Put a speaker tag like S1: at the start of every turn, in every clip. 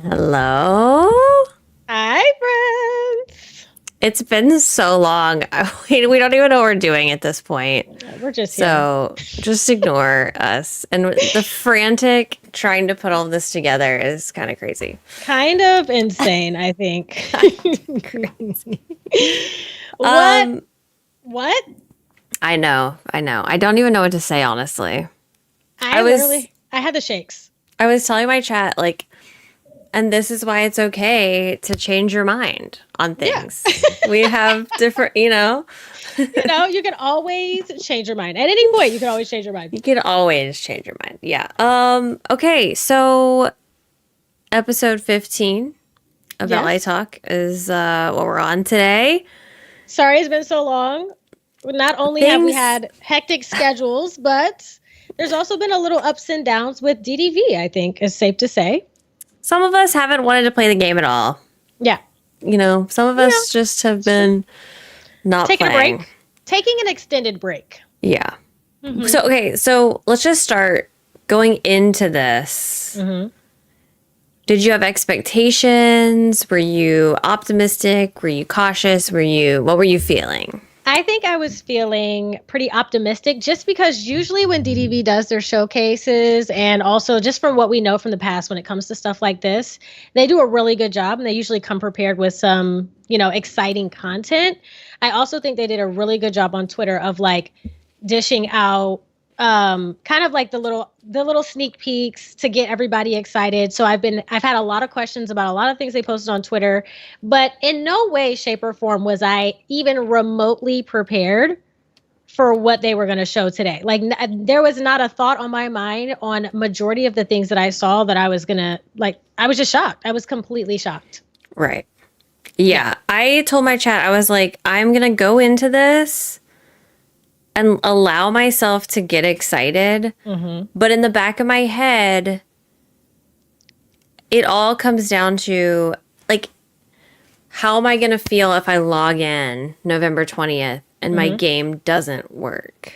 S1: Hello.
S2: Hi, friends.
S1: It's been so long. We don't even know what we're doing at this point.
S2: We're just here.
S1: So just ignore us. And the frantic trying to put all this together is kind of crazy.
S2: Kind of insane, I think.
S1: Crazy.
S2: What?
S1: I know. I don't even know what to say, honestly.
S2: I had the shakes.
S1: I was telling my chat, and this is why it's okay to change your mind on things. Yeah. We have different,
S2: you can always change your mind. At any point, you can always change your mind.
S1: You can always change your mind. Yeah. Okay, so episode 15 of Valley Talk is what we're on today.
S2: Sorry it's been so long. Not only have we had hectic schedules, but there's also been a little ups and downs with DDV, I think is safe to say.
S1: Some of us haven't wanted to play the game at all.
S2: Yeah.
S1: Some of us just have been not
S2: taking
S1: playing.
S2: A break. Taking an extended break.
S1: Yeah. Mm-hmm. So let's just start going into this. Mm-hmm. Did you have expectations? Were you optimistic? Were you cautious? What were you feeling?
S2: I think I was feeling pretty optimistic just because usually when DDV does their showcases and also just from what we know from the past when it comes to stuff like this, they do a really good job and they usually come prepared with some, exciting content. I also think they did a really good job on Twitter of dishing out kind of like the little sneak peeks to get everybody excited. So I've had a lot of questions about a lot of things they posted on Twitter, but in no way, shape, or form was I even remotely prepared for what they were going to show today. There was not a thought on my mind on majority of the things that I saw that I was going to I was just shocked. I was completely shocked.
S1: Right. Yeah. I told my chat, I was like, I'm going to go into this and allow myself to get excited. Mm-hmm. But in the back of my head, it all comes down to, how am I going to feel if I log in November 20th and my game doesn't work?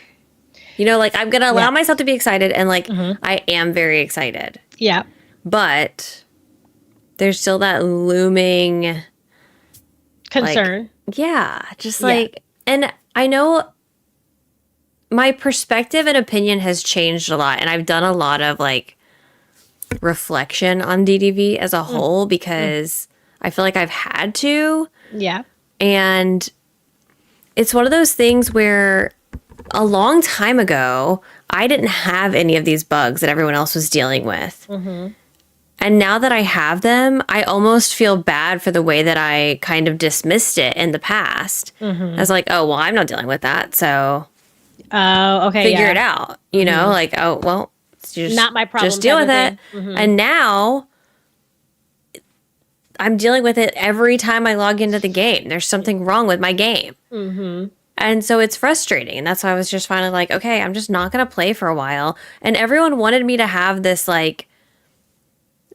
S1: I'm going to allow myself to be excited and, I am very excited.
S2: Yeah.
S1: But there's still that looming
S2: concern.
S1: And I know my perspective and opinion has changed a lot, and I've done a lot of reflection on DDV as a whole because I feel like I've had to.
S2: Yeah.
S1: And it's one of those things where a long time ago, I didn't have any of these bugs that everyone else was dealing with. Mm-hmm. And now that I have them, I almost feel bad for the way that I kind of dismissed it in the past. Mm-hmm. I was like, oh, well, I'm not dealing with that, so...
S2: Oh, okay.
S1: Figure it out, oh, well, it's just
S2: not my problem.
S1: Just deal with it. Mm-hmm. And now I'm dealing with it every time I log into the game. There's something wrong with my game. Mm-hmm. And so it's frustrating. And that's why I was just finally okay, I'm just not going to play for a while. And everyone wanted me to have this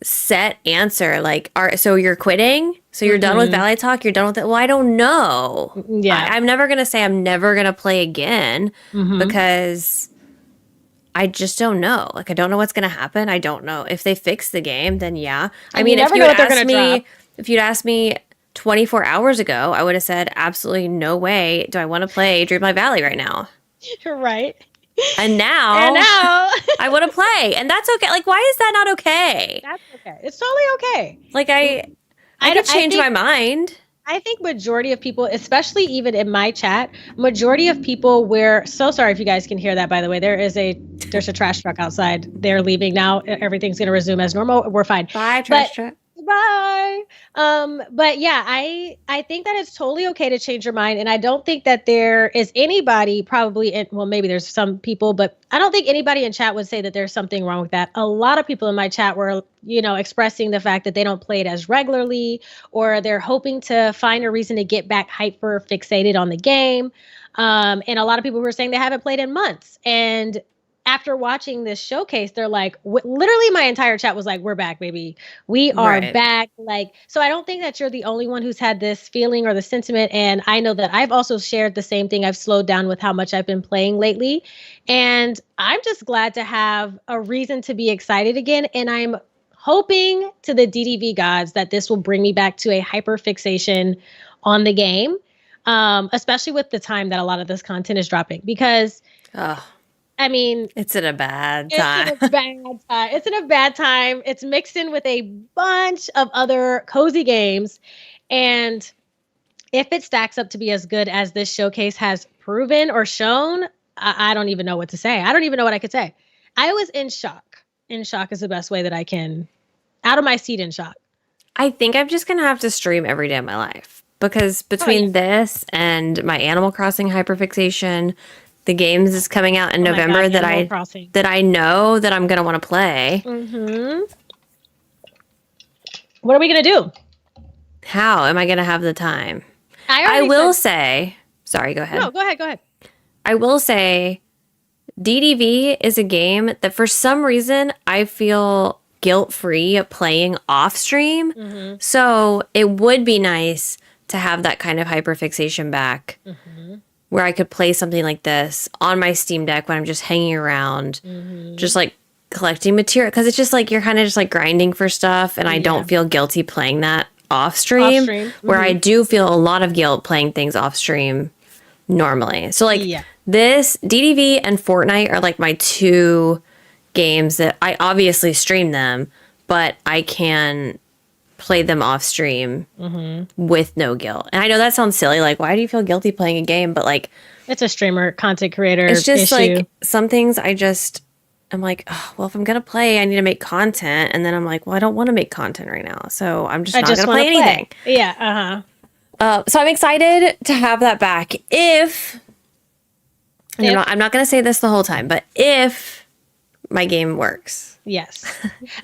S1: set answer. So you're quitting? So you're done with Valley Talk? You're done with it? Well, I don't know.
S2: Yeah.
S1: I'm never going to say I'm never going to play again because I just don't know. I don't know what's going to happen. I don't know. If they fix the game, then yeah. If you'd asked me 24 hours ago, I would have said absolutely no way do I want to play Dreamlight Valley right now.
S2: Right.
S1: And now I want to play, and that's okay. Why is that not okay?
S2: That's okay. It's totally okay.
S1: I could change my mind.
S2: I think majority of people, especially even in my chat, majority of people so sorry if you guys can hear that, by the way. There's a trash truck outside. They're leaving now. Everything's going to resume as normal. We're fine.
S1: Bye, trash truck.
S2: Bye. But yeah, I think that it's totally okay to change your mind. And I don't think that there is anybody maybe there's some people, but I don't think anybody in chat would say that there's something wrong with that. A lot of people in my chat were, expressing the fact that they don't play it as regularly, or they're hoping to find a reason to get back hyper fixated on the game. And a lot of people who are saying they haven't played in months. And after watching this showcase, they're literally my entire chat was we're back, baby. We are back. So I don't think that you're the only one who's had this feeling or the sentiment. And I know that I've also shared the same thing. I've slowed down with how much I've been playing lately. And I'm just glad to have a reason to be excited again. And I'm hoping to the DDV gods that this will bring me back to a hyper fixation on the game, especially with the time that a lot of this content is dropping. Because, I mean,
S1: it's in a bad time.
S2: It's in a bad time. It's mixed in with a bunch of other cozy games. And if it stacks up to be as good as this showcase has proven or shown, I don't even know what to say. I don't even know what I could say. I was in shock. In shock is the best way that I can. Out of my seat in shock.
S1: I think I'm just going to have to stream every day of my life. Because between this and my Animal Crossing hyperfixation, the games is coming out in November that I know that I'm going to want to play.
S2: Mm-hmm. What are we going to do?
S1: How am I going to have the time? I will say, sorry, go ahead.
S2: No, go ahead.
S1: I will say DDV is a game that for some reason I feel guilt-free playing off stream. Mm-hmm. So it would be nice to have that kind of hyperfixation back where I could play something like this on my Steam Deck when I'm just hanging around, just like collecting material. Because it's just like you're kind of just like grinding for stuff, and I don't feel guilty playing that off stream. Where I do feel a lot of guilt playing things off stream normally. So like this DDV and Fortnite are like my two games that I obviously stream them, but I can play them off stream with no guilt. And I know that sounds silly. Like, why do you feel guilty playing a game? But like,
S2: it's a streamer, content creator.
S1: It's just
S2: issue.
S1: like some things I'm like, oh, well, if I'm going to play, I need to make content. And then I'm like, well, I don't want to make content right now. So I'm just not going to play anything.
S2: Yeah.
S1: So I'm excited to have that back. I'm not going to say this the whole time, but if my game works.
S2: Yes.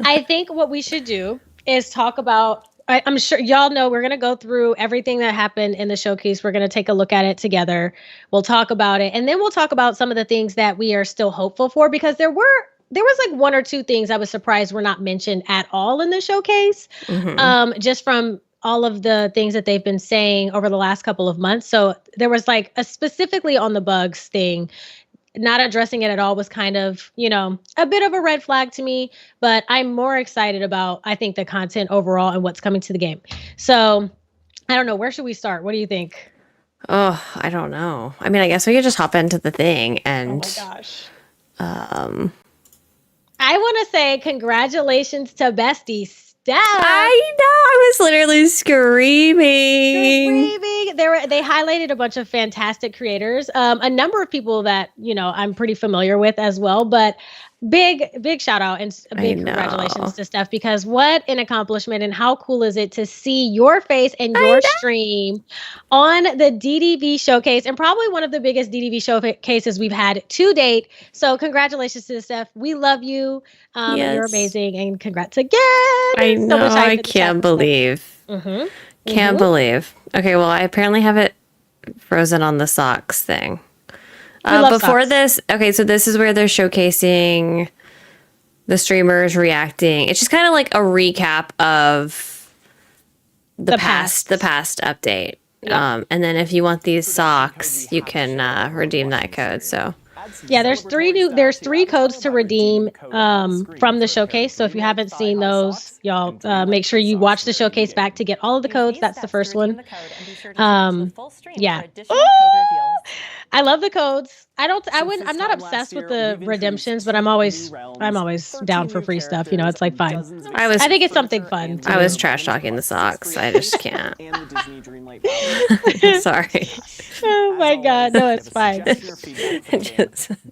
S2: I think what we should do is talk about, I'm sure y'all know we're going to go through everything that happened in the showcase. We're going to take a look at it together. We'll talk about it. And then we'll talk about some of the things that we are still hopeful for, because there was like one or two things I was surprised were not mentioned at all in the showcase. Just from all of the things that they've been saying over the last couple of months. So there was like specifically on the bugs thing, not addressing it at all was kind of, a bit of a red flag to me, but I'm more excited about, I think, the content overall and what's coming to the game. So I don't know. Where should we start? What do you think?
S1: Oh, I don't know. I mean, I guess we could just hop into the thing and.
S2: Oh my gosh. I want to say congratulations to Bestie Steph.
S1: I know. I was literally screaming.
S2: They highlighted a bunch of fantastic creators, a number of people that I'm pretty familiar with as well. But big shout out and a big congratulations to Steph, because what an accomplishment, and how cool is it to see your face and your stream on the DDV showcase, and probably one of the biggest DDV showcases we've had to date. So congratulations to Steph. We love you. You're amazing, and congrats again.
S1: I know. I can't believe. Can't believe. Okay, well, I apparently have it frozen on the socks thing. Before this, okay, so this is where they're showcasing the streamers reacting. It's just kind of like a recap of the past update. Yeah. And then if you want these socks, you can redeem that code. So
S2: yeah, there's three codes to redeem from the showcase. So if you haven't seen those, y'all make sure you watch the showcase back to get all of the codes. That's the first one. Yeah. I love the codes. I'm not obsessed with the redemptions, but I'm always down for free stuff. It's like fine. I think it's something fun.
S1: I was trash talking the socks. I just can't. Sorry.
S2: Oh my God. No, it's fine.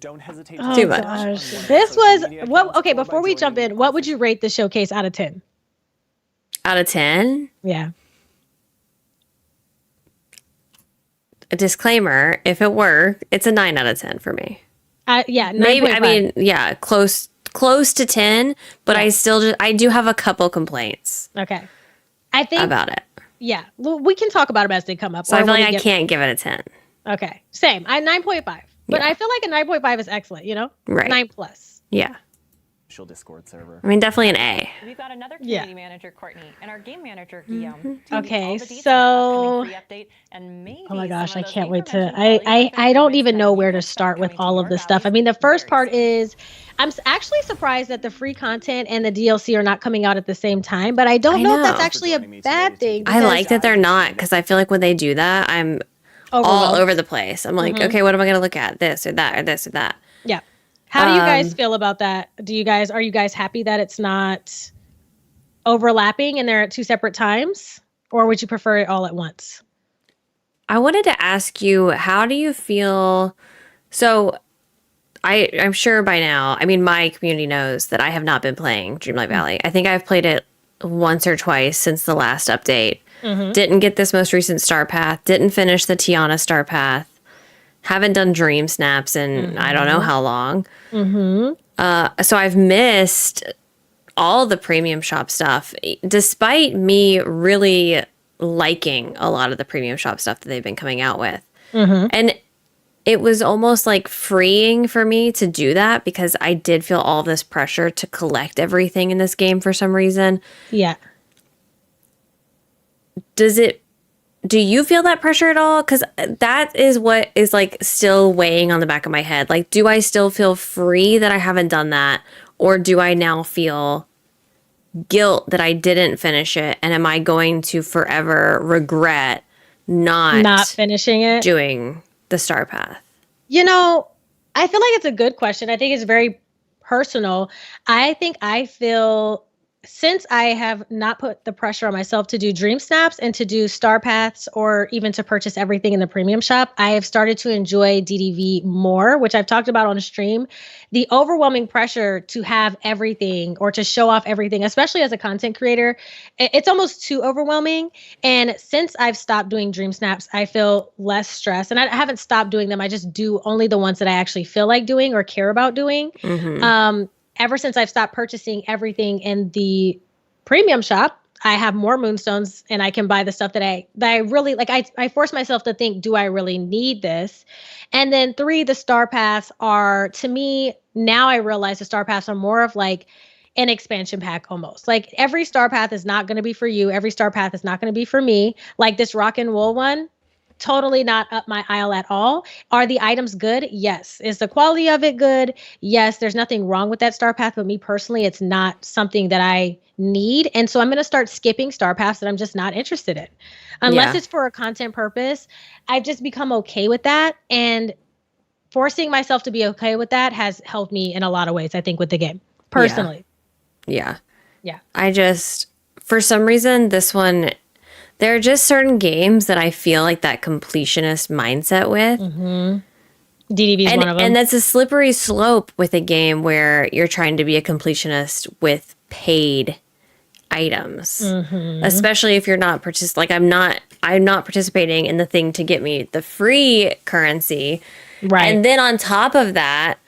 S3: Don't hesitate.
S1: Too much.
S2: Gosh. This was okay, before we jump in, what would you rate the showcase out of 10?
S1: Out of 10?
S2: Yeah.
S1: A disclaimer, if it were, it's a 9 out of 10 for me.
S2: Yeah, 9.
S1: Maybe, I mean, yeah, close to 10, but I do have a couple complaints.
S2: Okay. I think
S1: about it.
S2: Yeah. Well, we can talk about them as they come up.
S1: So I feel like I can't give it a 10.
S2: Okay. Same. I 9.5. But I feel like a 9.5 is excellent,
S1: Right.
S2: 9 plus.
S1: Yeah.
S3: Discord server.
S1: I mean, definitely an A.
S4: We've got another community manager, Courtney, and our game manager, Guillaume.
S2: Okay, so oh my gosh, I can't wait to. I don't even know where to start with all of this stuff. I mean, the first part is I'm actually surprised that the free content and the DLC are not coming out at the same time, but I don't know if that's actually a bad thing.
S1: I like that they're not, because I feel like when they do that, I'm all over the place. I'm like, okay, what am I going to look at? This or that or this or that.
S2: Yeah. How do you guys feel about that? Are you guys happy that it's not overlapping and they're at two separate times? Or would you prefer it all at once?
S1: I wanted to ask you, how do you feel? So I'm sure by now, I mean, my community knows that I have not been playing Dreamlight Valley. I think I've played it once or twice since the last update. Didn't get this most recent star path. Didn't finish the Tiana star path. Haven't done dream snaps in I don't know how long. So I've missed all the premium shop stuff, despite me really liking a lot of the premium shop stuff that they've been coming out with. And it was almost like freeing for me to do that, because I did feel all this pressure to collect everything in this game for some reason.
S2: Yeah.
S1: Do you feel that pressure at all? Because that is what is like still weighing on the back of my head. Like, do I still feel free that I haven't done that? Or do I now feel guilt that I didn't finish it? And am I going to forever regret not
S2: finishing it?
S1: Doing the star path?
S2: You know, I feel like it's a good question. I think it's very personal. I think I feel, since I have not put the pressure on myself to do dream snaps and to do star paths or even to purchase everything in the premium shop, I have started to enjoy DDV more, which I've talked about on a stream. The overwhelming pressure to have everything or to show off everything, especially as a content creator, it's almost too overwhelming. And since I've stopped doing dream snaps, I feel less stressed. And I haven't stopped doing them. I just do only the ones that I actually feel like doing or care about doing. Ever since I've stopped purchasing everything in the premium shop, I have more moonstones and I can buy the stuff that I really like. I force myself to think, do I really need this? And then 3, the star paths are, to me, now I realize the star paths are more of like an expansion pack almost. Like, every star path is not going to be for you. Every star path is not going to be for me. Like this rock and wool one, totally not up my aisle at all. Are the items good? Yes. Is the quality of it good? Yes. There's nothing wrong with that star path, but me personally, it's not something that I need. And so I'm going to start skipping star paths that I'm just not interested in. Unless it's for a content purpose. I've just become okay with that. And forcing myself to be okay with that has helped me in a lot of ways, I think, with the game, personally.
S1: Yeah.
S2: I
S1: just, for some reason, this one, there are just certain games that I feel like that completionist mindset with.
S2: DDV is one of them.
S1: And that's a slippery slope with a game where you're trying to be a completionist with paid items. Especially if you're not I'm not participating in the thing to get me the free currency. Right. And then on top of that,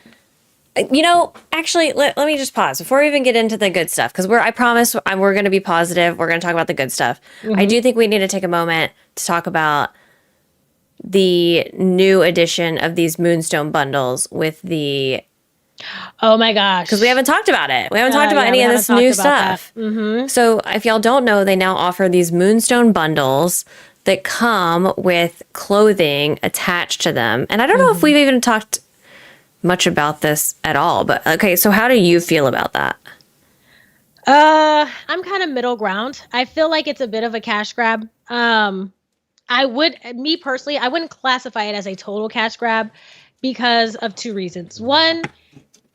S1: you know, actually, let me just pause before we even get into the good stuff, because I promise we're going to be positive. We're going to talk about the good stuff. I do think we need to take a moment to talk about the new edition of these Moonstone bundles with the...
S2: Oh my gosh.
S1: Because we haven't talked about it. We haven't talked about any of this new stuff. So if y'all don't know, they now offer these Moonstone bundles that come with clothing attached to them. And I don't know if we've even talked much about this at all, but okay, so how do you feel about that?
S2: I'm kind of middle ground. I feel like it's a bit of a cash grab. Me personally, I wouldn't classify it as a total cash grab because of 2 reasons. One,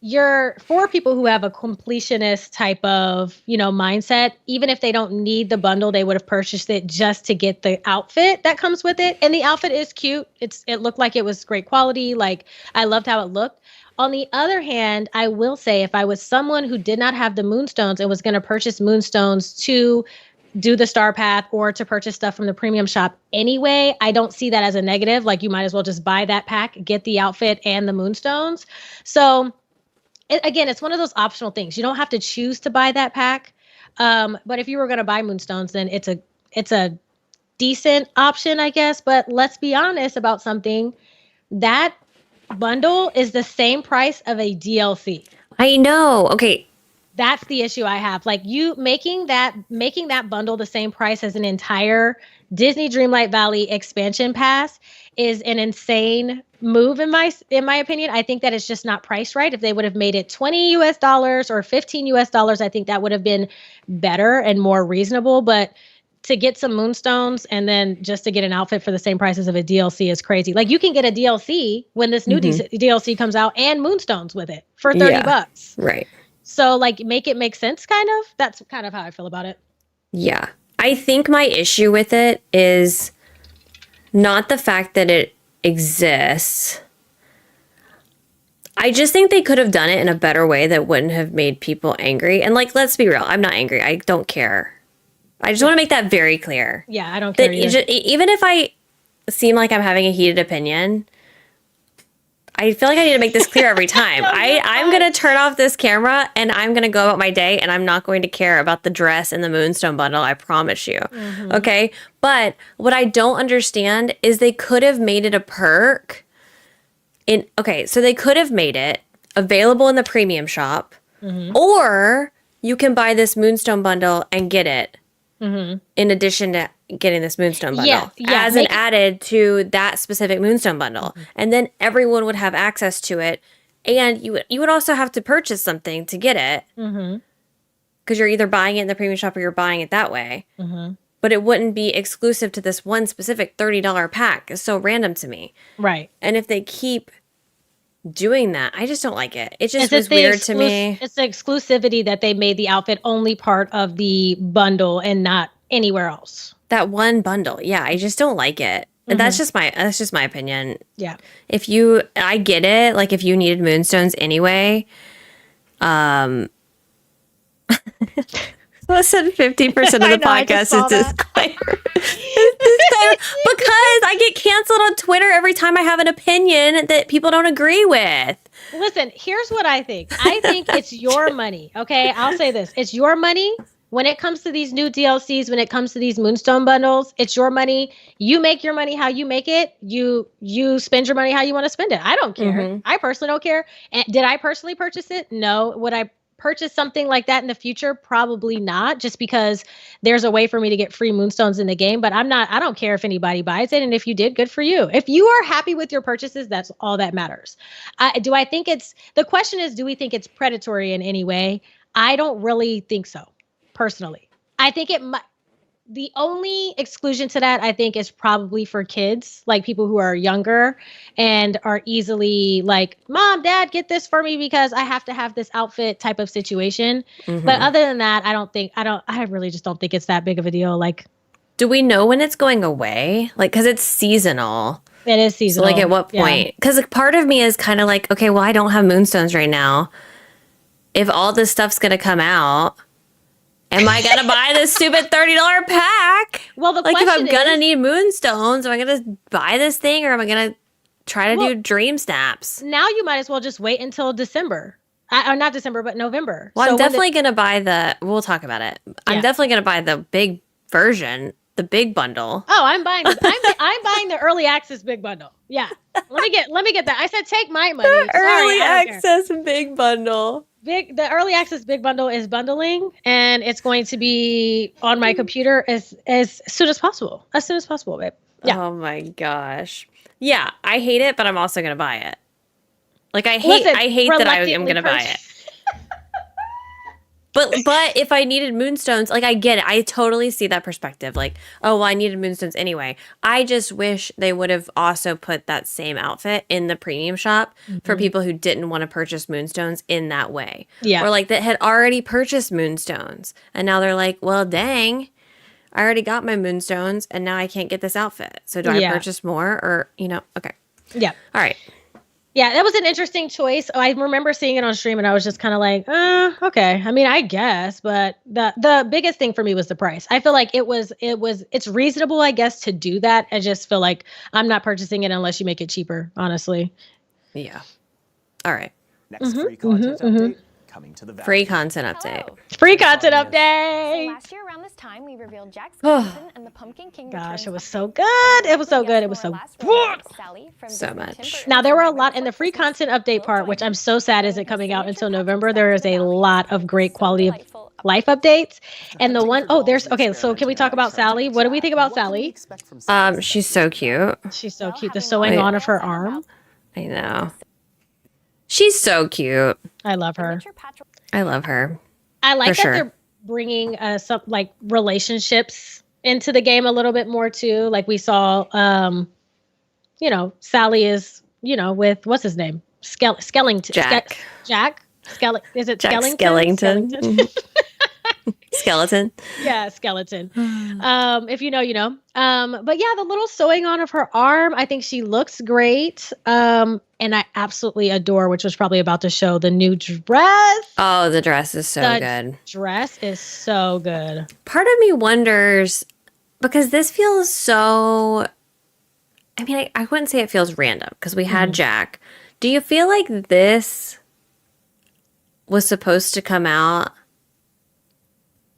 S2: you're for people who have a completionist type of, mindset, even if they don't need the bundle, they would have purchased it just to get the outfit that comes with it. And the outfit is cute. It looked like it was great quality. Like, I loved how it looked. On the other hand, I will say, if I was someone who did not have the Moonstones and was going to purchase Moonstones to do the star path or to purchase stuff from the premium shop anyway, I don't see that as a negative. Like, you might as well just buy that pack, get the outfit and the Moonstones. So again, it's one of those optional things. You don't have to choose to buy that pack. But if you were going to buy Moonstones, then it's a decent option, I guess. But let's be honest about something. That bundle is the same price of a DLC.
S1: I know. Okay.
S2: That's the issue I have. Like you making that bundle the same price as an entire Disney Dreamlight Valley expansion pass is an insane move in my opinion. I think that it's just not priced right. If they would have made it $20 or $15, I think that would have been better and more reasonable. But to get some moonstones and then just to get an outfit for the same prices of a DLC is crazy. Like you can get a DLC when this new DLC comes out and moonstones with it for $30.
S1: Right.
S2: So like make it make sense kind of. That's kind of how I feel about it.
S1: Yeah. I think my issue with it is not the fact that it exists. I just think they could have done it in a better way that wouldn't have made people angry. And like, let's be real. I'm not angry. I don't care. I just want to make that very clear.
S2: Yeah, I don't care either.
S1: Even if I seem like I'm having a heated opinion, I feel like I need to make this clear every time. I'm going to turn off this camera and I'm going to go about my day and I'm not going to care about the dress and the Moonstone bundle. I promise you. Okay. But what I don't understand is they could have made it a perk so they could have made it available in the premium shop or you can buy this Moonstone bundle and get it in addition to getting this Moonstone bundle as an added to that specific Moonstone bundle. And then everyone would have access to it. And you would also have to purchase something to get it because you're either buying it in the premium shop or you're buying it that way. But it wouldn't be exclusive to this one specific $30 pack. It's so random to me.
S2: Right.
S1: And if they keep doing that, I just don't like it. It just was weird to me.
S2: It's the exclusivity that they made the outfit only part of the bundle and not anywhere else.
S1: That one bundle. Yeah, I just don't like it. That's just my opinion.
S2: Yeah.
S1: I get it. Like if you needed moonstones anyway, less than 50% of the podcast is disclaimer. Because I get canceled on Twitter every time I have an opinion that people don't agree with.
S2: Listen, here's what I think. I think it's your money. Okay, I'll say this. It's your money. When it comes to these new DLCs, when it comes to these Moonstone bundles, it's your money. You make your money how you make it. You spend your money how you want to spend it. I don't care. I personally don't care. And did I personally purchase it? No. Would I purchase something like that in the future? Probably not, just because there's a way for me to get free Moonstones in the game. But I don't care if anybody buys it. And if you did, good for you. If you are happy with your purchases, that's all that matters. The question is, do we think it's predatory in any way? I don't really think so. Personally, I think the only exclusion to that, I think, is probably for kids, like people who are younger and are easily like, Mom, Dad, get this for me because I have to have this outfit type of situation. But other than that, I really just don't think it's that big of a deal. Like,
S1: do we know when it's going away? Like, because it's seasonal.
S2: It is seasonal.
S1: So, like, at what point? Because part of me is kind of like, okay, well, I don't have moonstones right now. If all this stuff's going to come out, am I going to buy this stupid $30 pack? Well, the question is, if I'm going to need moonstones, am I going to buy this thing or am I going to try to do dream snaps?
S2: Now you might as well just wait until December. Not December, but November.
S1: Well, I'm definitely going to buy we'll talk about it. I'm definitely going to buy the big version, the big bundle.
S2: Oh, I'm buying the early access big bundle. Yeah. Let me get that. I said, take my money.
S1: Early access big bundle.
S2: The early access big bundle is bundling, and it's going to be on my computer as soon as possible. As soon as possible, babe. Yeah.
S1: Oh my gosh. Yeah, I hate it, but I'm also gonna buy it. Like I hate that I am gonna buy it. But if I needed moonstones, like I get it. I totally see that perspective. Like, oh, well, I needed moonstones anyway. I just wish they would have also put that same outfit in the premium shop for people who didn't want to purchase moonstones in that way. Yeah. Or like that had already purchased moonstones. And now they're like, well, dang, I already got my moonstones and now I can't get this outfit. So do I purchase more or, okay.
S2: Yeah.
S1: All right.
S2: Yeah, that was an interesting choice. I remember seeing it on stream and I was just kind of like, okay. I mean, I guess, but the biggest thing for me was the price. I feel like it's reasonable, I guess, to do that. I just feel like I'm not purchasing it unless you make it cheaper, honestly.
S1: Yeah. All right.
S3: Next free content update coming to the valley.
S1: Free content update.
S4: Hello.
S2: Free content
S4: So
S2: update.
S4: last year around this time, we revealed Jack Skellington and the Pumpkin King
S2: Gosh,
S4: returns
S2: it was
S4: update.
S2: so good. It was so good. It was
S4: Guest from
S2: so
S4: our last
S2: good.
S4: romance, Sally from
S1: So
S4: Disney
S1: much.
S4: Timber
S2: Now, there were a
S4: Nightmare
S2: lot in the
S4: Before
S2: free
S4: Christmas.
S2: content update
S4: Will
S2: part, which I'm
S4: join
S2: so sad
S4: us.
S2: isn't
S4: And
S2: coming
S4: his
S2: out until
S4: signature
S2: November.
S4: patch
S2: There
S4: back
S2: is
S4: to the
S2: a
S4: valley
S2: lot
S4: as
S2: of
S4: part
S2: great
S4: So
S2: quality of
S4: Delightful
S2: life
S4: update.
S2: updates. And the
S3: Hunting
S2: one,
S3: for
S2: oh,
S3: dolls
S2: there's,
S3: and
S2: okay, so can we
S3: experimenting
S2: talk
S3: on night
S2: about
S3: charts.
S2: Sally? What do we think about
S3: What can we
S2: Sally?
S3: expect from Sally's
S1: She's so
S3: adventures?
S1: cute.
S2: She's so
S4: Well,
S2: cute. The
S4: having
S2: sewing
S1: Wait.
S2: on of her
S4: lots of
S2: arm.
S4: about-
S1: I know. She's so cute.
S2: I love her.
S4: signature patch-
S1: I love her.
S2: I like
S1: For
S2: that
S1: sure.
S2: they're bringing some like relationships into the game a little bit more too. Like we saw, you know, Sally is, you know, with what's his name? Skellington.
S1: Jack.
S2: Jack. Is it
S1: Jack
S2: Skellington?
S1: Skellington.
S2: Skellington.
S1: Skeleton.
S2: Yeah, skeleton. If you know, you know. But yeah, the little sewing on of her arm, I think she looks great. And I absolutely adore, which was probably about to show, the new dress.
S1: Oh, the dress is so
S2: The
S1: good.
S2: dress is so good.
S1: Part of me wonders, because this feels so, I mean, I wouldn't say it feels random because we had Jack. Do you feel like this was supposed to come out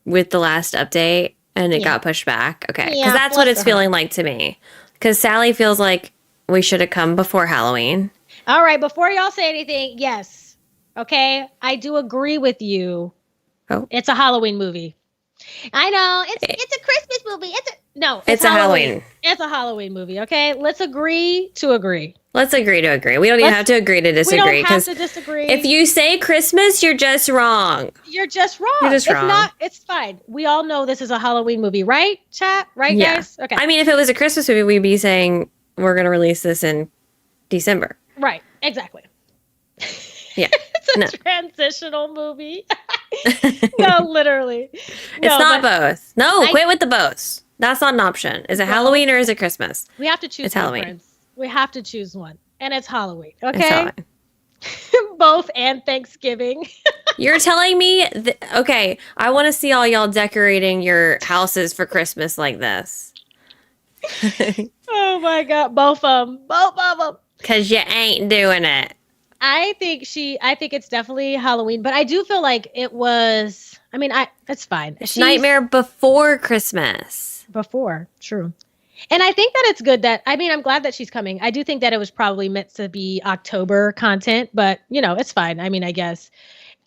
S1: with the last update and it got pushed back? Okay. Because
S2: Yeah,
S1: that's what
S2: bless
S1: it's
S2: her.
S1: feeling like to me. Because Sally feels like we should have come before Halloween.
S2: All right, before y'all say anything, yes. Okay, I do agree with you.
S1: Oh.
S2: It's a Halloween movie. I know. It's a Christmas movie. It's a
S1: Halloween.
S2: It's a Halloween movie, okay? Let's agree to agree.
S1: Let's agree to agree. We don't even have to agree to
S2: We
S1: disagree.
S2: don't have
S1: Because
S2: to disagree.
S1: if you say Christmas, you're just wrong.
S2: You're just wrong.
S1: You're just wrong.
S2: It's fine. We all know this is a Halloween movie, right? Chat, right,
S1: Yeah.
S2: guys? Okay.
S1: I mean, if it was a Christmas movie, we'd be saying we're going to release this in December.
S2: Right, exactly.
S1: Yeah.
S2: It's a
S1: No.
S2: transitional movie. No, literally.
S1: It's
S2: No,
S1: not
S2: but
S1: both. No, quit with the both. That's not an option. Is it Halloween or is it Christmas?
S2: we have to choose
S1: It's
S2: one,
S1: Halloween.
S2: friends. We have to choose one. And it's Halloween,
S1: It's
S2: okay?
S1: Halloween.
S2: Both and Thanksgiving.
S1: You're telling me, okay, I want to see all y'all decorating your houses for Christmas like this.
S2: Oh my God. Both of them. Both of them.
S1: Because you ain't doing it.
S2: I think it's definitely Halloween, but I do feel like it was, it's fine.
S1: It's Nightmare Before Christmas.
S2: Before, true. And I think that it's good that, I'm glad that she's coming. I do think that it was probably meant to be October content, but it's fine. I guess.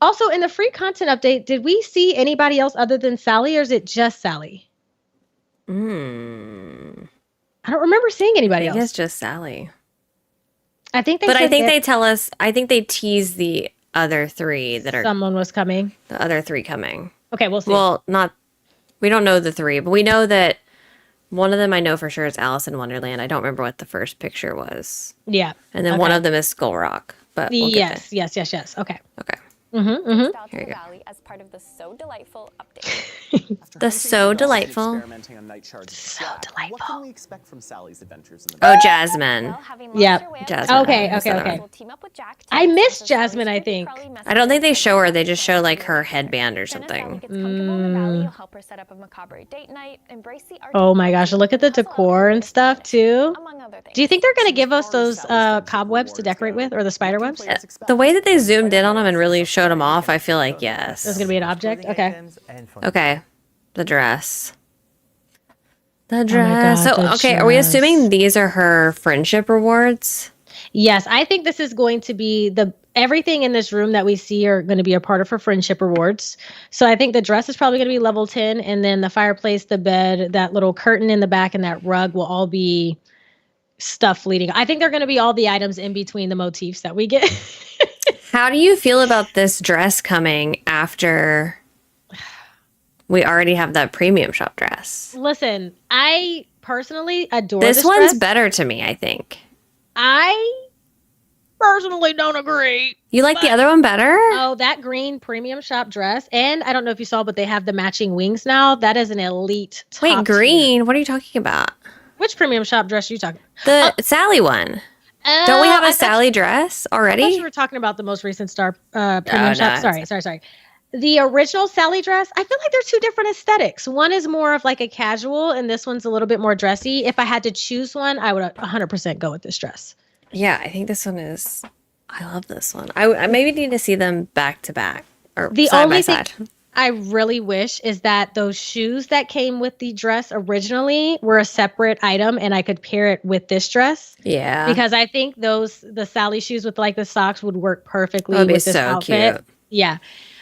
S2: Also, in the free content update, did we see anybody else other than Sally, or is it just Sally? I don't remember seeing anybody
S1: I
S2: else.
S1: think it's just Sally.
S2: I think
S1: they tell us, I think they tease the other three that are,
S2: someone was coming.
S1: the other three coming.
S2: Okay, we'll see.
S1: Well, we don't know the three, but we know that one of them I know for sure is Alice in Wonderland. I don't remember what the first picture was.
S2: Yeah.
S1: And then one of them is Skull Rock. But we'll get
S2: Yes. Okay.
S1: there. Okay.
S4: Style to
S1: Here you
S4: the
S1: go.
S4: Valley as part of the So Delightful update.
S3: After
S1: The
S3: hunting
S1: So
S3: for dolls and
S1: Delightful.
S3: experimenting on night charts with Jack,
S2: delightful.
S3: What can we expect from Sally's adventures in the
S1: Oh,
S3: valley?
S1: Jasmine.
S4: Well, having
S2: Yep.
S4: lost her way on
S1: Jasmine.
S2: Okay,
S4: the
S2: okay,
S4: Valley,
S2: okay.
S4: will team up with Jack to
S2: I
S4: make
S2: missed
S4: sense of Sally's
S2: Jasmine, I
S4: creepy
S2: think.
S4: crawly
S1: I don't think they
S4: messages
S1: show her.
S4: and
S1: They just show like her
S4: Then as
S1: headband or
S4: Sally
S1: something.
S4: gets comfortable in the valley, you'll help her set up a macabre date night, embrace the art
S2: Oh
S4: of
S2: my gosh,
S4: nature,
S2: look at the
S4: and puzzle out
S2: decor
S4: her
S2: and
S4: latest
S2: stuff
S4: fetish,
S2: too.
S4: among other things.
S2: Do you think they're going to give us
S3: As far as
S2: those
S3: Sally's friendship
S2: cobwebs to
S3: rewards
S2: decorate
S3: go,
S2: with, or the spider
S3: what can
S2: webs?
S3: players expect?
S1: The way that they zoomed in on them and really showed them off, I feel like yes.
S2: It's going to be an object? Okay.
S1: Okay. The dress. The
S2: Oh my
S1: dress.
S2: God,
S1: So,
S2: the
S1: okay, are we
S2: dress.
S1: assuming these are her friendship rewards?
S2: Yes, I think this is going to be everything in this room that we see are going to be a part of her friendship rewards. So I think the dress is probably going to be level 10, and then the fireplace, the bed, that little curtain in the back, and that rug will all be stuff leading. I think they're going to be all the items in between the motifs that we get.
S1: How do you feel about this dress coming after we already have that premium shop dress?
S2: Listen, I personally adore
S1: This
S2: this
S1: one's
S2: dress.
S1: better to me, I think.
S2: I personally don't agree.
S1: You like the other one better?
S2: Oh, that green premium shop dress. And I don't know if you saw, but they have the matching wings now. That is an elite top
S1: Wait,
S2: tier.
S1: green? What are you talking about?
S2: Which premium shop dress are you talking
S1: The Sally one. Don't we have a Sally dress
S2: I thought
S1: already?
S2: you were talking about the most recent Star premium
S1: no,
S2: shop.
S1: it's-
S2: Sorry. The original Sally dress, I feel like they're two different aesthetics. One is more of like a casual, and this one's a little bit more dressy. If I had to choose one, I would 100% go with this dress.
S1: Yeah, I think this one is. I love this one. I maybe need to see them back to back Or
S2: The
S1: side by
S2: only thing
S1: side.
S2: I really wish is that those shoes that came with the dress originally were a separate item and I could pair it with this dress.
S1: Yeah.
S2: Because I think the Sally shoes with like the socks would work perfectly
S1: That would be
S2: with this
S1: so
S2: outfit.
S1: cute.
S2: Yeah.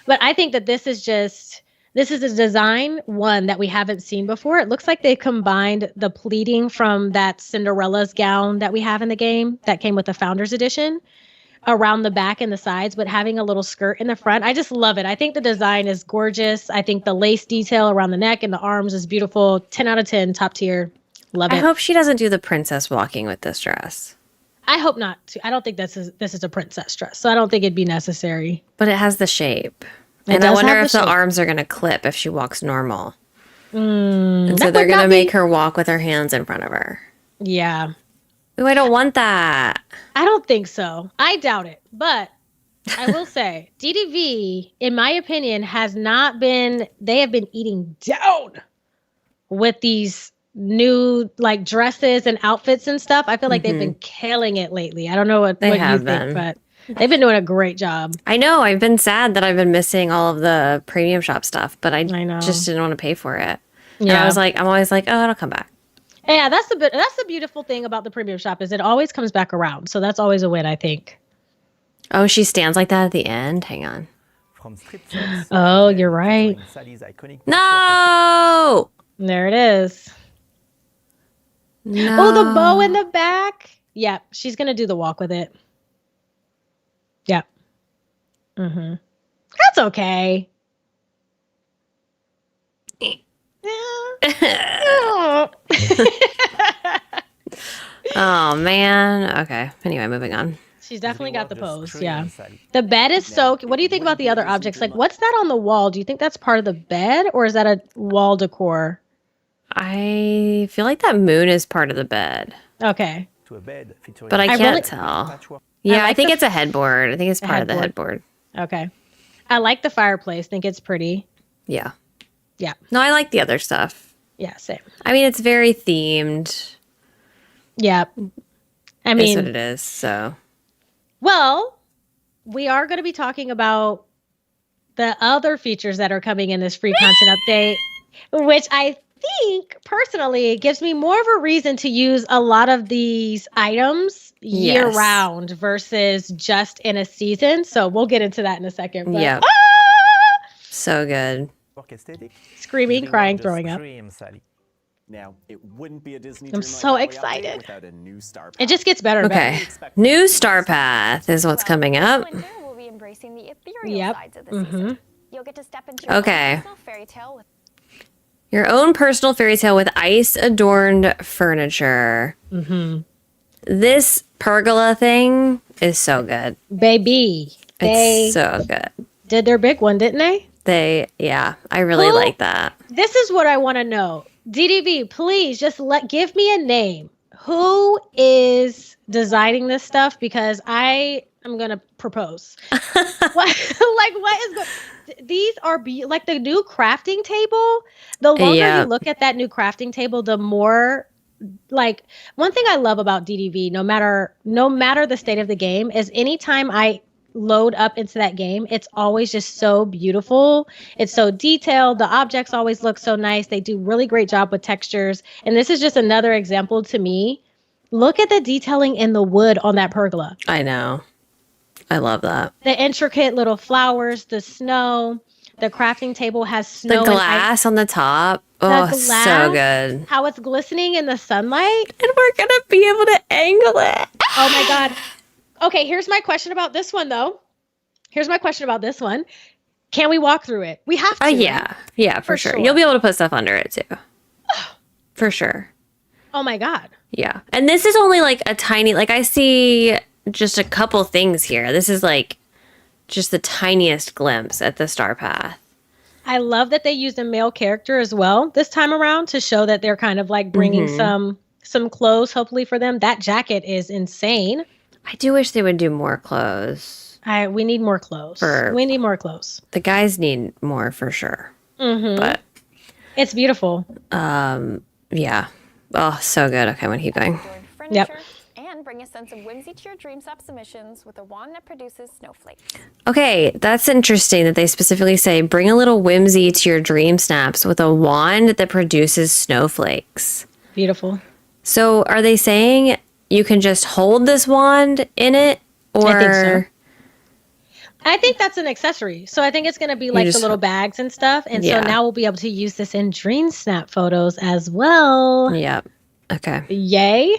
S2: But I think that this is a design one that we haven't seen before. It looks like they combined the pleating from that Cinderella's gown that we have in the game that came with the Founders Edition around the back and the sides, but having a little skirt in the front. I just love it. I think the design is gorgeous. I think the lace detail around the neck and the arms is beautiful. 10 out of 10, top tier. Love
S1: I
S2: it.
S1: hope she doesn't do the princess walking with this dress.
S2: I hope not. I don't think this is a princess dress, so I don't think it'd be necessary.
S1: But it has the shape.
S2: It
S1: And I
S2: does
S1: wonder
S2: have
S1: if
S2: the
S1: the
S2: shape.
S1: arms are going to clip if she walks normal. And so
S2: That
S1: they're
S2: would
S1: going to
S2: not
S1: make
S2: be-
S1: her walk with her hands in front of her.
S2: Yeah.
S1: Ooh, I don't want that.
S2: I don't think so. I doubt it. But I will say, DDV, in my opinion, they have been eating down with these new like dresses and outfits and stuff. I feel like they've been killing it lately. I don't know what you
S1: have
S2: think,
S1: been.
S2: but they've been doing a great job.
S1: I know. I've been sad that I've been missing all of the premium shop stuff, but I
S2: know.
S1: just didn't want to pay for it. And
S2: Yeah.
S1: I'm always like, oh, it'll come back.
S2: Yeah, that's the beautiful thing about the premium shop is it always comes back around. So that's always a win, I think.
S1: Oh, she stands like that at the end? Hang on.
S5: From strip sets,
S2: Oh, you're right.
S5: featuring Sally's iconic
S1: No!
S2: There it is.
S1: No.
S2: Oh, the bow in the back. Yeah, she's gonna do the walk with it. Yeah. Mm-hmm. That's okay. Yeah.
S1: Oh, man. Okay. Anyway, moving on.
S2: She's definitely got the
S5: Just
S2: pose.
S5: scream,
S2: Yeah.
S5: Sally.
S2: The bed is so. What do you think about the other objects? Like, what's that on the wall? Do you think that's part of the bed or is that a wall decor?
S1: I feel like that moon is part of the bed,
S2: Okay.
S5: To a bed featuring
S1: but I can't
S2: really-
S1: tell.
S5: patchwork
S1: Yeah, I
S2: like
S1: think
S2: the-
S1: it's a headboard. I think it's part of the
S2: headboard.
S1: headboard.
S2: Okay. I like the fireplace. Think it's pretty.
S1: Yeah.
S2: Yeah.
S1: No, I like the other stuff.
S2: Yeah. Same.
S1: I mean, it's very themed.
S2: Yeah. I
S1: Is
S2: mean,
S1: what it is. So
S2: well, we are going to be talking about the other features that are coming in this free content update, which I think personally gives me more of a reason to use a lot of these items year
S1: Yes.
S2: round versus just in a season. So we'll get into that in a second. But,
S1: Yep.
S2: ah!
S1: so good.
S5: aesthetic.
S2: Screaming,
S5: Everyone
S2: crying,
S5: just
S2: throwing up.
S5: scream, Sally.
S3: Now, it wouldn't be a Disney
S2: I'm
S3: Dreamlight
S2: so
S3: Valley update
S2: excited.
S3: without a new star
S2: It just gets better and
S1: Okay.
S2: better.
S1: New Star Path is what's coming up.
S4: Winter, we'll be embracing the ethereal
S2: Yep.
S4: sides of the season. You'll get to step into your
S1: Okay.
S4: own personal fairy tale with
S1: Your own personal fairy tale with ice adorned furniture. This pergola thing is so good.
S2: Baby, they
S1: It's so good.
S2: did their big one, didn't they?
S1: Yeah, I really
S2: Who-
S1: like that.
S2: This is what I want to know. DDV, please just give me a name. Who is designing this stuff? Because I am gonna propose. What is going? These are like the new crafting table. The longer
S1: Yeah.
S2: you look at that new crafting table, the more like one thing I love about DDV, no matter the state of the game, is anytime I load up into that game, it's always just so beautiful. It's so detailed. The objects always look so nice. They do really great job with textures. And this is just another example to me. Look at the detailing in the wood on that pergola.
S1: I know. I love that.
S2: The intricate little flowers, the snow, the crafting table has snow
S1: The
S2: and ice.
S1: glass on the top. Oh, so
S2: glass.
S1: good.
S2: How it's glistening in the sunlight.
S1: And we're going to be able to angle it.
S2: Oh my God. Okay, here's my question about this one, though. Can we walk through it? We have to.
S1: Yeah. Yeah, for sure.
S2: sure.
S1: You'll be able to put stuff under it too. For sure.
S2: Oh my God.
S1: Yeah. And this is only like a tiny, like I see just a couple things here. This is like just the tiniest glimpse at the Star Path.
S2: I love that they used a male character as well this time around to show that they're kind of like bringing some clothes, hopefully for them. That jacket is insane.
S1: I do wish they would do more clothes.
S2: We need more clothes. We need more clothes.
S1: The guys need more for sure. But
S2: It's beautiful.
S1: yeah. Oh, so good. Okay, I'm going to keep going.
S4: furniture and
S6: bring a sense of whimsy to your DreamSnap submissions with a wand that produces snowflakes.
S1: Okay, that's interesting that they specifically say bring a little whimsy to your dream snaps with a wand that produces snowflakes.
S2: Beautiful.
S1: So are they saying you can just hold this wand in it, or
S2: I think so. I think that's an accessory. So I think it's going to be like the
S1: just-
S2: little bags and stuff. And
S1: Yeah.
S2: so now we'll be able to use this in Dream Snap photos as well.
S1: Yeah. Okay.
S2: Yay.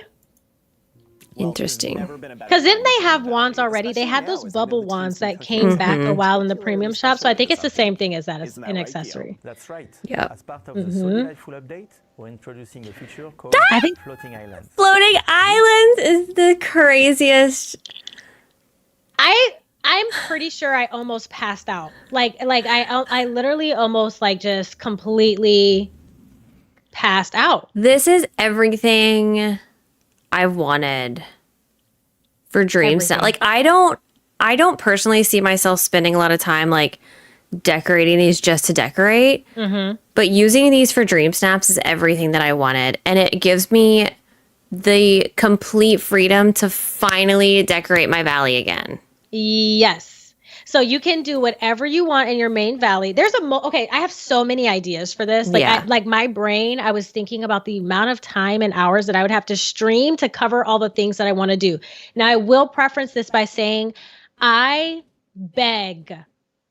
S1: Interesting.
S2: Because didn't they have wands already? They had those bubble wands that came back a while in the premium shop. So I think it's the same thing as that as an accessory.
S5: That's right.
S1: Yep.
S5: As part of the Delightful update, we're introducing a feature called
S2: I think
S5: Floating Islands.
S1: Floating islands is the craziest.
S2: I'm pretty sure I almost passed out. Like I literally almost like just completely passed out.
S1: This is everything I've wanted for dream snap. Like I don't personally see myself spending a lot of time like decorating these just to decorate. But using these for dream snaps is everything that I wanted, and it gives me the complete freedom to finally decorate my valley again.
S2: Yes. So you can do whatever you want in your main valley. There's okay, I have so many ideas for this. Like
S1: Yeah.
S2: like my brain, I was thinking about the amount of time and hours that I would have to stream to cover all the things that I want to do. Now I will preference this by saying I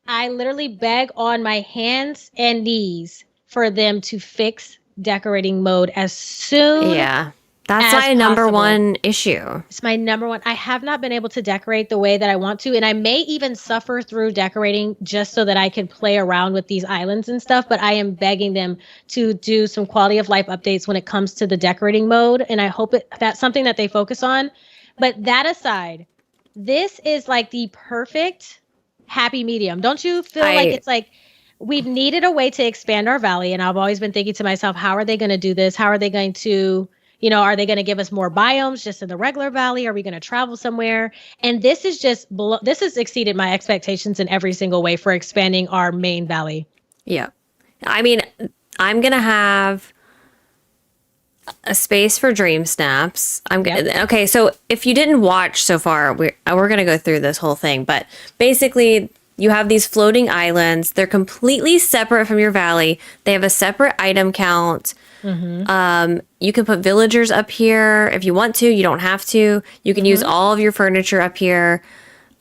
S2: literally beg on my hands and knees for them to fix decorating mode as soon
S1: Yeah. That's
S2: as
S1: my number
S2: possible.
S1: one issue.
S2: It's my number one. I have not been able to decorate the way that I want to, and I may even suffer through decorating just so that I can play around with these islands and stuff, but I am begging them to do some quality of life updates when it comes to the decorating mode, and I hope that's something that they focus on. But that aside, this is like the perfect happy medium. Don't you feel like it's like we've needed a way to expand our valley, and I've always been thinking to myself, how are they going to do this? How are they going to... are they going to give us more biomes just in the regular valley? Are we going to travel somewhere? And this is this has exceeded my expectations in every single way for expanding our main valley.
S1: Yeah. I mean, I'm going to have a space for dream snaps. Okay, so if you didn't watch so far, we're going to go through this whole thing, but basically you have these floating islands. They're completely separate from your valley. They have a separate item count. You can put villagers up here if you want to. You don't have to. You can use all of your furniture up here.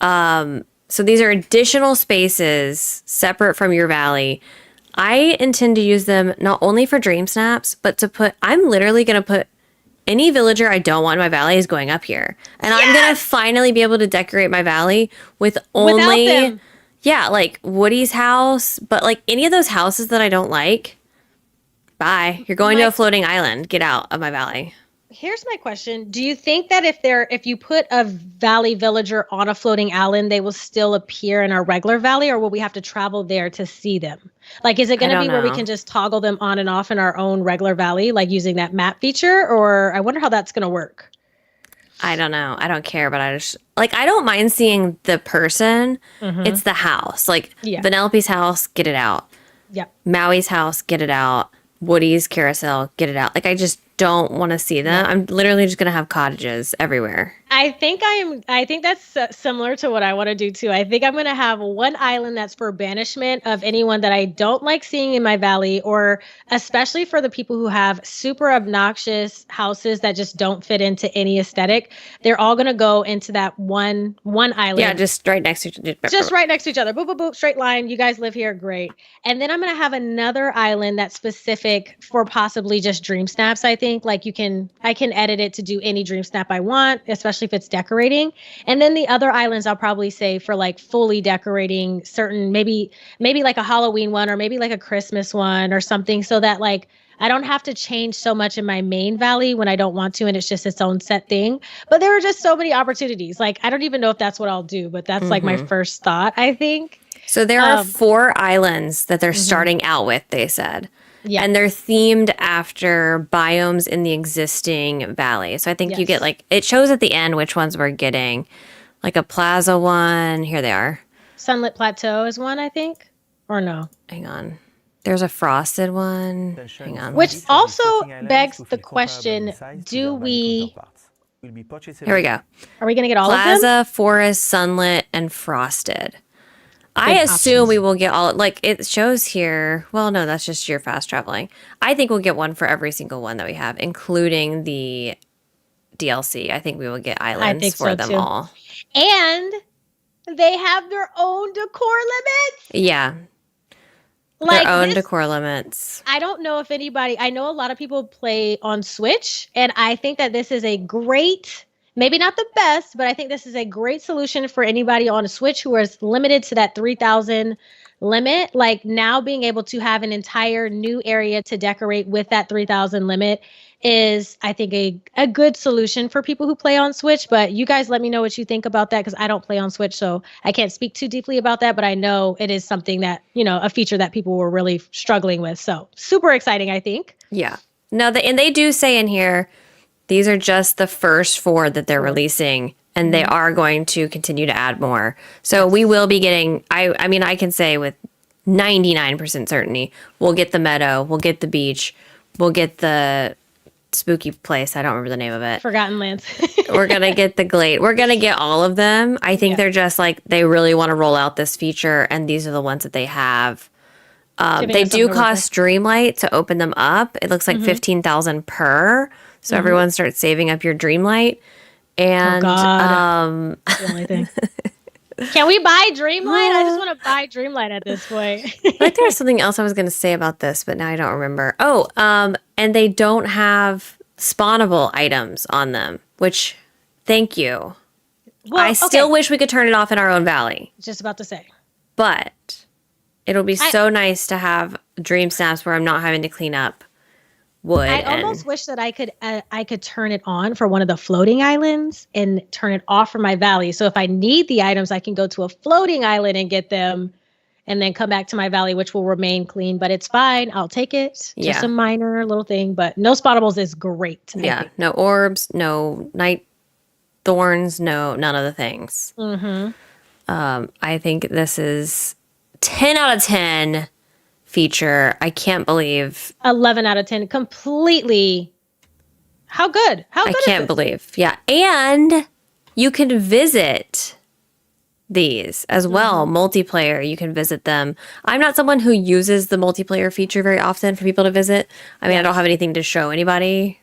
S1: So these are additional spaces separate from your valley. I intend to use them not only for dream snaps, but I'm literally going to put any villager I don't want in my valley is going up here. And I'm going to finally be able to decorate my valley with only,
S2: Without them.
S1: Yeah, like Woody's house, but like any of those houses that I don't like, bye. You're going to a floating island. Get out of my valley.
S2: Here's my question. Do you think that if you put a valley villager on a floating island, they will still appear in our regular valley, or will we have to travel there to see them? Like, is it going to be where we can just toggle them on and off in our own regular valley, like using that map feature? Or I wonder how that's going to work.
S1: I don't know. I don't care, but I don't mind seeing the person. It's the house. Like Vanellope's house, get it out.
S2: Yep.
S1: Maui's house, get it out. Woody's carousel, get it out. Like I just don't want to see them. I'm literally just gonna have cottages everywhere.
S2: I think that's similar to what I want to do too. I think I'm going to have one island that's for banishment of anyone that I don't like seeing in my valley, or especially for the people who have super obnoxious houses that just don't fit into any aesthetic. They're all going to go into that one island.
S1: Yeah, just right next to each other.
S2: Just right next to each other. Boop, boop, boop, straight line. You guys live here. Great. And then I'm going to have another island that's specific for possibly just dream snaps. I think like I can edit it to do any dream snap I want, especially if it's decorating. And then the other islands I'll probably say for like fully decorating certain, maybe like a Halloween one, or maybe like a Christmas one or something, so that like I don't have to change so much in my main valley when I don't want to, and it's just its own set thing. But there are just so many opportunities. Like I don't even know if that's what I'll do, but that's like my first thought, I think.
S1: So there are 4 islands that they're starting out with, they said. Yeah. And they're themed after biomes in the existing valley. So I think you get like, it shows at the end which ones we're getting. Like a plaza one. Here they are.
S2: Sunlit Plateau is one, I think. Or no?
S1: Hang on. There's a frosted one. Hang on.
S2: Which also begs the question, do we
S5: will be purchasable.
S1: Here we go.
S2: Are we going to get all of them?
S1: Plaza, Forest, Sunlit, and Frosted. I
S2: Big
S1: assume
S2: options.
S1: we will get all, like it shows here. Well, no, that's just your fast traveling. I think we'll get one for every single one that we have, including the DLC. I think we will get islands
S2: think
S1: for
S2: so,
S1: them
S2: too.
S1: all.
S2: And they have their own decor limits.
S1: Yeah.
S2: Like
S1: Their own
S2: this,
S1: decor limits.
S2: I don't know if anybody, I know a lot of people play on Switch, and I think that this is a great, maybe not the best, but I think this is a great solution for anybody on a Switch who is limited to that 3,000 limit. Like now being able to have an entire new area to decorate with that 3,000 limit is, I think, a good solution for people who play on Switch. But you guys let me know what you think about that, because I don't play on Switch, so I can't speak too deeply about that. But I know it is something that, you know, a feature that people were really struggling with. So super exciting, I think.
S1: Yeah. No, and they do say in here, these are just the first 4 that they're releasing, and they are going to continue to add more. So we will be getting, I mean, I can say with 99% certainty, we'll get the meadow, we'll get the beach, we'll get the spooky place. I don't remember the name of it.
S2: Forgotten Lands.
S1: We're going to get the Glade. We're going to get all of them. I think they're just like, they really want to roll out this feature, and these are the ones that they have. They do cost Dreamlight to open them up. It looks like 15,000 per. So everyone starts saving up your Dreamlight. And
S2: The only thing. Can we buy Dreamlight? I just want to buy Dreamlight at this point.
S1: I think there was something else I was going to say about this, but now I don't remember. Oh, and they don't have spawnable items on them, which, thank you.
S2: Well,
S1: I still
S2: okay.
S1: wish we could turn it off in our own valley,
S2: Just about to say.
S1: but it'll be so nice to have dream snaps where I'm not having to clean up wood.
S2: I almost wish that I could turn it on for one of the floating islands and turn it off for my valley. So if I need the items, I can go to a floating island and get them, and then come back to my valley, which will remain clean. But it's fine. I'll take it.
S1: Yeah.
S2: Just a minor little thing, but no spawnables is great. I
S1: Yeah,
S2: think.
S1: no orbs, no night thorns, no none of the things. I think this is 10 out of 10 feature. I can't believe
S2: 11 out of 10. Completely. How good? How good
S1: I
S2: is
S1: can't
S2: this?
S1: believe. Yeah, and you can visit these as well. Multiplayer, you can visit them. I'm not someone who uses the multiplayer feature very often for people to visit. I mean, I don't have anything to show anybody.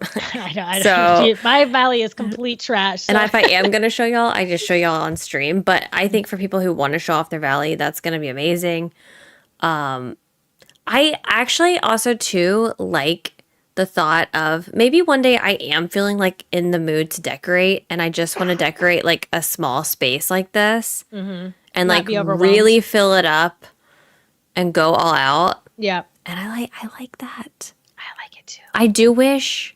S2: I know.
S1: So-
S2: My valley is complete trash.
S1: And
S2: so-
S1: if I am going to show y'all, I just show y'all on stream. But I think for people who want to show off their valley, that's going to be amazing. I actually also too like the thought of maybe one day I am feeling like in the mood to decorate, and I just want to decorate like a small space like this, and
S2: Not
S1: like
S2: be overwhelmed.
S1: really fill it up and go all out.
S2: yeah,
S1: And I like that.
S2: I like it too.
S1: I do wish,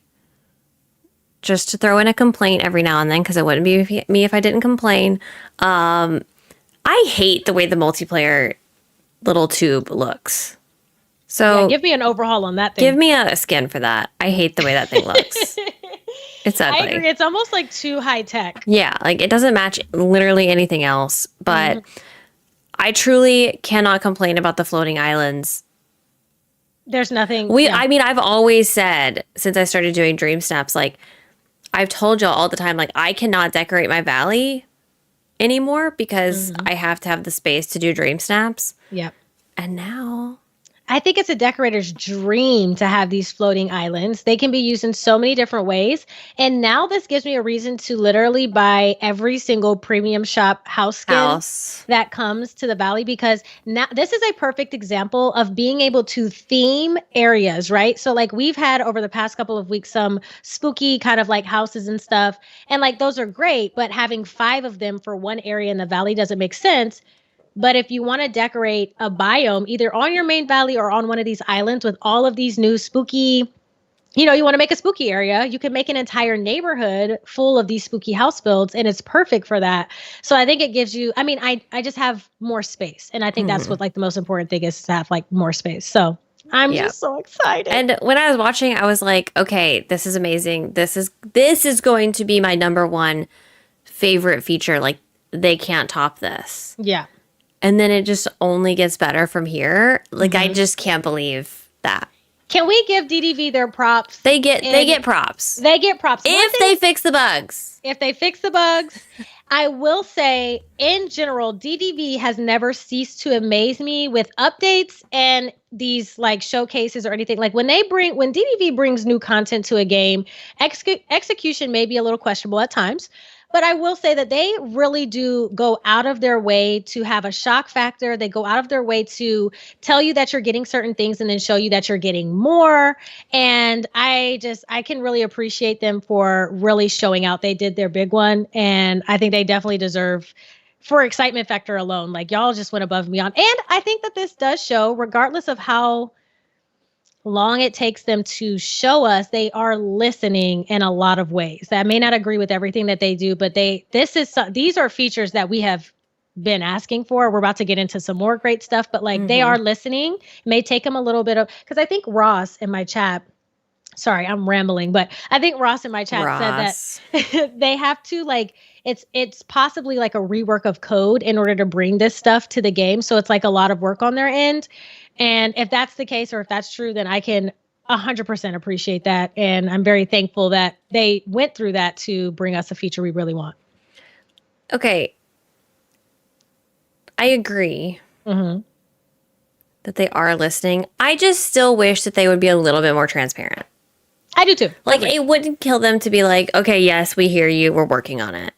S1: just to throw in a complaint every now and then, because it wouldn't be me if I didn't complain. I hate the way the multiplayer little tube looks. So
S2: Yeah, give me an overhaul on that thing.
S1: give me a skin for that. I hate the way that thing looks. It's
S2: I
S1: ugly.
S2: agree. It's almost like too high tech.
S1: Yeah, like it doesn't match literally anything else. But I truly cannot complain about the floating islands.
S2: There's nothing.
S1: I mean, I've always said since I started doing dream snaps, like I've told y'all all the time, like I cannot decorate my valley anymore because I have to have the space to do dream snaps.
S2: Yeah.
S1: And now,
S2: I think it's a decorator's dream to have these floating islands. They can be used in so many different ways. And now this gives me a reason to literally buy every single premium shop house skin that comes to the valley, because now this is a perfect example of being able to theme areas, right? So like we've had over the past couple of weeks some spooky kind of like houses and stuff. And like those are great, but having 5 of them for one area in the valley doesn't make sense. But if you want to decorate a biome, either on your main valley or on one of these islands with all of these new spooky, you know, you want to make a spooky area, you can make an entire neighborhood full of these spooky house builds, and it's perfect for that. So I think it gives you, I mean, I just have more space. And I think that's what like the most important thing is, to have like more space. So I'm just so excited.
S1: And when I was watching, I was like, okay, this is amazing. This is going to be my number one favorite feature. Like they can't top this.
S2: Yeah.
S1: And then it just only gets better from here. Like, I just can't believe that.
S2: Can we give DDV their props?
S1: They get props.
S2: They get props.
S1: If they fix the bugs.
S2: If they fix the bugs, I will say, in general, DDV has never ceased to amaze me with updates and these like showcases or anything. Like when DDV brings new content to a game, execution may be a little questionable at times. But I will say that they really do go out of their way to have a shock factor. They go out of their way to tell you that you're getting certain things and then show you that you're getting more. And I can really appreciate them for really showing out. They did their big one. And I think they definitely deserve, for excitement factor alone, like y'all just went above and beyond. And I think that this does show, regardless of how long it takes them to show us, they are listening in a lot of ways. I may not agree with everything that they do, but these are features that we have been asking for. We're about to get into some more great stuff, but like they are listening. It may take them a little bit of, because I think Ross in my chat, sorry, I'm rambling, but I think Ross in my chat said that they have to like, it's possibly like a rework of code in order to bring this stuff to the game. So it's like a lot of work on their end. And if that's the case, or if that's true, then I can 100% appreciate that. And I'm very thankful that they went through that to bring us a feature we really want.
S1: Okay. I agree that they are listening. I just still wish that they would be a little bit more transparent.
S2: I do too.
S1: Like, it wouldn't kill them to be like, okay, yes, we hear you. We're working on it.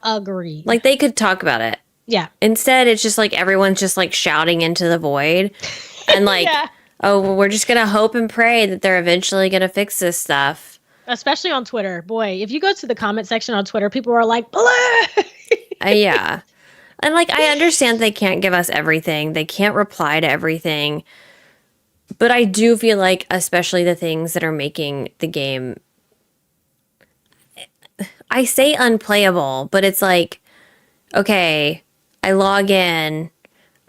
S2: Agree.
S1: Like, they could talk about it.
S2: Yeah.
S1: Instead, it's just like everyone's just like shouting into the void. And like, oh, well, we're just going to hope and pray that they're eventually going to fix this stuff.
S2: Especially on Twitter. Boy, if you go to the comment section on Twitter, people are like, blah!
S1: Yeah. And like, I understand they can't give us everything. They can't reply to everything. But I do feel like, especially the things that are making the game, I say unplayable, but it's like, okay, I log in,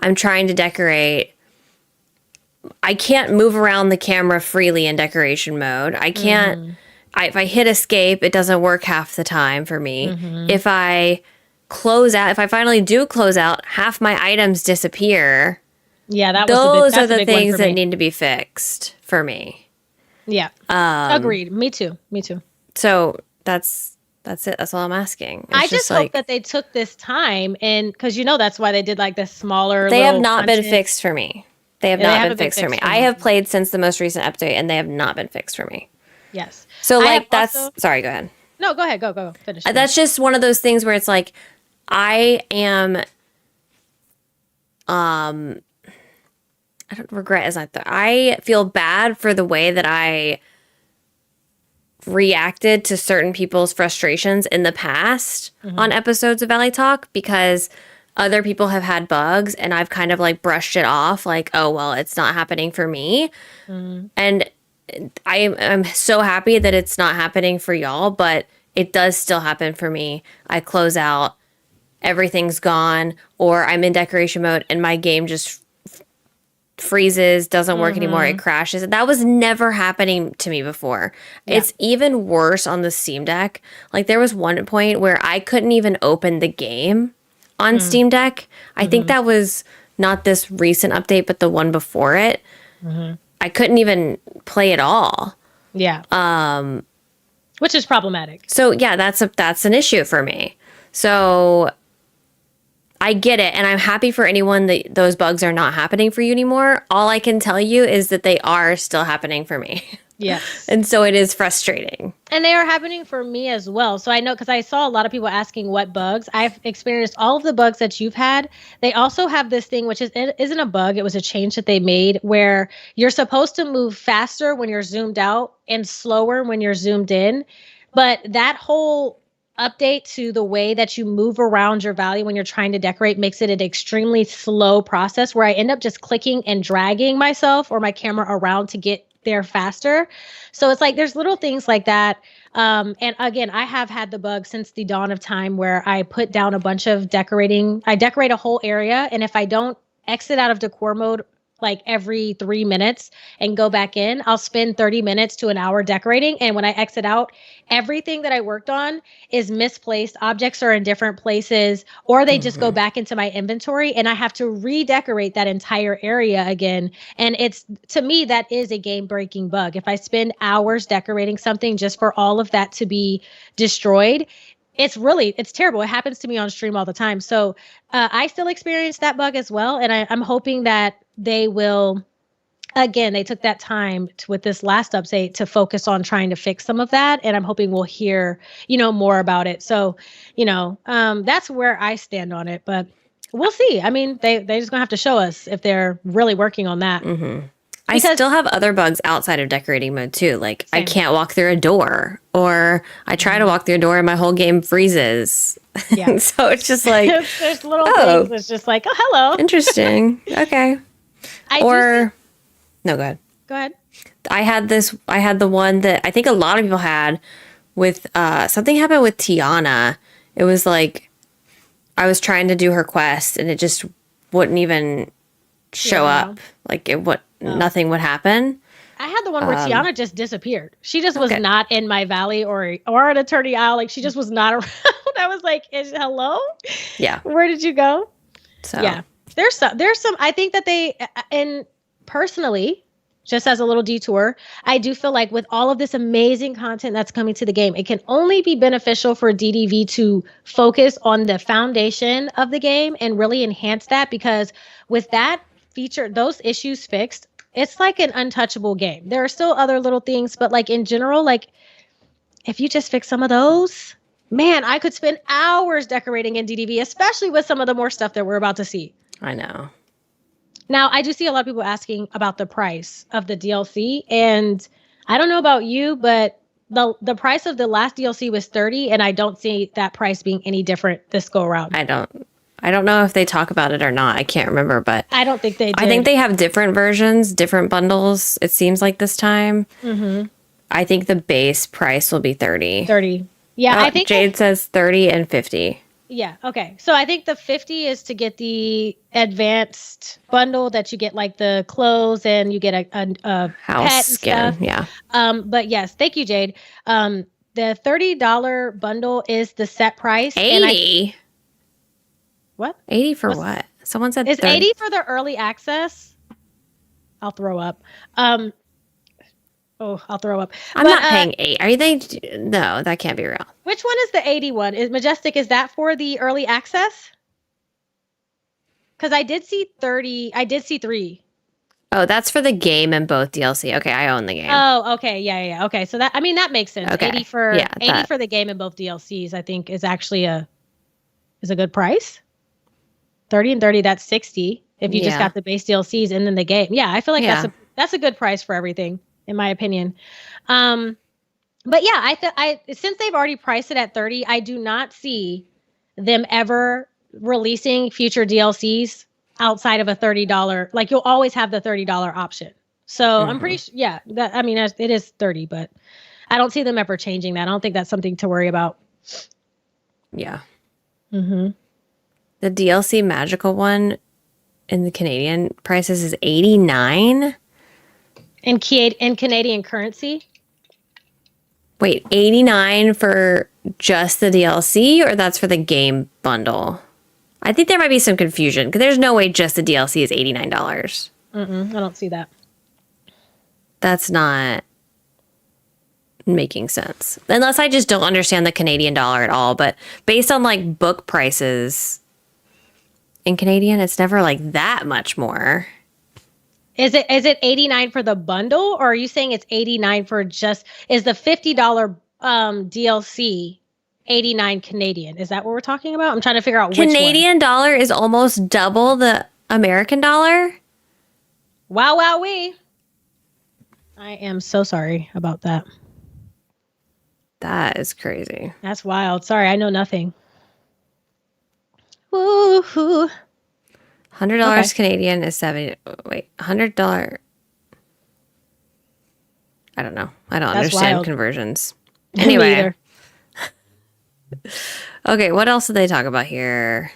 S1: I'm trying to decorate. I can't move around the camera freely in decoration mode. I can't, if I hit escape, it doesn't work half the time for me. If I close out, if I finally do close out, half my items disappear.
S2: Yeah,
S1: those are the things that need to be fixed for me.
S2: Yeah. Agreed. Me too.
S1: So that's it. That's all I'm asking.
S2: I just hope that they took this time, and because that's why they did like this smaller.
S1: They have not been fixed for me. They have not been fixed for me. I have played since the most recent update, and they have not been fixed for me.
S2: Yes.
S1: So like sorry, go ahead.
S2: No, go ahead. Go. Finish.
S1: That's just one of those things where it's like, I am, I don't regret as I feel bad for the way that I reacted to certain people's frustrations in the past on episodes of Valley Talk, because other people have had bugs and I've kind of like brushed it off like, oh, well, it's not happening for me. And I'm so happy that it's not happening for y'all, but it does still happen for me. I close out, everything's gone, or I'm in decoration mode and my game just freezes, doesn't work anymore, it crashes. That was never happening to me before. It's even worse on the Steam Deck. Like, there was one point where I couldn't even open the game on Steam Deck. I think that was not this recent update, but the one before it. I couldn't even play at all.
S2: Yeah. Which is problematic.
S1: So yeah, that's an issue for me. So I get it, and I'm happy for anyone that those bugs are not happening for you anymore. All I can tell you is that they are still happening for me.
S2: Yes.
S1: And so it is frustrating.
S2: And they are happening for me as well. So I know, because I saw a lot of people asking what bugs. I've experienced all of the bugs that you've had. They also have this thing, which isn't a bug. It was a change that they made where you're supposed to move faster when you're zoomed out and slower when you're zoomed in. But that whole update to the way that you move around your valley when you're trying to decorate makes it an extremely slow process where I end up just clicking and dragging myself or my camera around to get there faster. So it's like there's little things like that. And again, I have had the bug since the dawn of time where I put down a bunch of decorating. I decorate a whole area, and if I don't exit out of decor mode like every 3 minutes and go back in, I'll spend 30 minutes to an hour decorating. And when I exit out, everything that I worked on is misplaced. Objects are in different places, or they just go back into my inventory and I have to redecorate that entire area again. And it's, to me, that is a game breaking bug. If I spend hours decorating something just for all of that to be destroyed, it's terrible. It happens to me on stream all the time. So I still experience that bug as well. And I'm hoping that they will, again, they took that time with this last update to focus on trying to fix some of that. And I'm hoping we'll hear, more about it. So, that's where I stand on it, but we'll see. I mean, they just gonna have to show us if they're really working on that.
S1: I still have other bugs outside of decorating mode too. Like I can't walk through a door, or I try to walk through a door and my whole game freezes.
S2: Yeah.
S1: So it's just like,
S2: there's little things. It's just like, oh, hello.
S1: interesting. Okay. No, go ahead.
S2: Go ahead.
S1: I had the one that I think a lot of people had with, something happened with Tiana. It was like, I was trying to do her quest and it just wouldn't even show up. Like nothing would happen.
S2: I had the one where Tiana just disappeared. She just was not in my valley or an attorney isle. Like she just was not around. I was like, hello?
S1: Yeah.
S2: Where did you go?
S1: So
S2: yeah, there's some, I think that and personally, just as a little detour, I do feel like with all of this amazing content that's coming to the game, it can only be beneficial for DDV to focus on the foundation of the game and really enhance that, because with that feature, those issues fixed, it's like an untouchable game. There are still other little things, but like in general, like if you just fix some of those, man, I could spend hours decorating in DDV, especially with some of the more stuff that we're about to see.
S1: I know.
S2: Now, I do see a lot of people asking about the price of the DLC, and I don't know about you, but the price of the last DLC was $30, and I don't see that price being any different this go around.
S1: I don't know if they talk about it or not. I can't remember, but
S2: I don't think they did.
S1: I think they have different versions, different bundles. It seems like this time. Mm-hmm. I think the base price will be $30.
S2: $30. Yeah, I think
S1: Jade says $30 and $50.
S2: Yeah. Okay. So I think the 50 is to get the advanced bundle that you get like the clothes and you get a
S1: house
S2: pet
S1: skin.
S2: Stuff.
S1: Yeah.
S2: But yes, thank you, Jade. The $30 bundle is the set price.
S1: 80.
S2: What?
S1: 80 for what? Someone said
S2: is
S1: 30.
S2: 80 for the early access? I'll throw up. I'll throw up.
S1: I'm not paying 8. Are they? No, that can't be real.
S2: Which one is the 80 one? Is Majestic, is that for the early access? Because I did see 30. I did see 3.
S1: Oh, that's for the game and both DLC. Okay, I own the game.
S2: Oh, okay. Yeah. Okay. So that makes sense.
S1: Okay.
S2: 80 for for the game and both DLCs, I think is actually a good price. 30 and 30, that's 60 if you just got the base DLCs and then the game. Yeah, I feel like that's a good price for everything, in my opinion. But yeah, I since they've already priced it at 30, I do not see them ever releasing future DLCs outside of a $30. Like you'll always have the $30 option. So I'm pretty sure, it is 30, but I don't see them ever changing that. I don't think that's something to worry about.
S1: Yeah. Mm-hmm. The DLC magical one in the Canadian prices is $89.
S2: In Canadian currency?
S1: Wait, $89 for just the DLC, or that's for the game bundle? I think there might be some confusion because there's no way just the DLC is $89.
S2: I don't see that.
S1: That's not making sense. Unless I just don't understand the Canadian dollar at all. But based on like book prices in Canadian, it's never like that much more.
S2: Is it 89 for the bundle, or are you saying it's 89 for just, is the $50 DLC 89 Canadian? Is that what we're talking about? I'm trying to figure out which one.
S1: Canadian dollar is almost double the American dollar.
S2: Wow, wee. I am so sorry about that.
S1: That is crazy.
S2: That's wild. Sorry, I know nothing. Woo-hoo.
S1: $100 Canadian is $70. Wait, $100. I don't know. I don't understand conversions. Anyway. Okay, what else did they talk about here?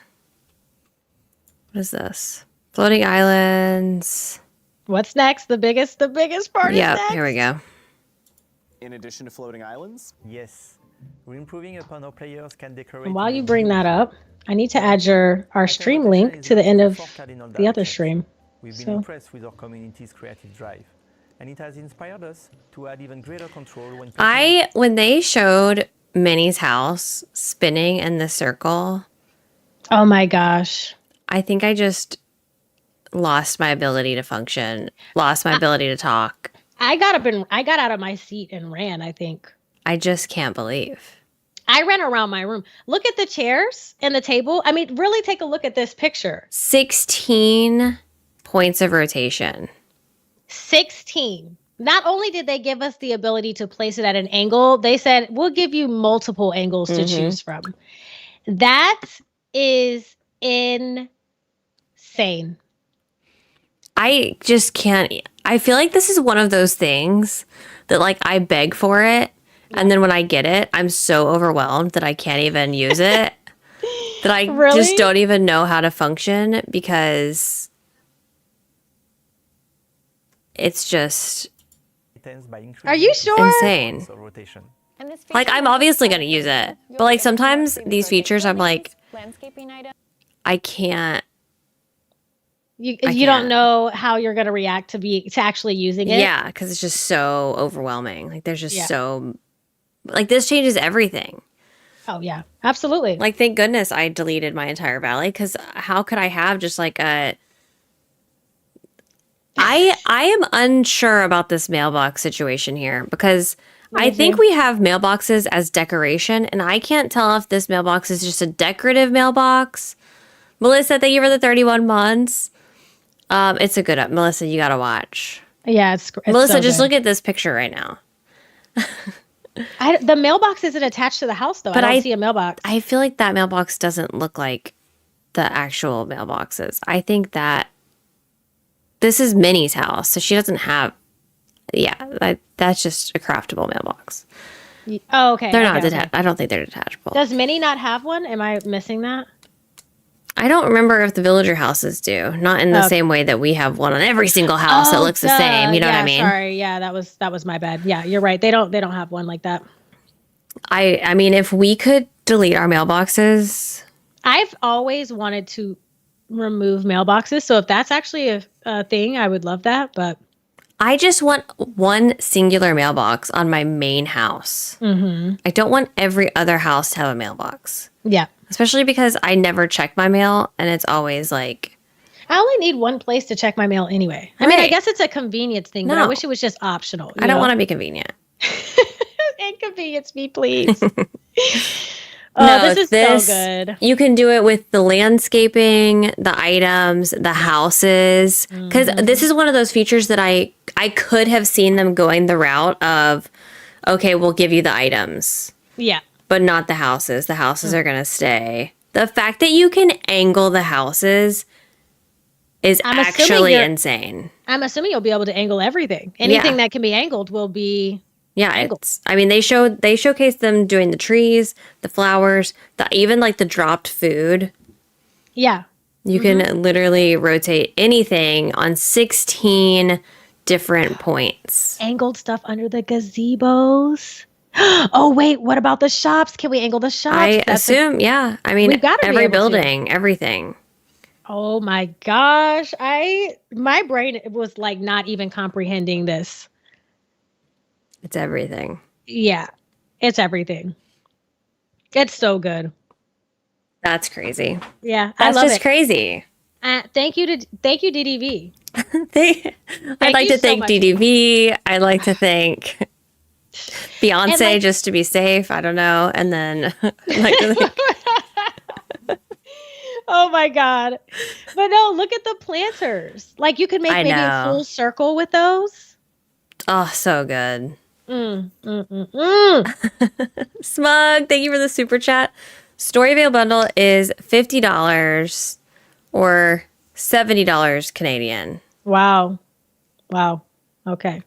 S1: What is this? Floating islands.
S2: What's next? The biggest part is
S1: Yep,
S2: next.
S1: here we go.
S3: In addition to floating islands,
S5: Yes. We're improving upon our players can decorate.
S2: And while
S5: in a
S2: you bring
S5: huge
S2: that up, I need to add our
S5: Item
S2: stream
S5: rotation
S2: link
S5: is
S2: to the
S5: not
S2: end
S5: even
S2: of
S5: for cardinal
S2: the other
S5: directions.
S2: stream.
S5: We've been
S2: So-
S5: impressed with our community's creative drive, and it has inspired us to add even greater control when
S1: When they showed Minnie's house spinning in the circle,
S2: Oh my gosh.
S1: I think I just lost my ability to function, lost my ability to talk.
S2: I got out of my seat and ran, I think.
S1: I just can't believe.
S2: I ran around my room. Look at the chairs and the table. I mean, really take a look at this picture.
S1: 16 points of rotation.
S2: 16. Not only did they give us the ability to place it at an angle, they said, we'll give you multiple angles to choose from. That is insane.
S1: I just can't. I feel like this is one of those things that, like, I beg for it. And then when I get it, I'm so overwhelmed that I can't even use it. That I
S2: Really?
S1: just don't even know how to function because it's just
S5: items by increasing
S2: Are you
S5: the
S2: sure?
S1: insane.
S5: points of rotation.
S6: And this
S1: Like,
S6: feature
S1: I'm
S6: will
S1: obviously
S6: also
S1: going to use it.
S6: you'll
S1: But, like,
S6: get
S1: sometimes
S6: previous
S1: these features, I'm
S6: rotation
S1: like,
S6: landscaping items.
S1: I can't.
S2: You
S1: I
S2: you don't
S1: can't.
S2: know how you're going to react to actually using it.
S1: Yeah, because it's just so overwhelming. Like, there's just
S2: Yeah.
S1: so. Like, this changes everything.
S2: Oh yeah, absolutely.
S1: Like, thank goodness I deleted my entire valley because how could I have just like a. I am unsure about this mailbox situation here because I think we have mailboxes as decoration, and I can't tell if this mailbox is just a decorative mailbox. Melissa, thank you for the 31 months. It's a good up. Melissa, you gotta watch.
S2: Yeah, it's
S1: Melissa,
S2: so
S1: just
S2: good.
S1: look at this picture right now.
S2: The mailbox isn't attached to the house though.
S1: But
S2: I
S1: I-
S2: don't see a mailbox.
S1: I feel like that mailbox doesn't look like the actual mailboxes. I think that this is Minnie's house, so she doesn't have. Yeah, that's just a craftable mailbox.
S2: Oh, okay.
S1: They're
S2: okay,
S1: not
S2: okay.
S1: detached. I don't think they're detachable.
S2: Does Minnie not have one? Am I missing that?
S1: I don't remember if the villager houses do. Not in the
S2: Okay.
S1: same way that we have one on every single house that looks the
S2: duh.
S1: same. You know what I
S2: Yeah,
S1: mean?
S2: Sorry. Yeah, that was my bad. Yeah, you're right. They don't have one like that.
S1: I mean, if we could delete our mailboxes,
S2: I've always wanted to remove mailboxes, so if that's actually a thing, I would love that. But
S1: I just want one singular mailbox on my main house. I don't want every other house to have a mailbox.
S2: yeah,
S1: Especially because I never check my mail and it's always like,
S2: I only need one place to check my mail anyway. I mean, I
S1: Right.
S2: guess it's a convenience thing, but I
S1: No.
S2: wish it was just optional.
S1: I don't want to be convenient.
S2: Inconvenience me, please.
S1: No,
S2: this is so good.
S1: You can do it with the landscaping, the items, the houses. Because this is one of those features that I could have seen them going the route of, okay, we'll give you the items,
S2: Yeah.
S1: but not the houses. The houses are going to stay. The fact that you can angle the houses is
S2: I'm assuming
S1: actually
S2: you're-
S1: insane.
S2: I'm assuming you'll be able to angle everything. Anything
S1: Yeah.
S2: that can be angled will be.
S1: Yeah,
S2: Angle.
S1: I mean, they showcased them doing the trees, the flowers, even like the dropped food.
S2: Yeah.
S1: You can literally rotate anything on 16 different points.
S2: Angled stuff under the gazebos. Oh, wait. What about the shops? Can we angle the shops?
S1: I
S2: That's a-
S1: assume, yeah. I mean,
S2: We've gotta be
S1: every
S2: able to.
S1: building, everything.
S2: Oh my gosh. My brain was like not even comprehending this.
S1: It's everything.
S2: Yeah. It's everything. It's so good.
S1: That's crazy.
S2: Yeah. I
S1: That's
S2: love
S1: just
S2: it.
S1: crazy.
S2: Thank you, DDV.
S1: I'd like
S2: you
S1: to
S2: so
S1: thank
S2: much.
S1: DDV. I'd like to thank Beyonce
S2: like-
S1: just to be safe. I don't know. And then I'd like to thank
S2: Oh my God. But no, look at the planters. Like you could make
S1: I
S2: maybe a
S1: know.
S2: full circle with those.
S1: oh, so good.
S2: Mm.
S1: Smug, thank you for the super chat. Storyvale bundle is $50 or $70 Canadian.
S2: Wow. Okay.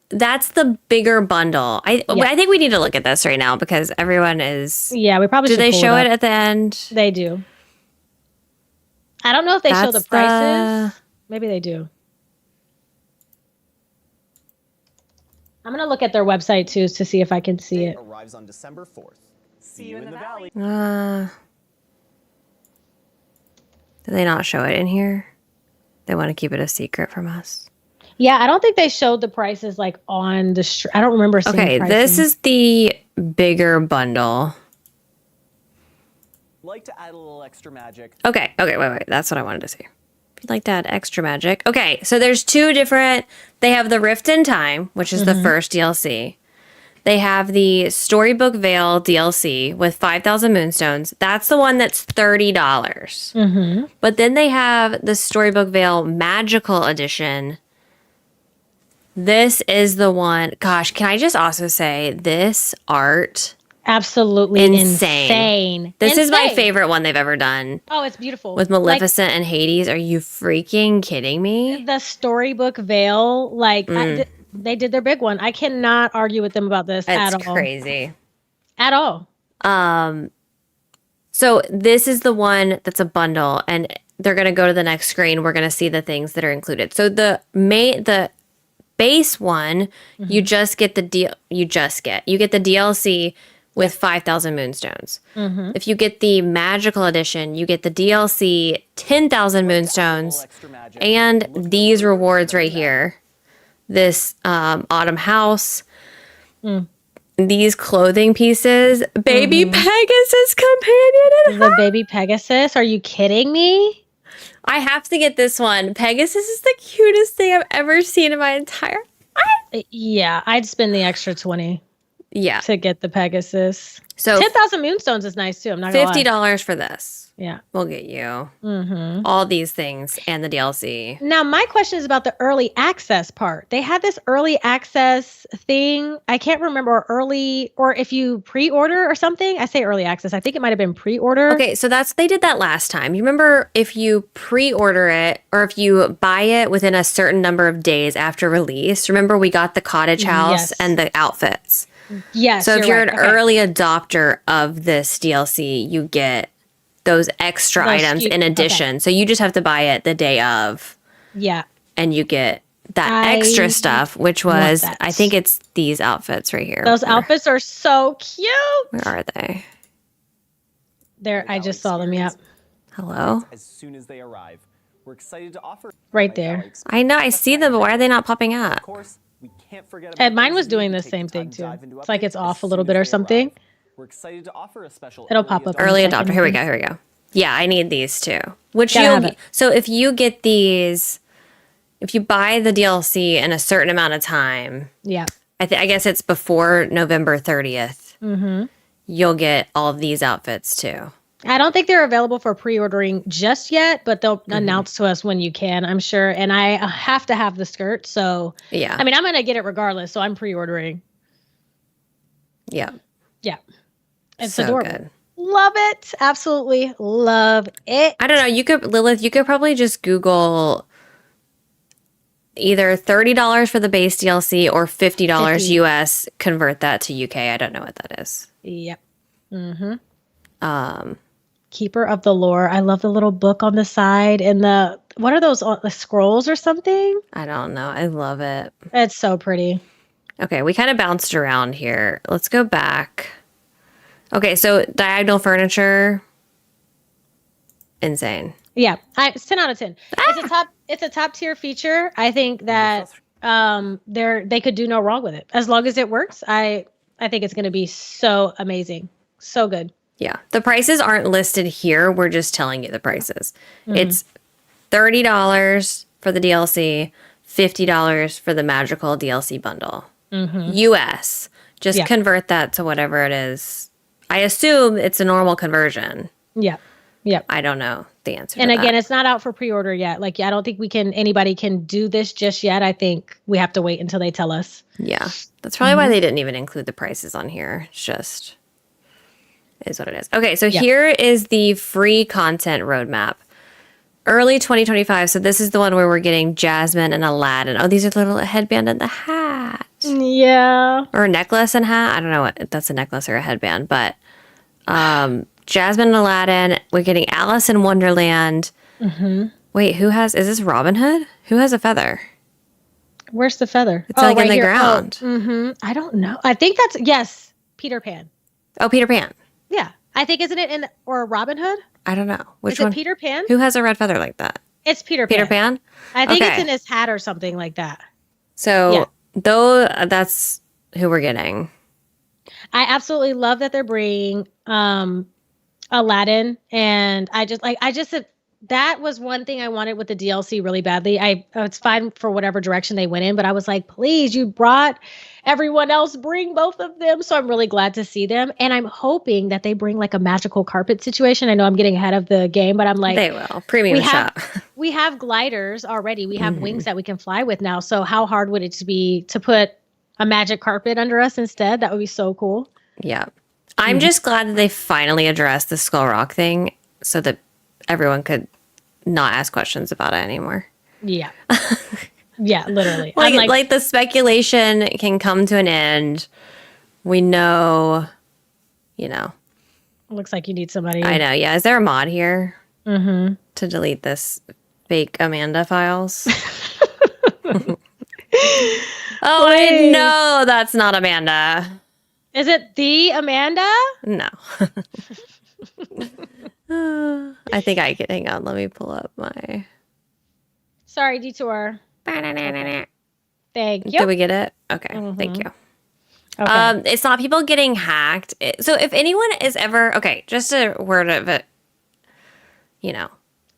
S1: That's the bigger bundle. I think we need to look at this right now because everyone is.
S2: Yeah, we probably
S1: Do
S2: should
S1: they
S2: pull
S1: show it
S2: up.
S1: at the end?
S2: They do. I don't know if they show the
S1: That's
S2: prices. Maybe they do. I'm going to look at their website too to see if I can see it.
S3: Arrives on December 4th.
S4: See you in the valley.
S1: Did they not show it in here? They want to keep it a secret from us.
S2: Yeah, I don't think they showed the prices like on the I don't remember seeing
S1: Okay,
S2: pricing.
S1: this is the bigger bundle.
S3: Like to add a little extra magic.
S1: Okay, wait. That's what I wanted to see. If you'd like to add extra magic. Okay, so there's two different. They have the Rift in Time, which is the first DLC. They have the Storybook Veil DLC with 5,000 Moonstones. That's the one that's $30. But then they have the Storybook Veil Magical Edition. This is the one. Gosh, can I just also say this art?
S2: Absolutely
S1: Insane. This is my favorite one they've ever done.
S2: Oh, it's beautiful.
S1: With Maleficent and Hades. Are you freaking kidding me?
S2: The Storybook Veil, they did their big one. I cannot argue with them about this at all.
S1: It's crazy.
S2: At all.
S1: So this is the one that's a bundle, and they're going to go to the next screen. We're going to see the things that are included. So the base one, you just get the you get the DLC with 5,000 Moonstones. If you get the Magical Edition, you get the DLC 10,000 Moonstones and these rewards right here. This Autumn House, these clothing pieces, Baby Pegasus companion.
S2: The Baby Pegasus? Are you kidding me?
S1: I have to get this one. Pegasus is the cutest thing I've ever seen in my entire life.
S2: Yeah, I'd spend the extra 20 to get the Pegasus.
S1: So
S2: 10,000 Moonstones is nice too. I'm not gonna lie.
S1: $50 for this.
S2: Yeah.
S1: We'll get you all these things and the DLC.
S2: Now, my question is about the early access part. They had this early access thing. I can't remember or if you pre-order or something. I say early access. I think it might have been pre-order.
S1: Okay, so they did that last time. You remember if you pre-order it or if you buy it within a certain number of days after release, remember we got the cottage house and the outfits.
S2: Yes.
S1: So if you're an early adopter of this DLC, you get those extra items in addition. So you just have to buy it the day of. Yeah. And you get that extra stuff, which was, I think it's these outfits right here.
S2: Those outfits are so cute.
S1: Where are they?
S2: There, I just saw them. Yeah.
S1: Hello?
S3: As soon as they arrive, we're excited to offer.
S2: Right there.
S1: I know, I see them, but why are they not popping up?
S3: Of course, we can't forget
S2: And mine was doing the same thing too. It's like it's off a little bit or something.
S3: We're excited to offer a special.
S2: It'll pop up.
S1: Early adopter. Here we go. Yeah, I need these too. So if you get these, if you buy the DLC in a certain amount of time, I guess it's before November 30th, you'll get all of these outfits too.
S2: I don't think they're available for pre-ordering just yet, but they'll announce to us when you can, I'm sure. And I have to have the skirt, so I mean, I'm gonna get it regardless. So I'm pre-ordering. Yeah. It's so adorable. Good. Love it. Absolutely love it.
S1: I don't know. Lilith, you could probably just Google either $30 for the base DLC or $50 US, convert that to UK. I don't know what that is.
S2: Yep. Keeper of the Lore. I love the little book on the side and what are those, the scrolls or something?
S1: I don't know. I love it.
S2: It's so pretty. Okay,
S1: we kind of bounced around here. Let's go back. Okay, so diagonal furniture, insane.
S2: Yeah, it's 10 out of 10. It's a top tier feature. I think that they could do no wrong with it as long as it works. I think it's going to be so amazing, so good.
S1: Yeah, the prices aren't listed here. We're just telling you the prices. It's $30 for the DLC, $50 for the magical DLC bundle. US. Just convert that to whatever it is. I assume it's a normal conversion. Yeah. I don't know the answer.
S2: And again, it's not out for pre-order yet. Like, I don't think anybody can do this just yet. I think we have to wait until they tell us.
S1: Yeah. That's probably why they didn't even include the prices on here. It's just is what it is. Okay. So here is the free content roadmap. Early 2025. So this is the one where we're getting Jasmine and Aladdin. Oh, these are the little headband and the hat.
S2: Yeah.
S1: Or a necklace and hat. I don't know what that's a necklace or a headband, but Jasmine and Aladdin. We're getting Alice in Wonderland. Wait, is this Robin Hood? Who has a feather?
S2: Where's the feather?
S1: It's like in the ground.
S2: I don't know. I think that's, yes, Peter Pan.
S1: Oh, Peter Pan.
S2: Yeah. I think, isn't it or Robin Hood?
S1: I don't know. Which
S2: Is
S1: one?
S2: it Peter Pan?
S1: Who has a red feather like that?
S2: It's Peter Pan.
S1: Peter Pan?
S2: I think it's
S1: Okay.
S2: in his hat or something like that.
S1: So,
S2: Yeah.
S1: though, that's who we're getting.
S2: I absolutely love that they're bringing Aladdin, and that was one thing I wanted with the DLC really badly. It's fine for whatever direction they went in, but I was like, please, you brought everyone else, bring both of them. So I'm really glad to see them, and I'm hoping that they bring like a magical carpet situation. I know I'm getting ahead of the game, but I'm like,
S1: They will. Premium shop.
S2: we have gliders already. We have wings that we can fly with now. So how hard would it be to put a magic carpet under us instead? That would be so cool.
S1: Yeah. I'm just glad that they finally addressed the Skull Rock thing so that everyone could not ask questions about it anymore.
S2: Yeah. Yeah, literally.
S1: Like the speculation can come to an end. We know,
S2: Looks like you need somebody.
S1: I know. Yeah. Is there a mod here to delete this fake Amanda files? Oh, wait, no, that's not Amanda.
S2: Is it the Amanda?
S1: No. I think I can. Hang on. Let me pull up my.
S2: Sorry, detour. Thank you.
S1: Did we get it? Okay. Thank you.
S2: Okay.
S1: It's not people getting hacked. So if anyone is ever just a word of it,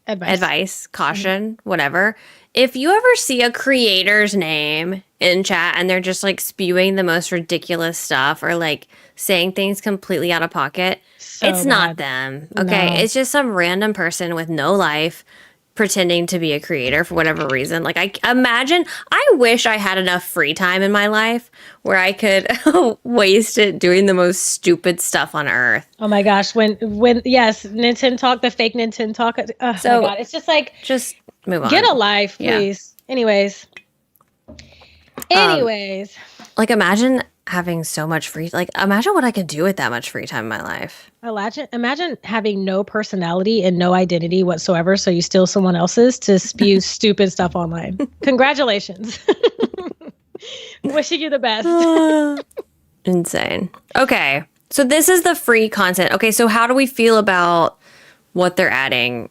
S1: advice, caution, whatever. If you ever see a creator's name in chat and they're just like spewing the most ridiculous stuff or like saying things completely out of pocket, it's not them. Okay.
S2: No.
S1: It's just some random person with no life pretending to be a creator for whatever reason. Like I wish I had enough free time in my life where I could waste it doing the most stupid stuff on earth.
S2: Oh my gosh. When yes, Nintendo Talk, the fake Nintendo Talk. Oh
S1: So-
S2: my God. It's just like,
S1: Just move on.
S2: get a life, please. Anyways.
S1: Like imagine having so much imagine what I could do with that much free time in my life.
S2: Imagine having no personality and no identity whatsoever, so you steal someone else's to spew stupid stuff online. Congratulations. Wishing you the best.
S1: Insane. Okay. So this is the free content. Okay, so how do we feel about what they're adding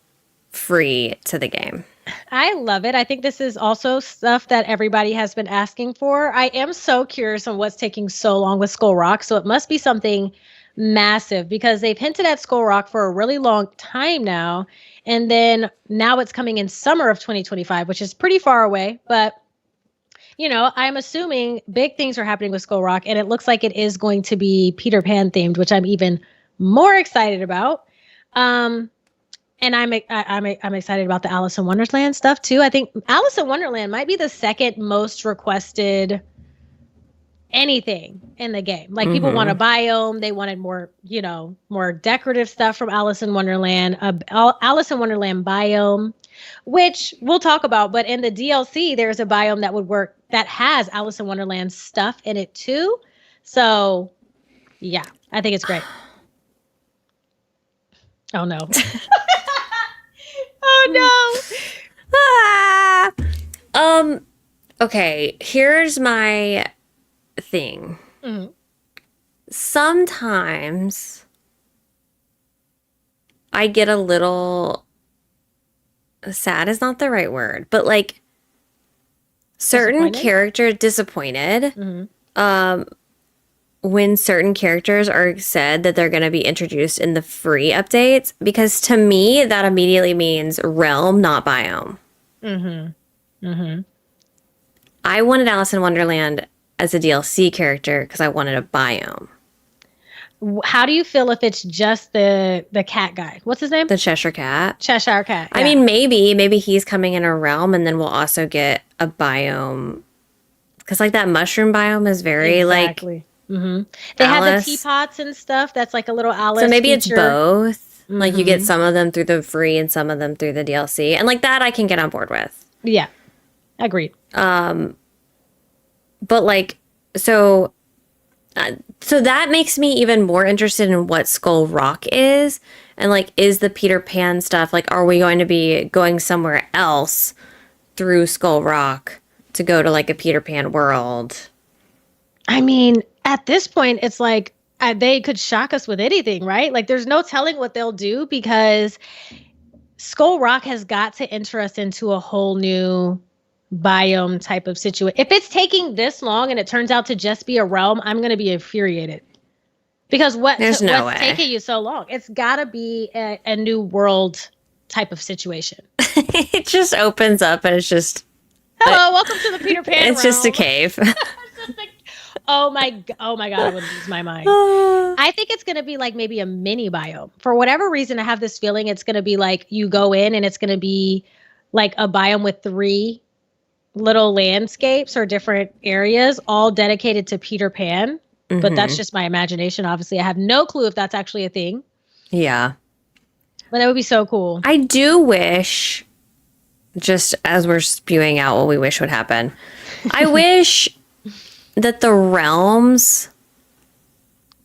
S1: free to the game?
S2: I love it. I think this is also stuff that everybody has been asking for. I am so curious on what's taking so long with Skull Rock. So it must be something massive because they've hinted at Skull Rock for a really long time now. And then now it's coming in summer of 2025, which is pretty far away. But, I'm assuming big things are happening with Skull Rock. And it looks like it is going to be Peter Pan themed, which I'm even more excited about. And I'm excited about the Alice in Wonderland stuff too. I think Alice in Wonderland might be the second most requested anything in the game. Like people want a biome, they wanted more, more decorative stuff from Alice in Wonderland. Alice in Wonderland biome, which we'll talk about. But in the DLC, there's a biome that would work that has Alice in Wonderland stuff in it too. So, yeah, I think it's great. Oh no. Oh no.
S1: Okay, here's my thing. Sometimes I get a little sad is not the right word, but like certain characters disappointed. When certain characters are said that they're going to be introduced in the free updates, because to me that immediately means realm, not biome. I wanted Alice in Wonderland as a DLC character because I wanted a biome.
S2: How do you feel if it's just the cat guy? What's his name?
S1: The Cheshire Cat.
S2: Cheshire Cat.
S1: I mean, maybe he's coming in a realm, and then we'll also get a biome because like that mushroom biome is very
S2: exactly. They have the teapots and stuff. That's like a little Alice.
S1: So maybe
S2: feature.
S1: it's both. Like you get some of them through the free and some of them through the DLC, and like that I can get on board with.
S2: Yeah, agreed.
S1: But like so that makes me even more interested in what Skull Rock is, and like is the Peter Pan stuff like are we going to be going somewhere else through Skull Rock to go to like a Peter Pan world.
S2: I mean, at this point, it's like they could shock us with anything, right? Like, there's no telling what they'll do because Skull Rock has got to enter us into a whole new biome type of situation. If it's taking this long and it turns out to just be a realm, I'm going to be infuriated. Because
S1: There's no
S2: what's
S1: way.
S2: taking you so long? It's got to be a new world type of situation.
S1: It just opens up and it's just
S2: Hello, welcome to the Peter Pan
S1: it's just a
S2: realm.
S1: cave.
S2: Oh my God, I would lose my mind. I think it's going to be like maybe a mini biome. For whatever reason, I have this feeling it's going to be like you go in and it's going to be like a biome with 3 little landscapes or different areas all dedicated to Peter Pan. But that's just my imagination. Obviously, I have no clue if that's actually a thing.
S1: Yeah.
S2: But that would be so cool.
S1: I do wish, just as we're spewing out what we wish would happen, I wish that the realms,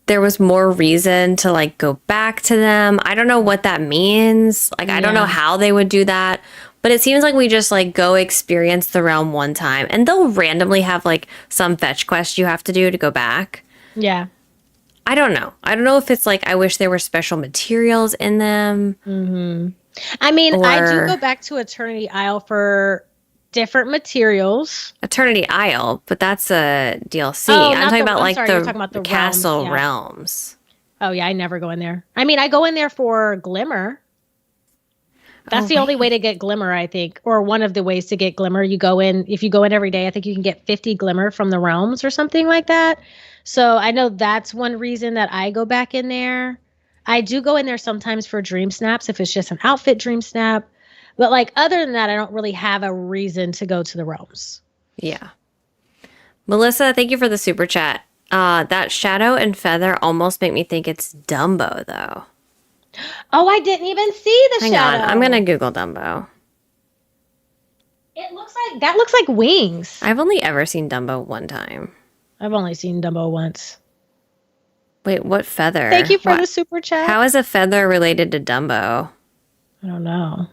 S1: there was more reason to like go back to them. I don't know what that means. Like, I don't know how they would do that. But it seems like we just like go experience the realm one time and they'll randomly have like some fetch quest you have to do to go back.
S2: Yeah.
S1: I don't know. I don't know if it's like I wish there were special materials in them.
S2: I mean, I do
S1: Or-
S2: go back to Eternity Isle for different materials.
S1: Eternity Isle, but that's a DLC.
S2: Oh,
S1: I'm
S2: not
S1: talking
S2: the-
S1: about
S2: I'm
S1: like
S2: sorry,
S1: the,
S2: you're talking about the
S1: castle
S2: realms, yeah.
S1: realms.
S2: Oh, yeah, I never go in there. I mean, I go in there for Glimmer. That's the only way to get Glimmer, I think, or one of the ways to get Glimmer. You go in, if you go in every day, I think you can get 50 Glimmer from the realms or something like that. So I know that's one reason that I go back in there. I do go in there sometimes for dream snaps if it's just an outfit dream snap. But like other than that, I don't really have a reason to go to the realms.
S1: Yeah. Melissa, thank you for the super chat. That shadow and feather almost make me think it's Dumbo, though.
S2: Oh, I didn't even see the
S1: Hang
S2: shadow.
S1: on, I'm gonna Google Dumbo.
S2: It looks like that looks like wings.
S1: I've only ever seen Dumbo one time.
S2: I've only seen Dumbo once.
S1: Wait, what feather?
S2: Thank you for
S1: What-
S2: the super chat.
S1: How is a feather related to Dumbo?
S2: I don't know.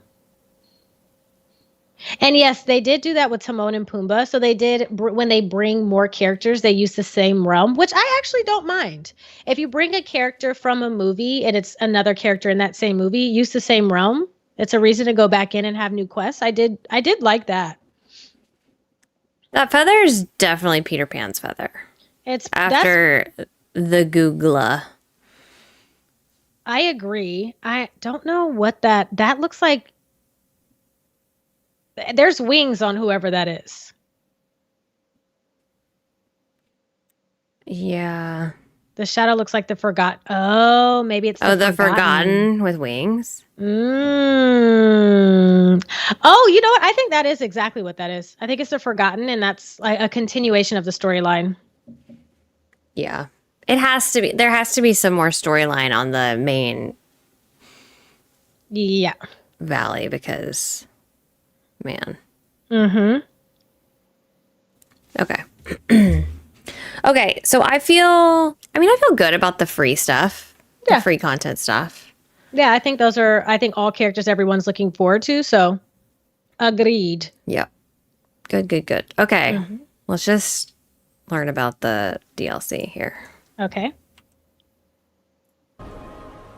S2: And yes, they did do that with Timon and Pumbaa. So they did, when they bring more characters, they use the same realm, which I actually don't mind. If you bring a character from a movie and it's another character in that same movie, use the same realm. It's a reason to go back in and have new quests. I did like that.
S1: That feather is definitely Peter Pan's feather.
S2: That's
S1: After the Googla.
S2: I agree. I don't know what that looks like. There's wings on whoever that is.
S1: Yeah.
S2: The shadow looks like the forgot. Oh, maybe it's
S1: The Forgotten with wings.
S2: Oh, you know what? I think that is exactly what that is. I think it's the Forgotten, and that's like a continuation of the storyline.
S1: Yeah. It has to be. There has to be some more storyline on the main
S2: Yeah.
S1: valley because, man. Okay. Okay. So I feel good about the free stuff,
S2: Yeah.
S1: the free content stuff.
S2: Yeah, I think all characters everyone's looking forward to. So, agreed.
S1: Yep. Good. Okay. Let's just learn about the DLC here.
S2: Okay.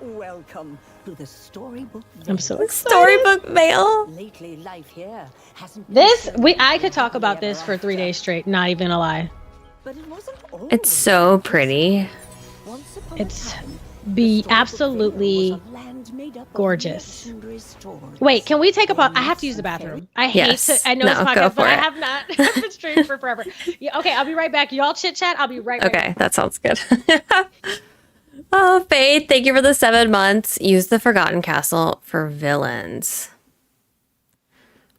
S7: Welcome to the Storybook
S2: I'm so excited.
S1: Storybook mail.
S7: Lately, life here hasn't been
S2: This
S7: so
S2: I could talk
S7: easy
S2: about
S7: ever
S2: this for 3
S7: after.
S2: days straight, not even gonna lie.
S7: But it wasn't always
S1: It's so pretty.
S7: Once upon
S2: It's
S7: a time,
S2: be
S7: the Storybook
S2: absolutely
S7: Vale was a land made up of
S2: gorgeous.
S7: legendary stories.
S2: Wait, can we take a pause? I
S7: Myths
S2: have to use the
S7: and
S2: bathroom.
S7: fairy-
S2: I hate
S1: Yes.
S2: to. I know
S1: No,
S2: it's
S1: go
S2: podcast,
S1: for
S2: but I
S1: it.
S2: have not. I've been streaming for forever. Yeah, okay, I'll be right back. Y'all chit chat. I'll be right back.
S1: Okay, that sounds good. Oh, Faith, thank you for the 7 months. Use the Forgotten Castle for villains.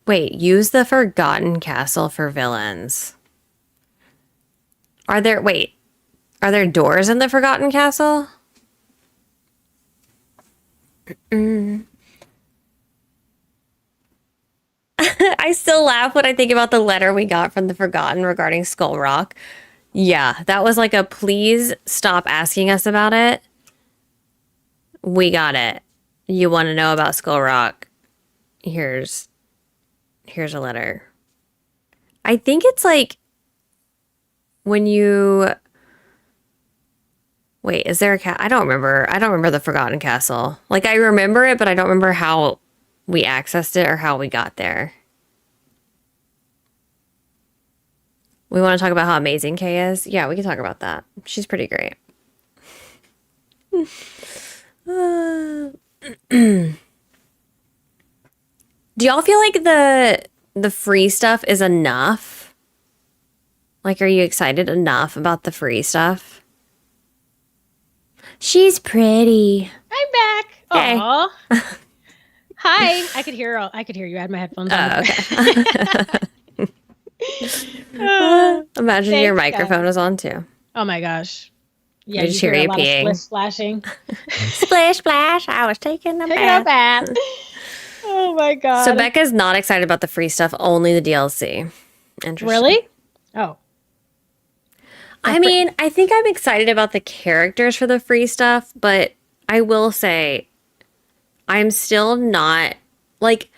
S1: Wait, use the Forgotten Castle for villains. Are there doors in the Forgotten Castle? I still laugh when I think about the letter we got from the Forgotten regarding Skull Rock. Yeah, that was like a please stop asking us about it. We got it. You want to know about Skull Rock? Here's a letter. I think it's like when you wait, is there a cat? I don't remember. I don't remember the Forgotten Castle. Like I remember it, but I don't remember how we accessed it or how we got there. We want to talk about how amazing Kay is? Yeah, we can talk about that. She's pretty great. Do y'all feel like the free stuff is enough? Like, are you excited enough about the free stuff? She's pretty.
S2: I'm back.
S1: Hey.
S2: Aw. Hi. I could hear you. I had my headphones on.
S1: Okay. Imagine your
S2: Thanks,
S1: microphone was on too.
S2: Oh my gosh. Yeah,
S1: I
S2: you
S1: just
S2: hear
S1: hear
S2: a
S1: you
S2: lot of
S1: peeing.
S2: splashing.
S1: Splish splash! I was taking a
S2: Taking a
S1: bath.
S2: bath. Oh my god.
S1: So Becca's not excited about the free stuff, only the DLC. Interesting.
S2: Really? Oh.
S1: I mean, I think I'm excited about the characters for the free stuff, but I will say I'm still not like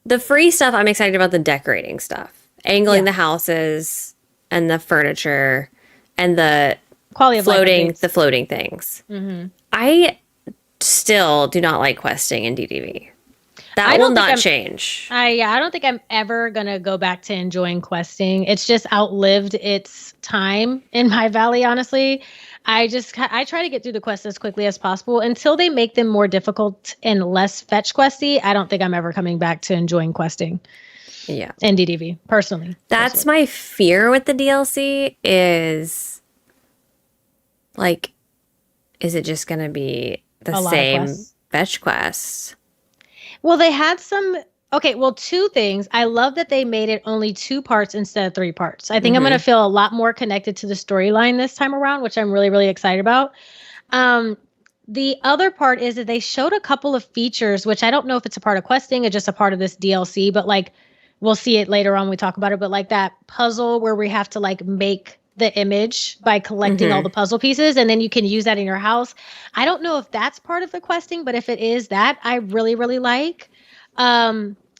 S1: the free stuff. I'm excited about the decorating stuff, angling the houses and the furniture and the
S2: Quality of life updates.
S1: the floating things. I still do not like questing in DDV. That
S2: I
S1: will
S2: don't think
S1: not change.
S2: I don't think I'm ever gonna go back to enjoying questing. It's just outlived its time in my valley, honestly. I try to get through the quests as quickly as possible until they make them more difficult and less fetch questy. I don't think I'm ever coming back to enjoying questing
S1: Yeah.
S2: in DDV, personally.
S1: That's my fear with the DLC is like, is it just going to be the
S2: A lot of
S1: same
S2: quests.
S1: fetch quests?
S2: Well, they had some. Okay, well, two things. I love that they made it only 2 parts instead of 3 parts. I think I'm going to feel a lot more connected to the storyline this time around, which I'm really, really excited about. The other part is that they showed a couple of features, which I don't know if it's a part of questing or just a part of this DLC, but like we'll see it later on when we talk about it. But like that puzzle where we have to like make the image by collecting all the puzzle pieces, and then you can use that in your house. I don't know if that's part of the questing, but if it is, that I really, really like.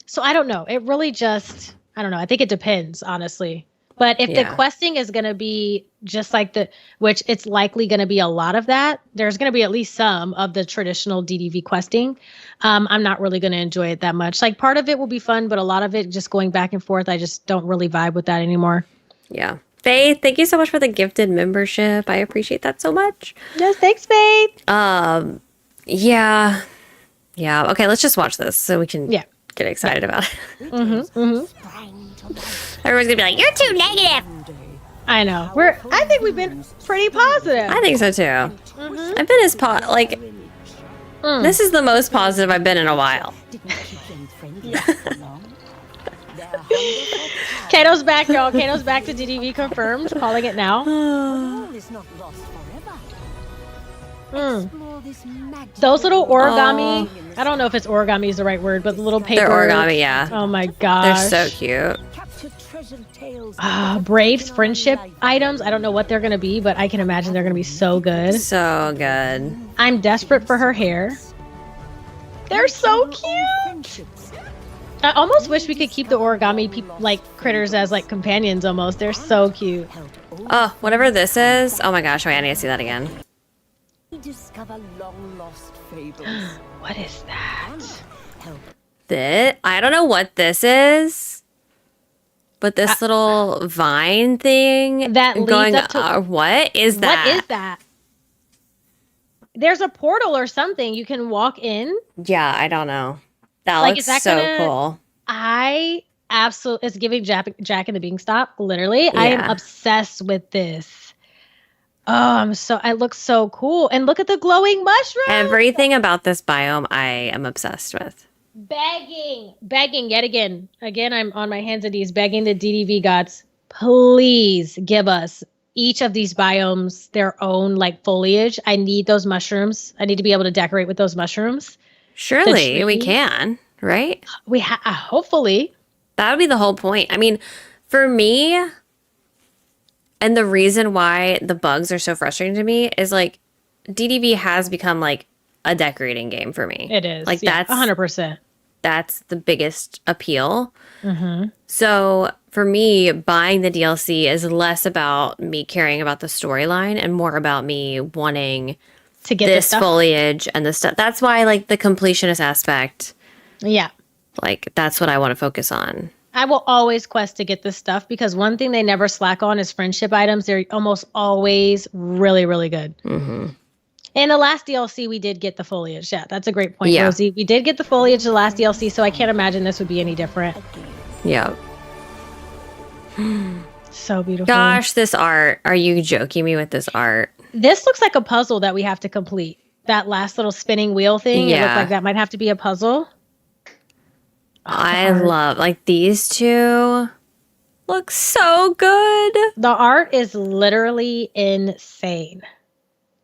S2: So I don't know. It really just, I don't know. I think it depends, honestly. But if the questing is going to be just like which it's likely going to be a lot of that, there's going to be at least some of the traditional DDV questing. I'm not really going to enjoy it that much. Like part of it will be fun, but a lot of it just going back and forth, I just don't really vibe with that anymore.
S1: Yeah. Faith, thank you so much for the gifted membership. I appreciate that so much.
S2: Yes, thanks, Faith.
S1: Yeah. Yeah. Okay, let's just watch this so we can get excited about it. Everyone's gonna be like, "You're too negative."
S2: I know. I think we've been pretty positive.
S1: I think so too. I've been as this is the most positive I've been in a while.
S2: Kato's back, y'all. Kato's back to DDV confirmed. Calling it now. Those little origami. I don't know if it's origami is the right word, but the little paper.
S1: They're origami, yeah.
S2: Oh my gosh.
S1: They're so cute.
S2: Brave's friendship items. I don't know what they're going to be, but I can imagine they're going to be so good.
S1: So good.
S2: I'm desperate for her hair. They're so cute. I almost wish we could keep the origami critters as like companions almost. They're so cute.
S1: Oh, whatever this is. Oh my gosh, I need to see that again.
S7: Discover long lost fables.
S2: What is that?
S1: I don't know what this is, but this little vine thing
S2: that leads up to
S1: what is that?
S2: What is that? There's a portal or something you can walk in.
S1: Yeah, I don't know. That
S2: Like,
S1: looks
S2: is that
S1: so cool.
S2: I absolutely, it's giving Jack and the Beanstalk. Literally, I am obsessed with this. Oh, it looks so cool. And look at the glowing mushroom.
S1: Everything about this biome I am obsessed with.
S2: Begging yet again. Again, I'm on my hands and knees begging the DDV gods, please give us each of these biomes their own like foliage. I need those mushrooms. I need to be able to decorate with those mushrooms.
S1: Surely we can, right?
S2: Hopefully.
S1: That would be the whole point. I mean, for me, and the reason why the bugs are so frustrating to me is like DDV has become like a decorating game for me.
S2: It is.
S1: Like that's
S2: 100%.
S1: that's the biggest appeal. So for me, buying the DLC is less about me caring about the storyline and more about me wanting
S2: To get
S1: this
S2: stuff.
S1: foliage and the stuff. That's why, like, the completionist aspect,
S2: Yeah.
S1: like, that's what I want to focus on.
S2: I will always quest to get this stuff because one thing they never slack on is friendship items. They're almost always really, really good. Mm-hmm. In the last DLC, we did get the foliage. Yeah, that's a great point,
S1: Yeah.
S2: Rosie. We did get the foliage the last DLC, so I can't imagine this would be any different.
S1: Yeah.
S2: So beautiful.
S1: Gosh, this art. Are you joking me with this art?
S2: This looks like a puzzle that we have to complete. That last little spinning wheel thing. It
S1: Yeah.
S2: looked like that might have to be a puzzle.
S1: I love, like, these two look so good.
S2: The art is literally insane.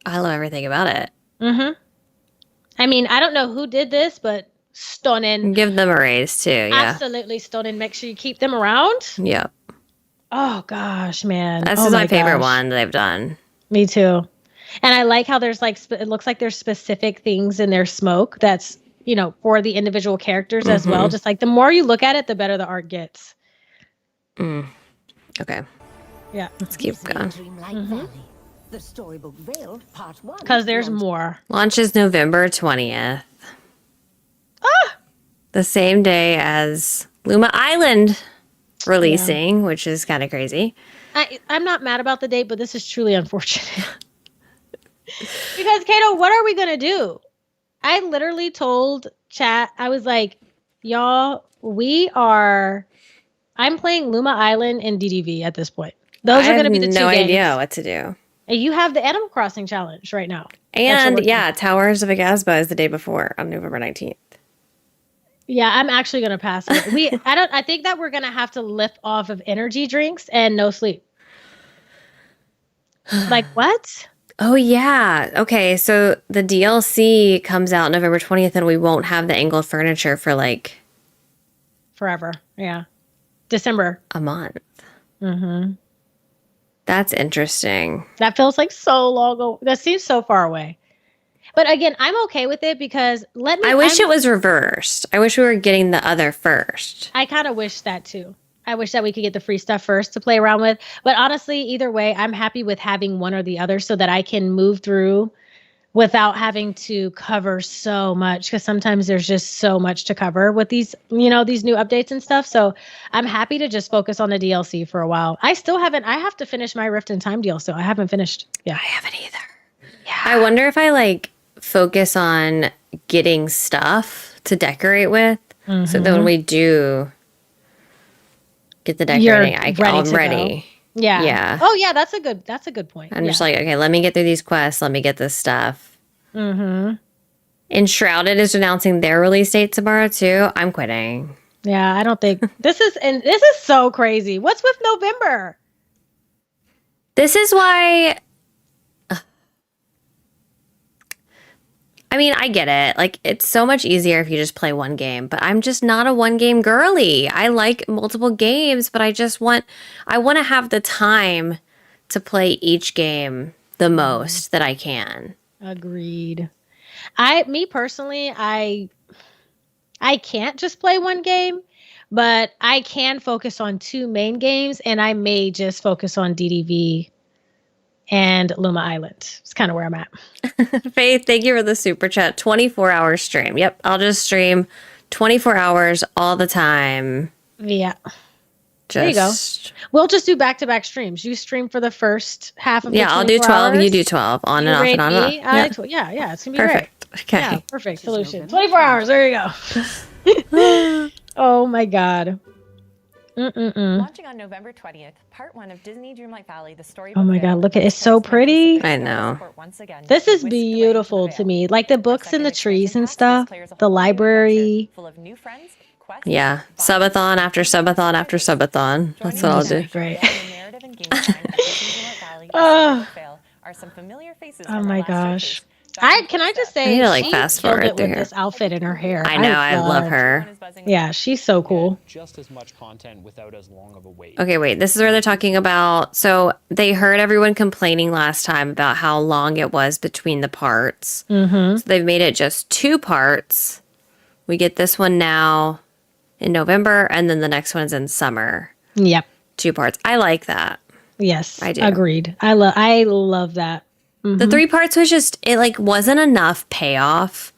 S1: I love everything about it.
S2: I mean, I don't know who did this, but stunning.
S1: Give them a raise too. Yeah.
S2: Absolutely stunning. Make sure you keep them around.
S1: Yeah.
S2: Oh gosh, man.
S1: This
S2: Oh
S1: is my favorite
S2: gosh.
S1: one they've done.
S2: Me too. And I like how there's like it looks like there's specific things in their smoke that's, you know, for the individual characters as well. Just like the more you look at it, the better the art gets.
S1: Okay.
S2: Yeah.
S1: Let's keep
S7: Disney
S1: going.
S7: Dreamlight Valley. The Storybook Vale, Part 1.
S2: Because there's
S7: launched
S2: more.
S1: Launches November 20th. The same day as Luma Island releasing, which is kind of crazy.
S2: I'm not mad about the date, but this is truly unfortunate. Because, Kato, what are we going to do? I literally told chat, I was like, y'all, I'm playing Luma Island and DDV at this point. Those are going to be the two
S1: no
S2: games.
S1: idea what to do.
S2: And you have the Animal Crossing challenge right now.
S1: And yeah, Towers of Agasba is the day before on November 19th.
S2: Yeah, I'm actually going to pass it. I think that we're going to have to lift off of energy drinks and no sleep. Like what?
S1: Oh, yeah. Okay, so the DLC comes out November 20th, and we won't have the angled furniture for like
S2: Forever. Yeah. December.
S1: a month. That's interesting.
S2: That feels like so long ago. That seems so far away. But again, I'm okay with it because
S1: I wish it was reversed. I wish we were getting the other first.
S2: I kind of wish that too. I wish that we could get the free stuff first to play around with. But honestly, either way, I'm happy with having one or the other so that I can move through without having to cover so much. Because sometimes there's just so much to cover with these, these new updates and stuff. So I'm happy to just focus on the DLC for a while. I have to finish my Rift in Time deal. So I haven't finished. Yeah.
S1: I haven't either. Yeah. I wonder if I focus on getting stuff to decorate with. So that when we do get the decorating, I'm ready.
S2: Yeah.
S1: Yeah.
S2: Oh yeah, that's a good point.
S1: I'm just like, okay, let me get through these quests. Let me get this stuff. Enshrouded is announcing their release date tomorrow too. I'm quitting.
S2: Yeah, I don't think this is so crazy. What's with November?
S1: This is why. I mean, I get it. Like, it's so much easier if you just play one game, but I'm just not a one game girly. I like multiple games, but I want to have the time to play each game the most that I can.
S2: Agreed. Me personally, I can't just play one game, but I can focus on two main games, and I may just focus on DDV and Luma Island. It's kind of where I'm at.
S1: Faith, thank you for the super chat. 24-hour stream. Yep, I'll just stream 24 hours all the time.
S2: Yeah. There you go. We'll just do back-to-back streams. You stream for the first half of the 24
S1: I'll do 12.
S2: hours.
S1: You do 12. On and off and on and off.
S2: Yeah, it's going to be
S1: Perfect.
S2: great.
S1: Okay.
S2: Yeah, perfect solution. 24 hours. There you go. Oh, my God.
S4: Launching on November 20th, Part 1 of Disney Dreamlight Valley, the story.
S2: Oh, my God. Look at it. It's so pretty.
S1: I know.
S2: This is beautiful to me. Like the books and the trees and stuff. The library.
S4: Full of new friends, quests,
S1: Yeah. Subathon after subathon after subathon. That's what I'll do.
S2: Great.
S4: Oh
S2: my gosh. Can I just say,
S1: I need to,
S2: she
S1: fast
S2: killed
S1: forward
S2: it
S1: through
S2: with
S1: here.
S2: this outfit and her hair.
S1: I know. I love her.
S2: Yeah, she's so cool.
S8: Just as much content without as long of a wait.
S1: Okay, wait. This is where they're talking about. So they heard everyone complaining last time about how long it was between the parts. So they've made it just 2 parts We get this one now in November, and then the next one's in summer.
S2: Yep.
S1: 2 parts. I like that.
S2: Yes.
S1: I do.
S2: Agreed. I love that.
S1: The 3 parts was just, it like wasn't enough payoff.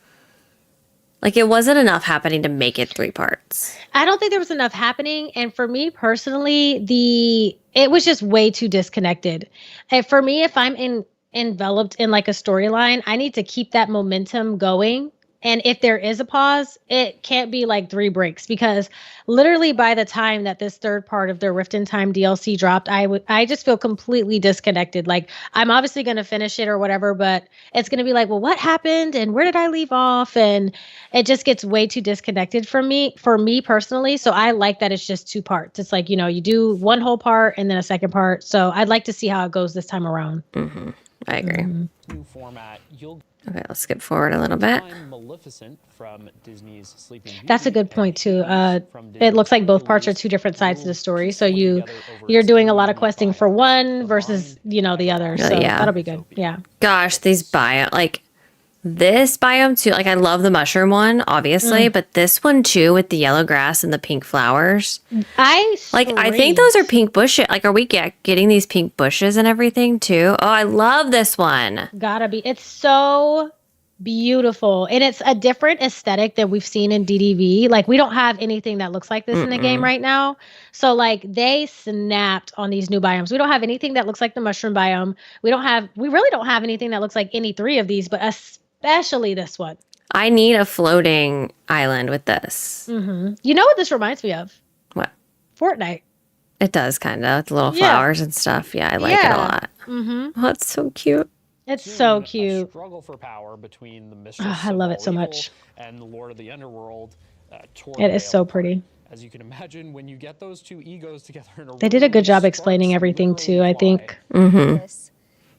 S1: Like it wasn't enough happening to make it 3 parts.
S2: I don't think there was enough happening. And for me personally, it was just way too disconnected. And for me, if I'm enveloped in like a storyline, I need to keep that momentum going. And if there is a pause, it can't be like 3 breaks, because literally by the time that this 3rd part of the Rift in Time DLC dropped, I just feel completely disconnected. Like I'm obviously going to finish it or whatever, but it's going to be like, well, what happened and where did I leave off? And it just gets way too disconnected for me personally. So I like that it's just 2 parts. It's like, you do 1 whole part and then a 2nd part. So I'd like to see how it goes this time around.
S1: Mm-hmm. I agree.
S8: New format, you'll
S1: Okay, let's skip forward a little bit.
S8: find Maleficent from Disney's Sleeping Beauty.
S2: That's a good point too.
S8: From
S2: It
S8: Disney's
S2: looks like both parts are
S8: release.
S2: 2 different sides of the story. So
S8: Put together over
S2: you're doing a
S8: its
S2: lot of
S8: 3
S2: questing for
S8: biomes.
S2: one
S8: The
S2: versus,
S8: Vine,
S2: the other. So
S1: Yeah.
S2: that'll be good. Yeah.
S1: Gosh, these like this biome too. Like I love the mushroom one, obviously, but this one too with the yellow grass and the pink flowers.
S2: I
S1: think those are pink bushes. Like, are we getting these pink bushes and everything too? Oh, I love this one.
S2: Gotta be. It's so beautiful. And it's a different aesthetic that we've seen in DDV. Like we don't have anything that looks like this in the game right now. So like they snapped on these new biomes. We don't have anything that looks like the mushroom biome. We really don't have anything that looks like any 3 of these, but especially this one.
S1: I need a floating island with this.
S2: Mm-hmm. You know what this reminds me of?
S1: What?
S2: Fortnite.
S1: It does kind of. The little
S2: Yeah.
S1: flowers and stuff. Yeah, I like it a lot.
S2: Mm-hmm.
S1: Oh, it's so cute.
S2: It's so
S8: A
S2: cute.
S8: struggle for power between the mistress
S2: I
S8: of
S2: love it
S8: all
S2: so
S8: evil
S2: much.
S8: and the lord of the underworld. Tore
S2: It is
S8: Vale
S2: so
S8: apart.
S2: pretty.
S8: As you can imagine, when you get those 2 egos together in a
S2: They did a
S8: room,
S2: good job
S8: sparks
S2: explaining everything too,
S8: literally
S2: I
S8: fly.
S2: think.
S1: Mm-hmm.
S6: Yes.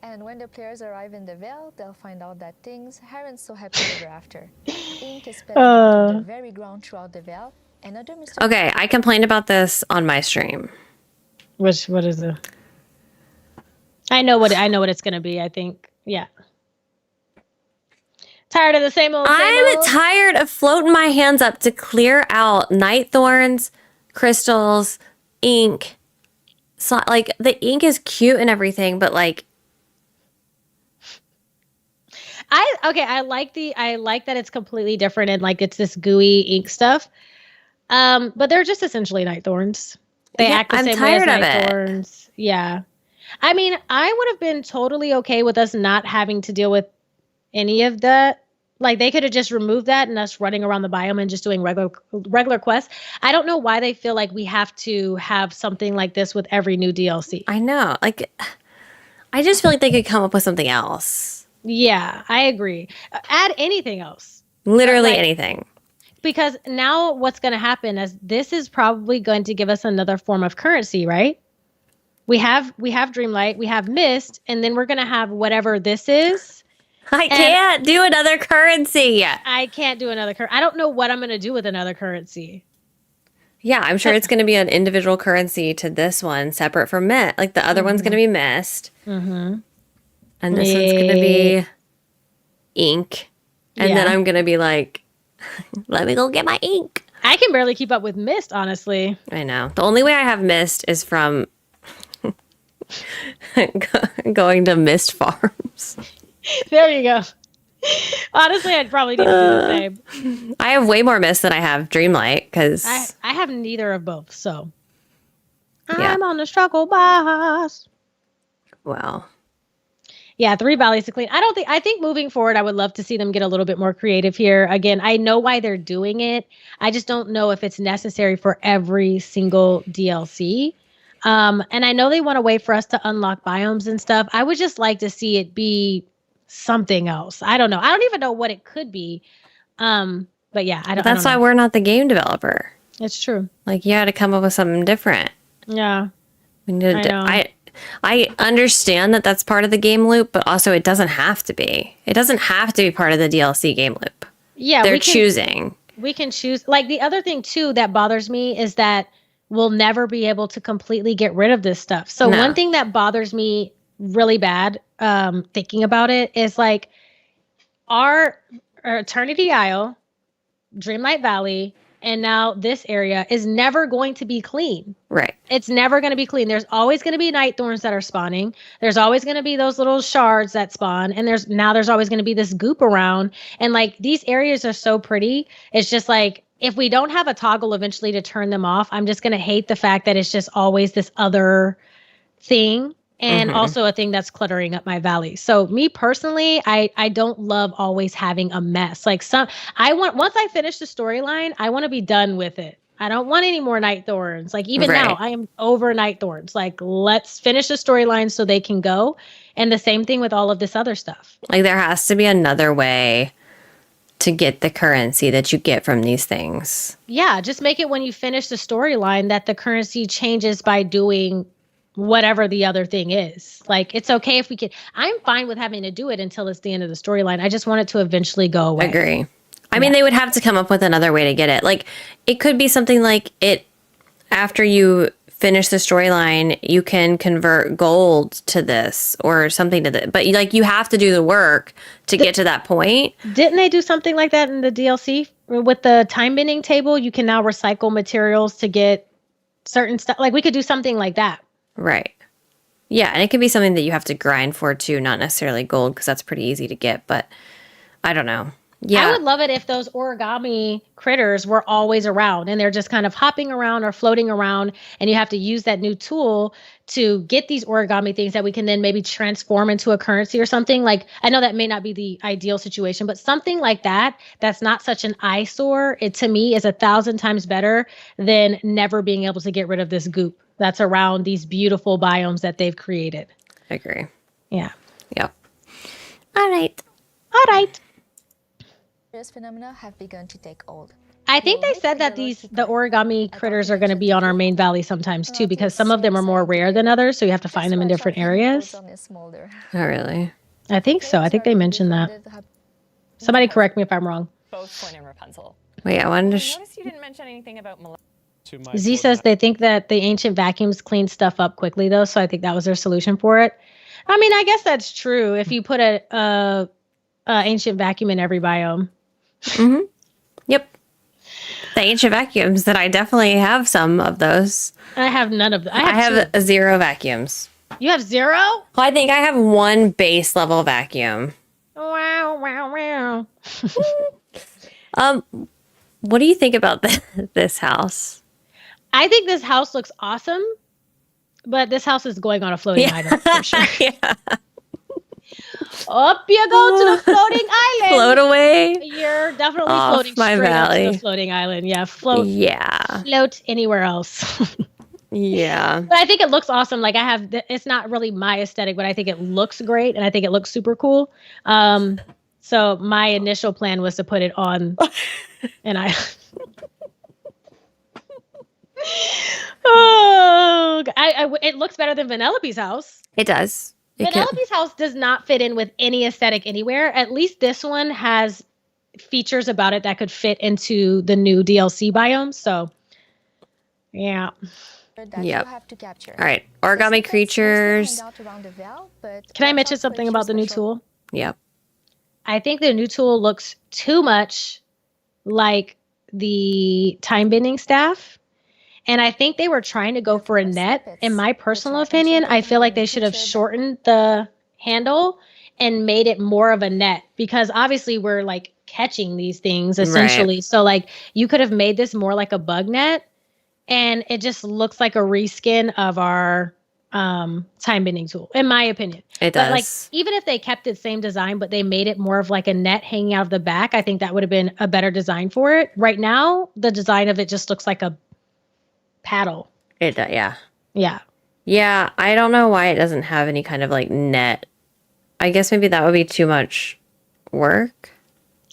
S6: And when the players arrive in the Vale, they'll find out that things aren't so happy ever after. Ink is spreading out to the very ground throughout the Vale, and other mysterious
S1: Okay, I complained about this on my stream.
S2: What is it? I know what it's gonna be, I think. Yeah. Tired of the same old.
S1: I'm tired of floating my hands up to clear out night thorns, crystals, ink. So, like the ink is cute and everything, but like
S2: I like that it's completely different and like it's this gooey ink stuff. But they're just essentially night thorns. They
S1: Yeah,
S2: act the
S1: I'm
S2: same way as
S1: tired of
S2: night
S1: it.
S2: thorns. Yeah. I mean, I would have been totally okay with us not having to deal with any of that. Like they could have just removed that and us running around the biome and just doing regular quests. I don't know why they feel like we have to have something like this with every new DLC.
S1: I know. Like I just feel like they could come up with something else.
S2: Yeah, I agree. Add anything else.
S1: Literally
S2: Like-
S1: anything.
S2: Because now what's going to happen is this is probably going to give us another form of currency, right? We have Dreamlight, we have Mist, and then we're going to have whatever this is.
S1: I can't do another currency.
S2: I can't do another currency. I don't know what I'm going to do with another currency.
S1: Yeah, I'm sure it's going to be an individual currency to this one, separate from Mist. Like the other one's going to be Mist.
S2: Mm-hmm.
S1: And this one's going to be ink. And then
S2: Yeah.
S1: I'm going to be like, let me go get my ink.
S2: I can barely keep up with Mist, honestly.
S1: I know. The only way I have Mist is from going to Mist Farms.
S2: There you go. Honestly, I'd probably need to do the same.
S1: I have way more Mist than I have Dreamlight because
S2: I have neither of both, so.
S1: Yeah.
S2: I'm on the struggle bus.
S1: well,
S2: Yeah, 3 valleys to clean. I think moving forward, I would love to see them get a little bit more creative here. Again, I know why they're doing it. I just don't know if it's necessary for every single DLC. And I know they want to wait for us to unlock biomes and stuff. I would just like to see it be something else. I don't know. I don't even know what it could be. But yeah, I don't
S1: that's why
S2: know.
S1: we're not the game developer.
S2: It's true.
S1: Like you had to come up with something different.
S2: Yeah.
S1: We need
S2: I know.
S1: I understand that that's part of the game loop, but also it doesn't have to be. It doesn't have to be part of the DLC game loop.
S2: Yeah.
S1: They're choosing.
S2: We can choose. Like the other thing too that bothers me is that we'll never be able to completely get rid of this stuff. So
S1: No.
S2: one thing that bothers me really bad, thinking about it, is like our Eternity Isle Dreamlight Valley and now this area is never going to be clean.
S1: Right.
S2: It's never going to be clean. There's always going to be night thorns that are spawning. There's always going to be those little shards that spawn. And there's always going to be this goop around. And like these areas are so pretty. It's just like, if we don't have a toggle eventually to turn them off, I'm just going to hate the fact that it's just always this other thing. And also a thing that's cluttering up my valley. So me personally, I don't love always having a mess. Like once I finish the storyline, I want to be done with it. I don't want any more night thorns. Like even now, I am over night thorns. Like let's finish the storyline so they can go. And the same thing with all of this other stuff.
S1: Like there has to be another way to get the currency that you get from these things.
S2: Yeah, just make it when you finish the storyline that the currency changes by doing whatever the other thing is. Like it's okay if we can. I'm fine with having to do it until it's the end of the storyline. I just want it to eventually go away.
S1: Agree. I mean, they would have to come up with another way to get it. Like it could be something like it after you finish the storyline, you can convert gold to this or something to this. But like you have to do the work to get to that point.
S2: Didn't they do something like that in the DLC with the time bending table? You can now recycle materials to get certain stuff. Like we could do something like that.
S1: Right. Yeah, and it could be something that you have to grind for too, not necessarily gold because that's pretty easy to get, but I don't know. Yeah.
S2: I would love it if those origami critters were always around and they're just kind of hopping around or floating around and you have to use that new tool to get these origami things that we can then maybe transform into a currency or something. Like I know that may not be the ideal situation, but something like that that's not such an eyesore, it to me is 1,000 times better than never being able to get rid of this goop that's around these beautiful biomes that they've created.
S1: I agree.
S2: Yeah.
S1: Yep. All right.
S6: This phenomena have begun to take hold.
S2: I think they said that the origami critters are going to be on our main valley sometimes too, because some of them are more rare than others, so you have to find them in different areas.
S1: Oh, really?
S2: I think so. I think they mentioned that. Somebody correct me if I'm wrong.
S4: Both Flynn and Rapunzel.
S1: Wait, I wanted to...
S4: I noticed you didn't mention anything about
S2: Z says they think that the ancient vacuums clean stuff up quickly, though, so I think that was their solution for it. I mean, I guess that's true if you put a ancient vacuum in every biome.
S1: Mm-hmm. Yep. The ancient vacuums that I definitely have some of those.
S2: I have none of them.
S1: I have 0 vacuums.
S2: You have 0?
S1: Well, I think I have 1 base level vacuum.
S2: Wow.
S1: What do you think about this house?
S2: I think this house looks awesome, but this house is going on a floating island for sure.
S1: Yeah.
S2: Up you go to the floating island.
S1: Float away.
S2: You're definitely
S1: off
S2: floating
S1: my
S2: straight
S1: valley.
S2: up to the floating island. Yeah, float.
S1: Yeah.
S2: Float anywhere else.
S1: Yeah.
S2: But I think it looks awesome. Like it's not really my aesthetic, but I think it looks great and I think it looks super cool. So my initial plan was to put it on an island. It looks better than Vanellope's house.
S1: It does.
S2: Vanellope's house does not fit in with any aesthetic anywhere. At least this one has features about it that could fit into the new DLC biomes. So, yeah.
S1: Yep. All right. Origami creatures.
S2: Can I mention something about the new tool?
S1: Yep.
S2: I think the new tool looks too much like the time bending staff. And I think they were trying to go for a net. In my personal opinion, I feel like they should have shortened the handle and made it more of a net, because obviously we're like catching these things essentially. Right. So like you could have made this more like a bug net, and it just looks like a reskin of our time bending tool, in my opinion.
S1: It does.
S2: But like even if they kept the same design, but they made it more of like a net hanging out of the back, I think that would have been a better design for it. Right now, the design of it just looks like a paddle.
S1: It does, yeah.
S2: Yeah.
S1: Yeah, I don't know why it doesn't have any kind of like net. I guess maybe that would be too much work.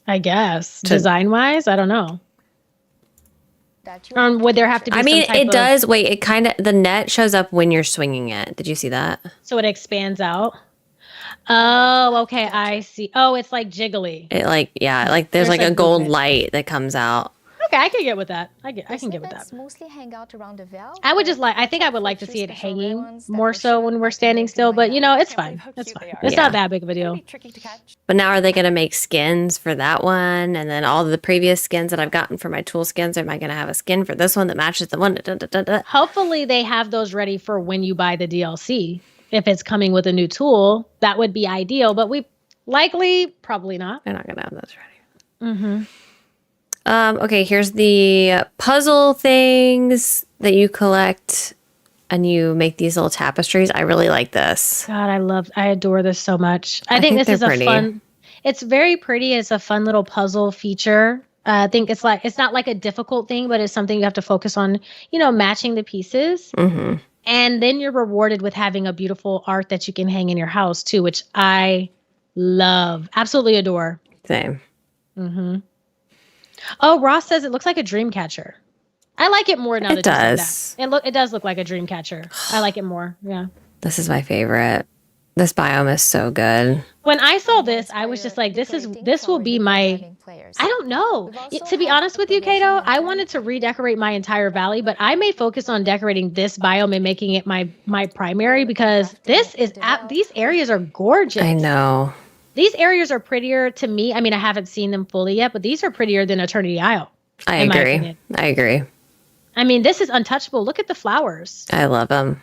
S2: I guess. Design-wise, I don't know. Would there have to be
S1: I mean, it does. Wait, it kind of, the net shows up when you're swinging it. Did you see that?
S2: So it expands out? Oh, okay. I see. Oh, it's like jiggly.
S1: It like, yeah, like there's like a gold light that comes out.
S2: Okay, I can get with that. I can get with that.
S6: Mostly hang out around the Vale.
S2: I think I would like to see it hanging more so when we're standing still, but it's fine. It's fine. It's
S1: Yeah.
S2: not that big of a
S4: It'll
S2: deal.
S4: be tricky to catch.
S1: But now are they going to make skins for that one? And then all the previous skins that I've gotten for my tool skins, am I going to have a skin for this one that matches the one? Da, da, da, da.
S2: Hopefully they have those ready for when you buy the DLC. If it's coming with a new tool, that would be ideal, but probably not.
S1: They're not going to have those ready. Okay, here's the puzzle things that you collect and you make these little tapestries. I really like this.
S2: God, I adore this so much. I think this is
S1: they're pretty.
S2: It's very pretty. It's a fun little puzzle feature. I think it's not like a difficult thing, but it's something you have to focus on, matching the pieces.
S1: Mm-hmm.
S2: And then you're rewarded with having a beautiful art that you can hang in your house too, which I love. Absolutely adore.
S1: Same.
S2: Mm-hmm. Oh, Ross says it looks like a dream catcher. I like it more now.
S1: It does.
S2: It does look like a dream catcher. I like it more. Yeah.
S1: This is my favorite. This biome is so good.
S2: When I saw this, I was just like, this will be my, I don't know. To be honest with you, Kato, I wanted to redecorate my entire valley, but I may focus on decorating this biome and making it my primary because these areas are gorgeous.
S1: I know.
S2: These areas are prettier to me. I mean, I haven't seen them fully yet, but these are prettier than Eternity Isle.
S1: I agree.
S2: I mean, this is untouchable. Look at the flowers.
S1: I love them.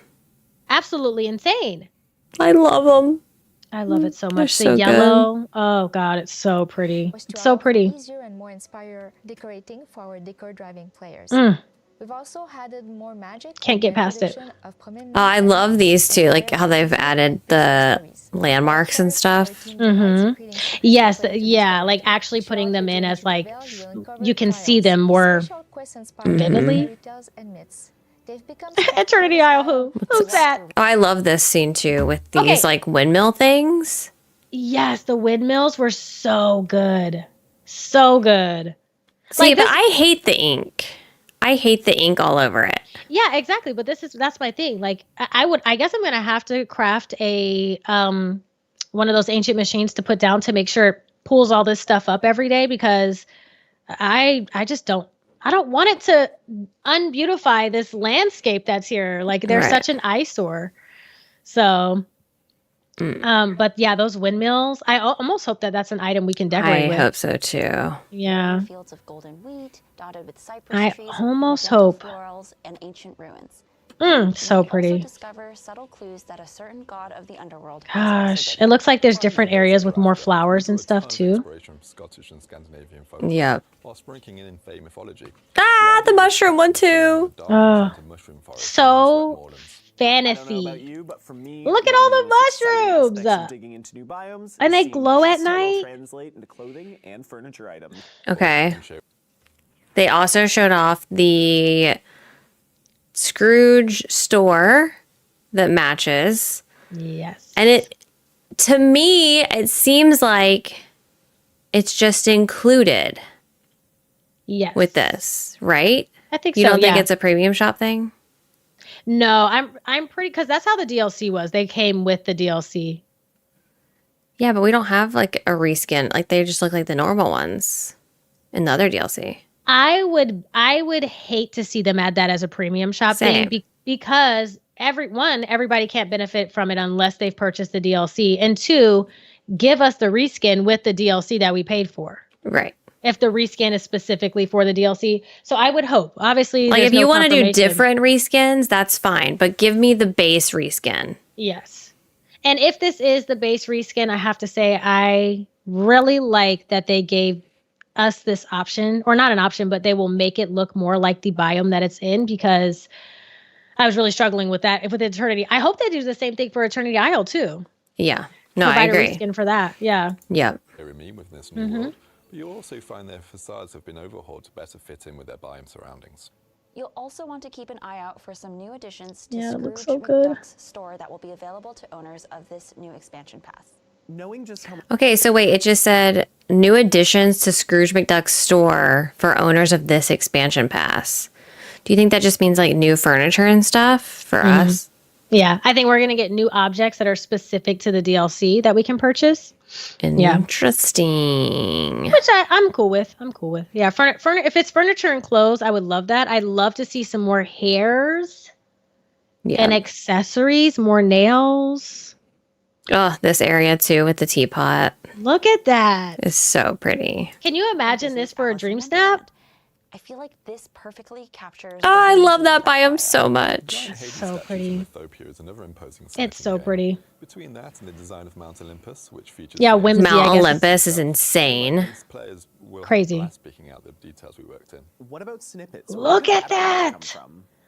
S2: Absolutely insane.
S1: I love them.
S2: I love it so much.
S1: They're
S2: The
S1: so
S2: yellow.
S1: good.
S2: Oh God, it's so pretty. It's so pretty.
S6: Easier and more inspire decorating for our decor driving players. We've also added more magic.
S2: Can't get past it.
S1: I love these too, like how they've added the landmarks and stuff.
S2: Mm-hmm. Yes, yeah, like actually putting them in as like you can see them more vividly. Eternity Isle, who's that?
S1: Oh, I love this scene too with these like windmill things.
S2: Yes, the windmills were so good, so good.
S1: See, but I hate the ink. I hate the ink all over it.
S2: Yeah, exactly. But that's my thing. Like I guess I'm gonna have to craft a one of those ancient machines to put down to make sure it pulls all this stuff up every day because I don't want it to unbeautify this landscape that's here. Like there's such an eyesore. So but yeah, those windmills, I almost hope that that's an item we can decorate with.
S1: I hope so too.
S2: Yeah.
S9: Fields of golden wheat, dotted with cypress
S2: I
S9: trees,
S2: almost
S9: magenta
S2: hope.
S9: florals, and ancient ruins.
S2: So pretty.
S9: Also discover subtle clues that a certain god of the underworld has
S2: Gosh, it looks like there's different areas with more flowers and stuff too.
S1: Yep.
S10: While sprinkling in Fey mythology.
S1: Ah, the mushroom one too.
S2: So fantasy. Look at all the mushrooms.
S3: Digging into new biomes,
S2: And they
S3: seeing
S2: glow at
S3: peace will
S2: night?
S3: Translate into clothing and furniture items.
S1: Okay. They also showed off the Scrooge store that matches.
S2: Yes.
S1: And to me, it seems like it's just included.
S2: Yes.
S1: With this, right?
S2: I think
S1: you
S2: so.
S1: don't think it's a premium shop thing?
S2: No, I'm pretty because that's how the DLC was. They came with the DLC.
S1: Yeah, but we don't have like a reskin. Like they just look like the normal ones in the other DLC.
S2: I would hate to see them add that as a premium shop thing because everybody can't benefit from it unless they've purchased the DLC, and two, give us the reskin with the DLC that we paid for.
S1: Right.
S2: If the reskin is specifically for the DLC. So I would hope. Obviously,
S1: like if you want to do different reskins, that's fine. But give me the base reskin.
S2: Yes. And if this is the base reskin, I have to say I really like that they gave us this option. Or not an option, but they will make it look more like the biome that it's in because I was really struggling with that with Eternity. I hope they do the same thing for Eternity Isle too.
S1: Yeah. No, I agree.
S2: A reskin for that. Yeah.
S1: Yeah.
S10: With this new world. But you'll also find their facades have been overhauled to better fit in with their biome surroundings.
S9: You'll also want to keep an eye out for some new additions to
S2: Scrooge
S9: McDuck's store that will be available to owners of this new expansion pass.
S3: Knowing just how
S1: Okay, so wait, it just said new additions to Scrooge McDuck's store for owners of this expansion pass. Do you think that just means like new furniture and stuff for us?
S2: Yeah, I think we're going to get new objects that are specific to the DLC that we can purchase.
S1: Interesting.
S2: Which I'm cool with. Yeah, if it's furniture and clothes, I would love that. I'd love to see some more hairs and accessories, more nails.
S1: Oh, this area too with the teapot.
S2: Look at that.
S1: It's so pretty.
S2: Can you imagine this for a Dream Snap?
S9: I feel like this perfectly captures.
S1: Oh, I love that biome so much.
S10: It's
S2: so pretty.
S10: Is another imposing
S2: It's so pretty.
S10: Between that and the design of Mount Olympus, which features
S2: whimsy,
S1: Mount Olympus is insane.
S10: players will
S2: Crazy.
S10: have picking out the details we worked in.
S3: What about snippets?
S2: Look at that.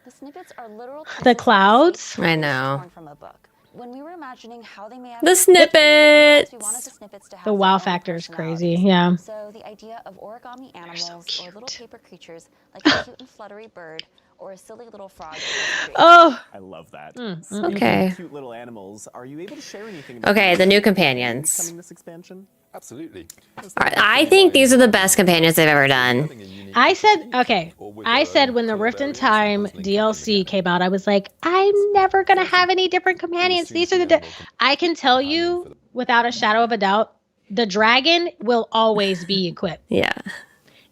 S9: The snippets are literal
S2: The clouds.
S1: I know.
S9: torn from a book. When we were imagining how they may have
S1: The snippets.
S9: we wanted the snippets to have
S2: The
S9: their
S2: wow
S9: own
S2: factor is crazy.
S9: personalities.
S2: Yeah.
S9: So the idea of origami animals or little paper creatures like a cute and fluttery bird or a silly little frog.
S2: Oh.
S3: I love that.
S1: Okay.
S3: Cute little animals. Are you able to share anything?
S1: Okay, the new companions.
S3: Coming this expansion?
S10: Absolutely.
S1: I think these are the best companions they've ever done.
S2: I said when the Rift in Time DLC came out, I was like, I'm never gonna have any different companions. These are I can tell you without a shadow of a doubt, the dragon will always be equipped.
S1: Yeah.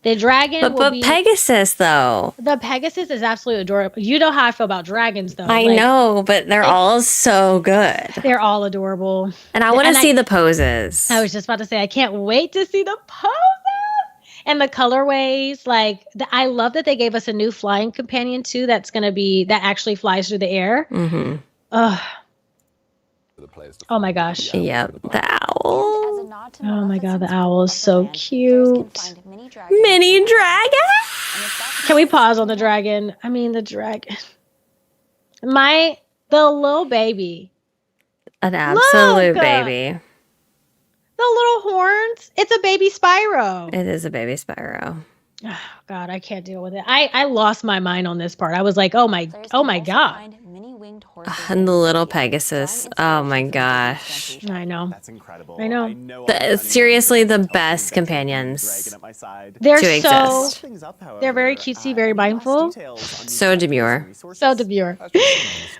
S2: The dragon
S1: But Pegasus though.
S2: The Pegasus is absolutely adorable. You know how I feel about dragons though.
S1: I know, but they're all so good.
S2: They're all adorable.
S1: And I want to see the poses.
S2: I was just about to say, I can't wait to see the poses and the colorways. I love that they gave us a new flying companion too. That actually flies through the air.
S1: Mm-hmm.
S2: Oh my gosh.
S1: Yep. The owl.
S2: Oh my god, the owl is so cute.
S1: Mini dragon.
S2: Can we pause on the dragon? I mean the dragon. The little baby.
S1: An absolute baby.
S2: The little horns. It's a baby Spyro.
S1: It is a baby Spyro.
S2: Oh god, I can't deal with it. I lost my mind on this part. I was like, oh my god.
S1: And the little Pegasus. Oh my gosh.
S2: I know.
S3: That's incredible.
S2: I know.
S1: Seriously, the best companions
S2: They're
S1: to exist.
S2: They're very cutesy, very mindful.
S1: So demure.
S2: So demure.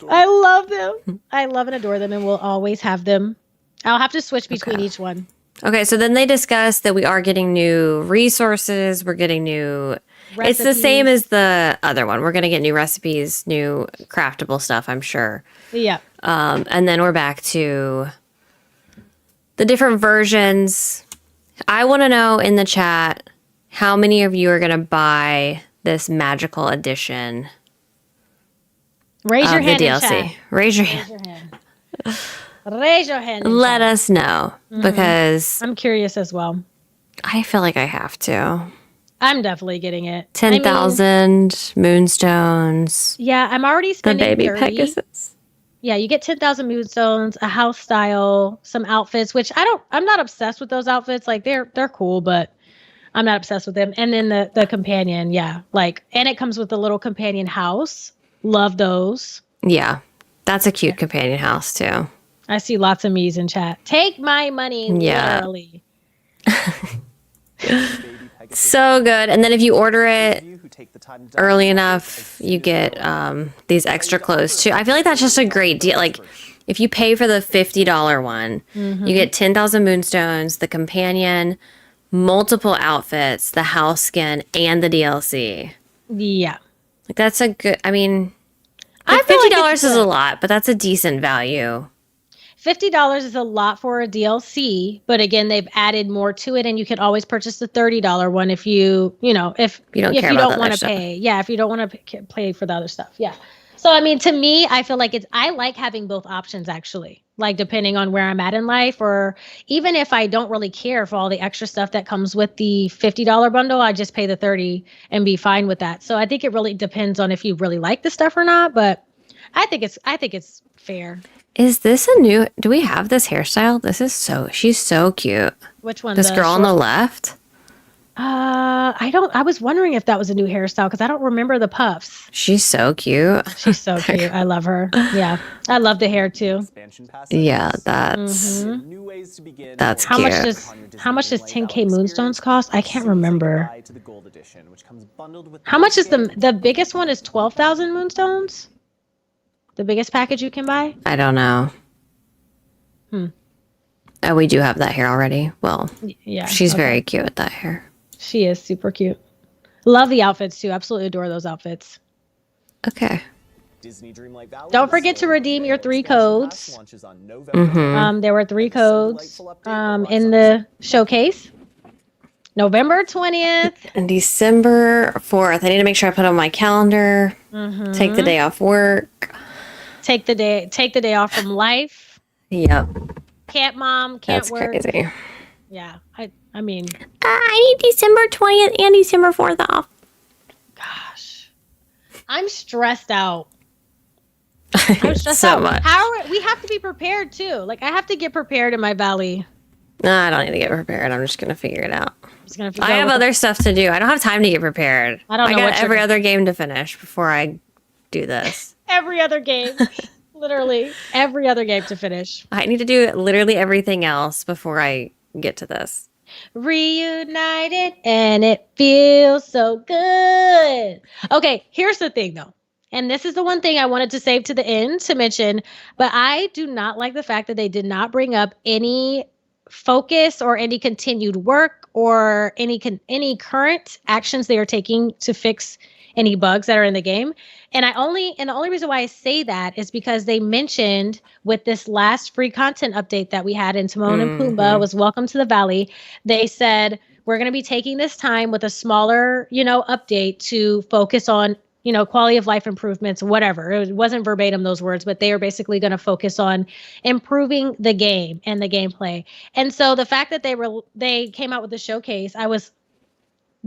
S2: I love them. I love and adore them and will always have them. I'll have to switch between each one.
S1: Okay, so then they discussed that we are getting new resources. We're getting new... It's the same as the other one. We're going to get new recipes, new craftable stuff, I'm sure.
S2: Yeah.
S1: And then we're back to the different versions. I want to know in the chat how many of you are going to buy this magical edition.
S2: Raise your hand
S1: the
S2: in
S1: DLC.
S2: chat.
S1: Raise your hand.
S2: Raise your hand.
S1: Let us know because
S2: I'm curious as well.
S1: I feel like I have to.
S2: I'm definitely getting it.
S1: 10,000 moonstones.
S2: Yeah, I'm already
S1: The
S2: spending
S1: baby
S2: 30.
S1: Pegasus.
S2: Yeah, you get 10,000 moonstones, a house style, some outfits, which I'm not obsessed with those outfits. Like they're cool, but I'm not obsessed with them. And then the companion, yeah. And it comes with a little companion house. Love those.
S1: Yeah. That's a cute companion house too.
S2: I see lots of me's in chat. Take my money, literally.
S1: So good. And then if you order it early enough, you get these extra clothes too. I feel like that's just a great deal. Like if you pay for the $50 one, you get 10,000 moonstones, the companion, multiple outfits, the house skin, and the DLC.
S2: Yeah.
S1: Like that's a good, I mean,
S2: I feel
S1: $50
S2: like
S1: is a lot, but that's a decent value.
S2: $50 is a lot for a DLC, but again, they've added more to it, and you can always purchase the $30 one if you don't want to pay. Yeah, if you don't want to pay for the other stuff. Yeah. So I mean, to me, I feel like I like having both options actually. Like depending on where I'm at in life, or even if I don't really care for all the extra stuff that comes with the $50 bundle, I just pay the $30 and be fine with that. So I think it really depends on if you really like the stuff or not. But I think it's fair.
S1: Is this do we have this hairstyle? She's so cute.
S2: Which one?
S1: This girl on the left?
S2: I was wondering if that was a new hairstyle because I don't remember the puffs.
S1: She's so cute.
S2: She's so cute. I love her. Yeah. I love the hair too.
S1: Yeah, that's cute.
S2: How much does 10K moonstones cost? I can't remember. How much is the biggest one is 12,000 moonstones? The biggest package you can buy?
S1: I don't know. Oh, we do have that hair already. Well,
S2: Yeah.
S1: she's very cute with that hair.
S2: She is super cute. Love the outfits too. Absolutely adore those outfits.
S1: Okay.
S3: Disney Dreamlight Valley.
S2: Don't forget to redeem your 3 codes. There were 3 codes in the showcase. November 20th.
S1: And December 4th. I need to make sure I put on my calendar. Take the day off work.
S2: Take the day off from life.
S1: Yep.
S2: Can't
S1: That's
S2: work.
S1: crazy.
S2: Yeah. I mean,
S1: I need December 20th and December 4th off.
S2: gosh. I'm stressed out. I'm stressed
S1: so
S2: out.
S1: much.
S2: We have to be prepared too. Like I have to get prepared in my valley.
S1: No, I don't need to get prepared. I'm just going to figure it out.
S2: Just gonna figure
S1: I
S2: out
S1: have
S2: what
S1: other stuff to do. I don't have time to get prepared.
S2: I don't know
S1: got
S2: what you're
S1: every
S2: gonna-
S1: other game to finish before I do this.
S2: every other game. Literally every other game to finish.
S1: I need to do literally everything else before I get to this.
S2: Reunited and it feels so good. Okay, here's the thing though. And this is the one thing I wanted to save to the end to mention, but I do not like the fact that they did not bring up any focus or any continued work or any current actions they are taking to fix any bugs that are in the game. And the only reason why I say that is because they mentioned with this last free content update that we had in Timon and Pumbaa was Welcome to the Valley. They said, we're going to be taking this time with a smaller, update to focus on, quality of life improvements, whatever. It wasn't verbatim those words, but they are basically going to focus on improving the game and the gameplay. And so the fact that they came out with the showcase, I was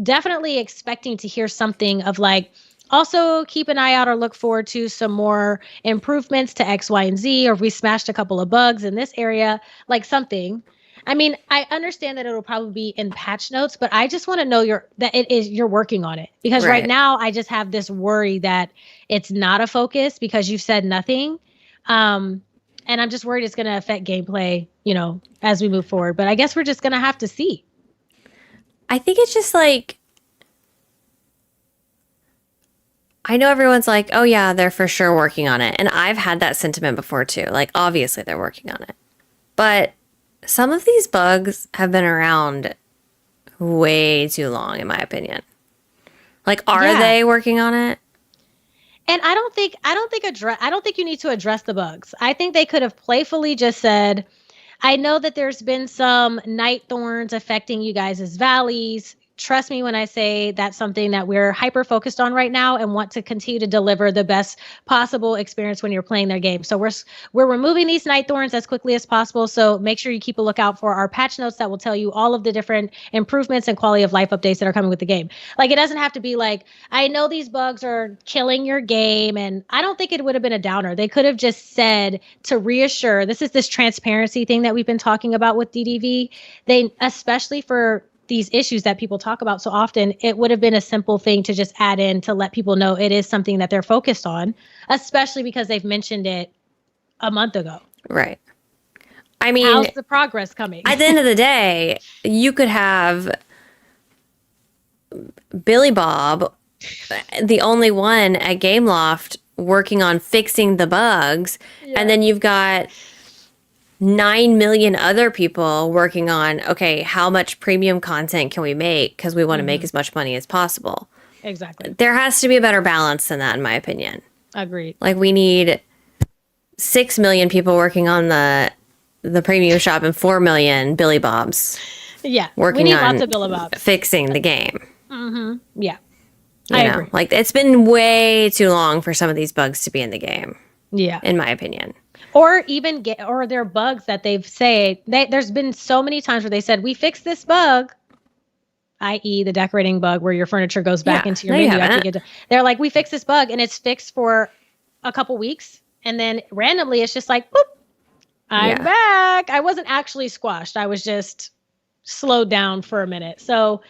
S2: definitely expecting to hear something of like, also keep an eye out or look forward to some more improvements to X, Y, and Z, or if we smashed a couple of bugs in this area, like something. I mean, I understand that it'll probably be in patch notes, but I just want to know you're working on it, because right now I just have this worry that it's not a focus because you've said nothing. And I'm just worried it's going to affect gameplay, as we move forward, but I guess we're just going to have to see.
S1: I think it's just like, I know everyone's like, oh yeah, they're for sure working on it. And I've had that sentiment before too. Like, obviously they're working on it. But some of these bugs have been around way too long, in my opinion. Like, are they working on it?
S2: And I don't think you need to address the bugs. I think they could have playfully just said, I know that there's been some night thorns affecting you guys' valleys. Trust me when I say that's something that we're hyper focused on right now and want to continue to deliver the best possible experience when you're playing their game. So we're removing these night thorns as quickly as possible. So make sure you keep a lookout for our patch notes that will tell you all of the different improvements and quality of life updates that are coming with the game. Like, it doesn't have to be like, I know these bugs are killing your game. And I don't think it would have been a downer. They could have just said, to reassure, this transparency thing that we've been talking about with DDV. They, especially for these issues that people talk about so often, it would have been a simple thing to just add in to let people know it is something that they're focused on, especially because they've mentioned it a month ago.
S1: Right. I mean,
S2: how's the progress coming?
S1: At the end of the day, you could have Billy Bob, the only one at Gameloft, working on fixing the bugs, and then you've got 9 million other people working on, okay, how much premium content can we make? Because we want to make as much money as possible.
S2: Exactly.
S1: There has to be a better balance than that, in my opinion.
S2: Agreed.
S1: Like, we need 6 million people working on the premium shop and 4 million Billy Bobs.
S2: Yeah.
S1: Working
S2: we need
S1: on
S2: lots of Billy Bobs.
S1: fixing the game.
S2: Yeah.
S1: I agree. Like, it's been way too long for some of these bugs to be in the game.
S2: Yeah.
S1: In my opinion.
S2: Or even or there are bugs that there's been so many times where they said, we fixed this bug, i.e. the decorating bug where your furniture goes back into your menu after you get to, they're like, we fixed this bug, and it's fixed for a couple weeks, and then randomly it's just like, boop, I'm back. I wasn't actually squashed. I was just slowed down for a minute. So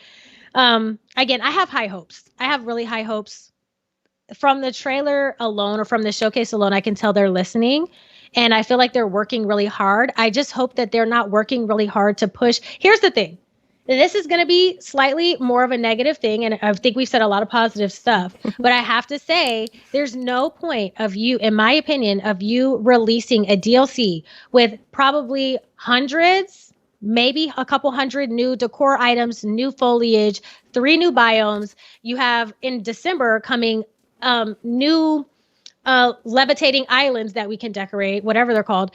S2: again, I have high hopes. I have really high hopes. From the trailer alone or from the showcase alone, I can tell they're listening. And I feel like they're working really hard. I just hope that they're not working really hard to push. Here's the thing. This is going to be slightly more of a negative thing, and I think we've said a lot of positive stuff, but I have to say there's no point of you, in my opinion, of you releasing a DLC with probably hundreds, maybe a couple hundred new decor items, new foliage, 3 new biomes. You have in December coming new levitating islands that we can decorate, whatever they're called.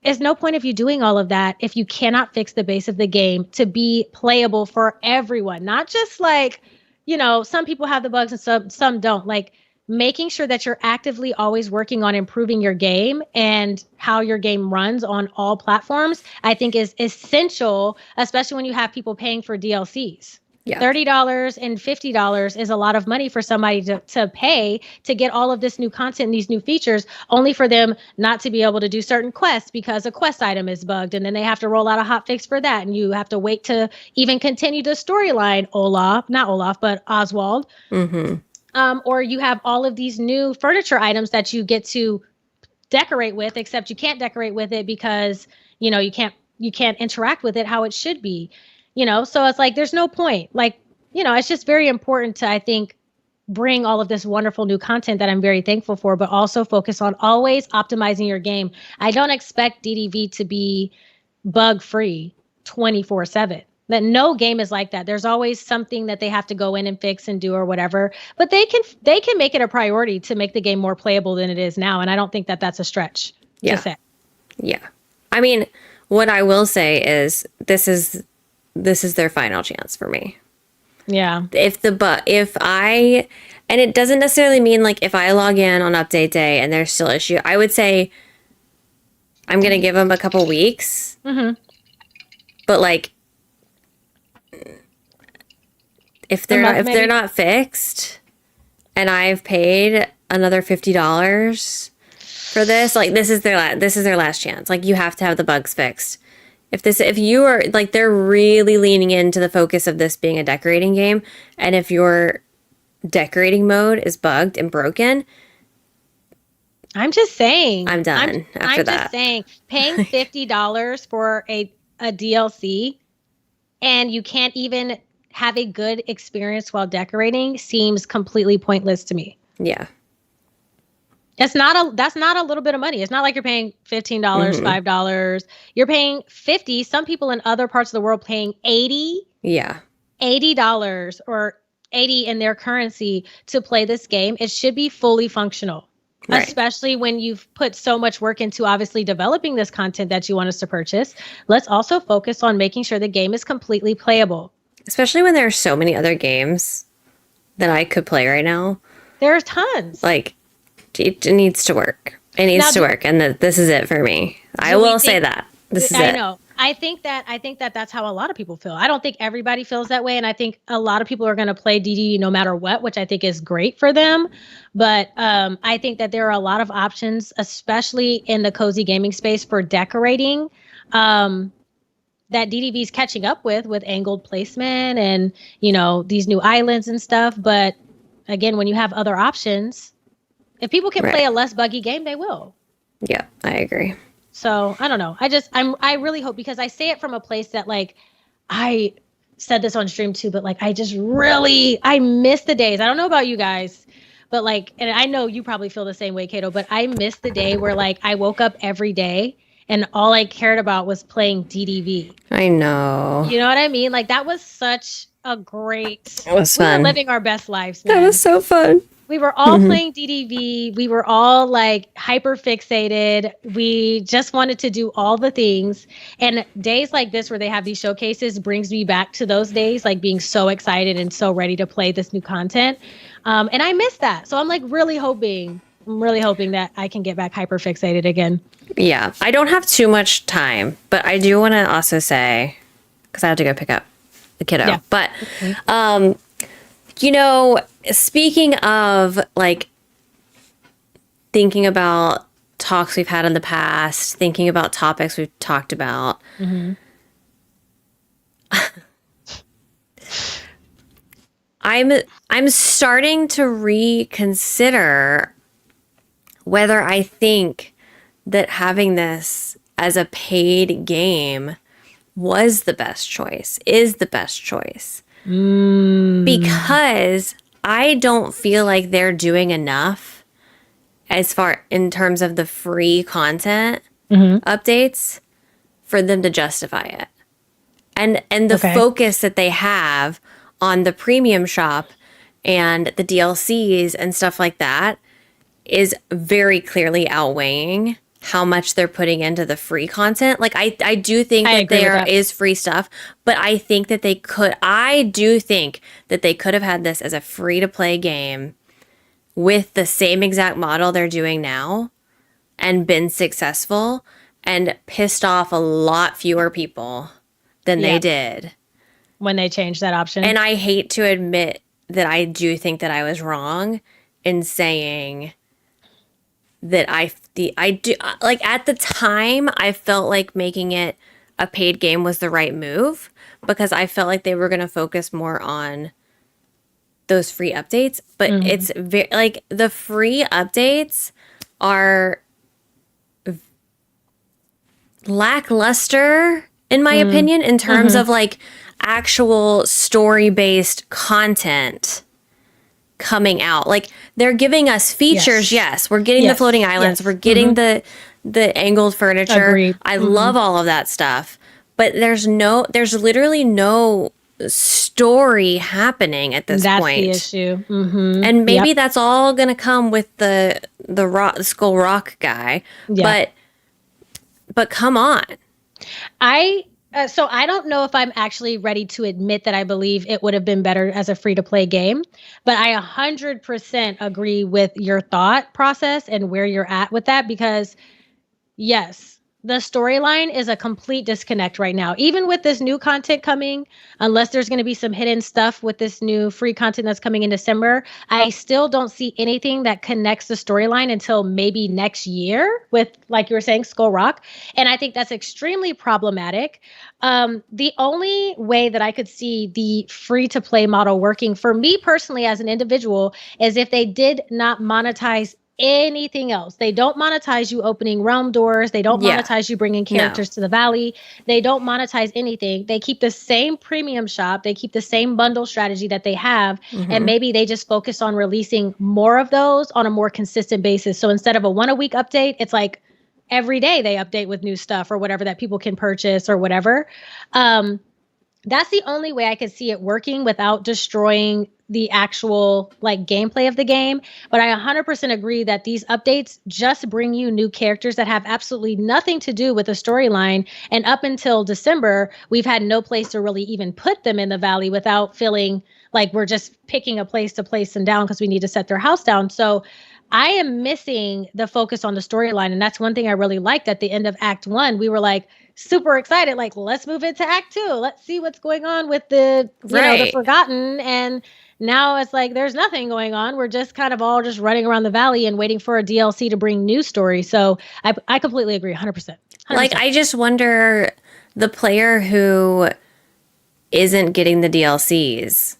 S2: There's no point of you doing all of that if you cannot fix the base of the game to be playable for everyone. Not just like, some people have the bugs and some don't. Like making sure that you're actively always working on improving your game and how your game runs on all platforms, I think is essential, especially when you have people paying for DLCs. Yeah. $30 and $50 is a lot of money for somebody to pay to get all of this new content and these new features, only for them not to be able to do certain quests because a quest item is bugged. And then they have to roll out a hotfix for that. And you have to wait to even continue the storyline, Oswald. Mm-hmm. Or you have all of these new furniture items that you get to decorate with, except you can't decorate with it because, you can't interact with it how it should be. So it's like, there's no point. Like, it's just very important to, I think, bring all of this wonderful new content that I'm very thankful for, but also focus on always optimizing your game. I don't expect DDV to be bug free 24/7. That no game is like that. There's always something that they have to go in and fix and do or whatever, but they can make it a priority to make the game more playable than it is now. And I don't think that that's a stretch to say. Yeah.
S1: I mean, what I will say is this is their final chance for me.
S2: Yeah.
S1: And it doesn't necessarily mean like if I log in on update day and there's still issue, I would say I'm going to give them a couple weeks. Mm-hmm. But like, if they're not fixed and I've paid another $50 for this, like this is their last chance. Like you have to have the bugs fixed. If you are like, they're really leaning into the focus of this being a decorating game, and if your decorating mode is bugged and broken,
S2: I'm just saying,
S1: I'm done after that. I'm just
S2: saying, paying $50 for a DLC and you can't even have a good experience while decorating seems completely pointless to me.
S1: Yeah.
S2: That's not a little bit of money. It's not like you're paying $15, $5. You're paying $50. Some people in other parts of the world paying $80.
S1: Yeah.
S2: $80 or $80 in their currency to play this game. It should be fully functional, right. Especially when you've put so much work into obviously developing this content that you want us to purchase. Let's also focus on making sure the game is completely playable.
S1: Especially when there are so many other games that I could play right now.
S2: There are tons.
S1: Like, it needs to work. It needs to work, and this is it for me. I will say that. This is it.
S2: I know. I think that that's how a lot of people feel. I don't think everybody feels that way, and I think a lot of people are going to play DD no matter what, which I think is great for them. But I think that there are a lot of options, especially in the cozy gaming space, for decorating that DDV is catching up with angled placement and these new islands and stuff. But again, when you have other options, if people can play a less buggy game, they will.
S1: Yeah, I agree.
S2: So I don't know. I really hope, because I say it from a place that, like, I said this on stream too, but like, I miss the days. I don't know about you guys, but like, and I know you probably feel the same way, Kato, but I miss the day where like I woke up every day and all I cared about was playing DDV.
S1: I know.
S2: You know what I mean? Like that was such a great,
S1: it was fun.
S2: We were living our best lives, man.
S1: That was so fun.
S2: We were all playing DDV. We were all like hyper fixated. We just wanted to do all the things. And days like this where they have these showcases brings me back to those days, like being so excited and so ready to play this new content. And I miss that. So I'm like really hoping that I can get back hyper fixated again.
S1: Yeah. I don't have too much time, but I do want to also say, because I have to go pick up the kiddo. Yeah. But speaking of like thinking about talks we've had in the past, thinking about topics we've talked about, I'm starting to reconsider whether I think that having this as a paid game was the best choice, is the best choice. Because I don't feel like they're doing enough as far in terms of the free content updates for them to justify it. And the focus that they have on the premium shop and the DLCs and stuff like that is very clearly outweighing how much they're putting into the free content. Like I do think that there is free stuff, but I think that they could have had this as a free to play game with the same exact model they're doing now and been successful and pissed off a lot fewer people than they did
S2: when they changed that option.
S1: And I hate to admit that I do think that I was wrong in saying that I do like at the time I felt like making it a paid game was the right move because I felt like they were going to focus more on those free updates, but it's very like the free updates are lackluster in my opinion in terms of like actual story-based content coming out. Like they're giving us features. Yes, we're getting the floating islands. We're getting the angled furniture.
S2: Agreed.
S1: I love all of that stuff, but there's literally no story happening at this point.
S2: That's the issue.
S1: And maybe that's all going to come with the Skull Rock guy. But come on.
S2: So I don't know if I'm actually ready to admit that I believe it would have been better as a free-to-play game, but I 100% agree with your thought process and where you're at with that because, yes, the storyline is a complete disconnect right now. Even with this new content coming, unless there's going to be some hidden stuff with this new free content that's coming in December, I still don't see anything that connects the storyline until maybe next year with, like you were saying, Skull Rock. And I think that's extremely problematic. The only way that I could see the free-to-play model working for me personally as an individual is if they did not monetize anything else. They don't monetize you opening realm doors. They don't monetize you bringing characters to the valley. They don't monetize anything. They keep the same premium shop. They keep the same bundle strategy that they have. And maybe they just focus on releasing more of those on a more consistent basis. So instead of a 1-a-week update, it's like every day they update with new stuff or whatever that people can purchase or whatever. That's the only way I could see it working without destroying the actual like gameplay of the game. But I 100% agree that these updates just bring you new characters that have absolutely nothing to do with the storyline. And up until December, we've had no place to really even put them in the valley without feeling like we're just picking a place to place them down because we need to set their house down. So I am missing the focus on the storyline. And that's one thing I really liked at the end of Act 1. We were like super excited, like, let's move into Act 2. Let's see what's going on with the, you know, the Forgotten. And now it's like there's nothing going on. We're just kind of all just running around the valley and waiting for a DLC to bring new stories. So I completely agree, 100%.
S1: Like, I just wonder the player who isn't getting the DLCs.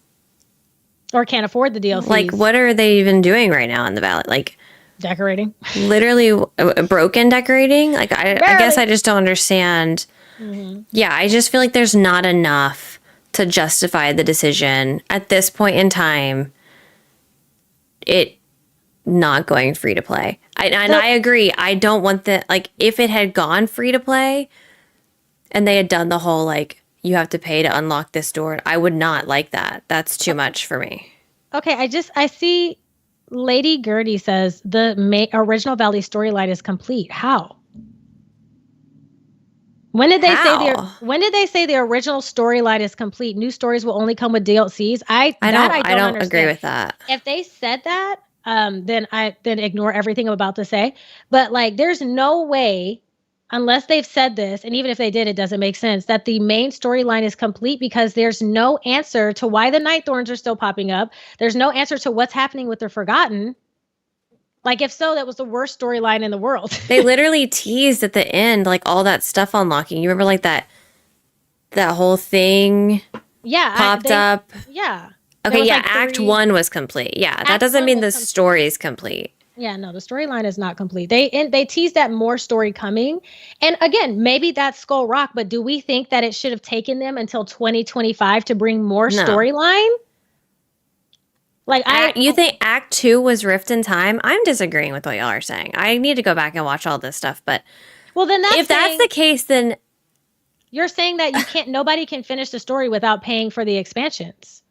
S2: Or can't afford the DLCs.
S1: Like, what are they even doing right now in the valley? Like,
S2: decorating.
S1: Literally broken decorating? Like, I guess I just don't understand. Yeah, I just feel like there's not enough to justify the decision at this point in time, it not going free to play. I agree. I don't want that. Like, if it had gone free to play and they had done the whole, like, you have to pay to unlock this door, I would not like that. That's too much for me. Okay,
S2: I see Lady Gertie says the original Valley storyline is complete. How? When did they say the original storyline is complete? New stories will only come with DLCs. I don't
S1: agree with that.
S2: If they said that, then ignore everything I'm about to say. But like, there's no way, unless they've said this, and even if they did, it doesn't make sense, that the main storyline is complete because there's no answer to why the Night Thorns are still popping up. There's no answer to what's happening with the Forgotten. Like, if so, that was the worst storyline in the world.
S1: They literally teased at the end, like, all that stuff unlocking. You remember, like, that whole thing popped up?
S2: Yeah.
S1: Okay, yeah, like Act 1 was complete. Yeah, that doesn't mean the story is complete.
S2: Yeah, no, the storyline is not complete. They teased that more story coming. And again, maybe that's Skull Rock, but do we think that it should have taken them until 2025 to bring more
S1: No.
S2: storyline? Like
S1: You think Act 2 was Rift in Time? I'm disagreeing with what y'all are saying. I need to go back and watch all this stuff, but
S2: well, then
S1: if that's the case, then
S2: you're saying that nobody can finish the story without paying for the expansions.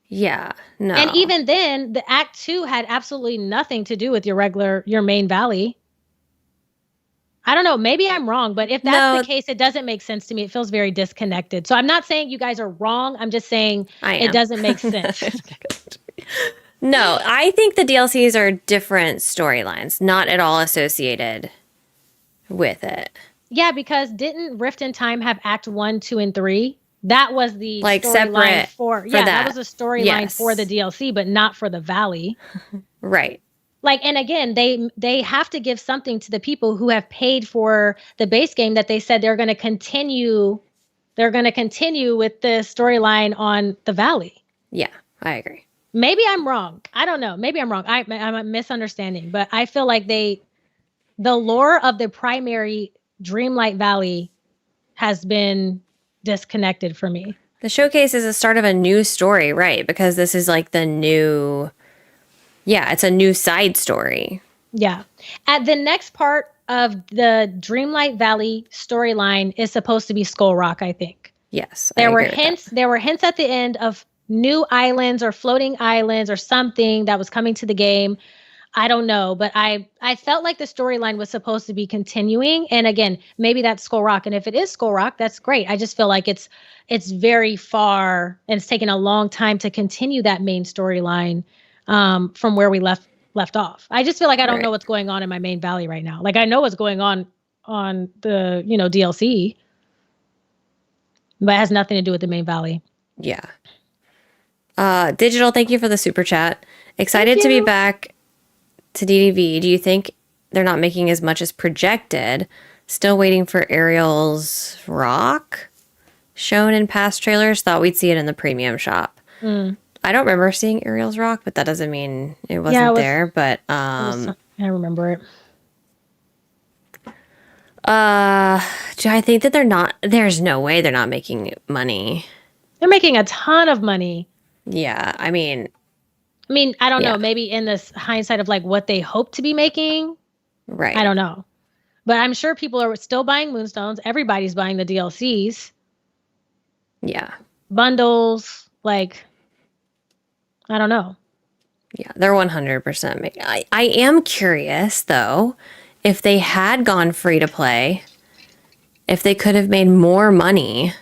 S1: yeah, no.
S2: And even then, the Act 2 had absolutely nothing to do with your main valley. I don't know. Maybe I'm wrong, but if that's the case, it doesn't make sense to me. It feels very disconnected. So I'm not saying you guys are wrong. I'm just saying it doesn't make sense.
S1: No, I think the DLCs are different storylines, not at all associated with it.
S2: Yeah, because didn't Rift in Time have Act 1, 2, and 3? That was the
S1: separate
S2: for
S1: that.
S2: That was a storyline for the DLC, but not for the Valley.
S1: Right.
S2: Like, and again, they have to give something to the people who have paid for the base game that they said they're going to continue. They're going to continue with the storyline on the Valley.
S1: Yeah, I agree.
S2: Maybe I'm wrong. I don't know. Maybe I'm wrong. I'm a misunderstanding, but I feel like the lore of the primary Dreamlight Valley has been disconnected for me.
S1: The showcase is the start of a new story, right? Because this is like the new, it's a new side story.
S2: Yeah. At the next part of the Dreamlight Valley storyline is supposed to be Skull Rock, I think.
S1: Yes.
S2: There were hints at the end of new islands or floating islands or something that was coming to the game. I don't know, but I felt like the storyline was supposed to be continuing. And again, maybe that's Skull Rock. And if it is Skull Rock, that's great. I just feel like it's very far and it's taken a long time to continue that main storyline from where we left off. I just feel like I don't know what's going on in my main valley right now. Like I know what's going on the, DLC, but it has nothing to do with the main valley.
S1: Yeah. Digital, thank you for the super chat. Excited to be back to DDV. Do you think they're not making as much as projected? Still waiting for Ariel's Rock shown in past trailers. Thought we'd see it in the premium shop. I don't remember seeing Ariel's Rock, but that doesn't mean it wasn't there. But
S2: I remember it.
S1: Do I think that they're not? There's no way they're not making money.
S2: They're making a ton of money.
S1: Yeah, I mean,
S2: I don't know. Maybe in this hindsight of like what they hope to be making.
S1: Right.
S2: I don't know. But I'm sure people are still buying Moonstones. Everybody's buying the DLCs.
S1: Yeah.
S2: Bundles. Like, I don't know.
S1: Yeah, they're 100% making. I am curious, though, if they had gone free to play, if they could have made more money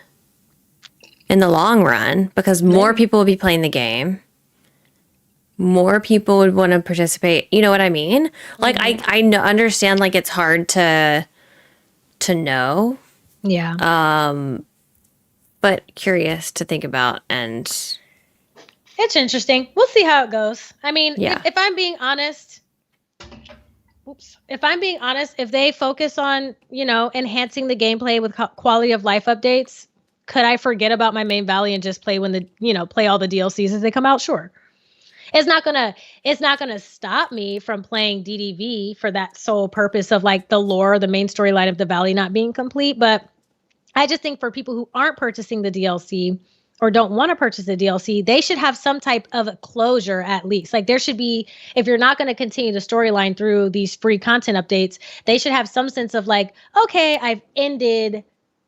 S1: in the long run, because more people would be playing the game. More people would want to participate. You know what I mean? Like, I understand, like, it's hard to know.
S2: Yeah.
S1: But curious to think about, and
S2: it's interesting. We'll see how it goes. I mean,
S1: Yeah.
S2: if I'm being honest, if they focus on, enhancing the gameplay with quality of life updates, could I forget about my main valley and just play play all the DLCs as they come out? Sure. It's not gonna stop me from playing DDV for that sole purpose of like the lore, the main storyline of the valley not being complete. But I just think for people who aren't purchasing the DLC or don't want to purchase the DLC, they should have some type of closure at least. Like there should be, if you're not going to continue the storyline through these free content updates, they should have some sense of like, okay, I've ended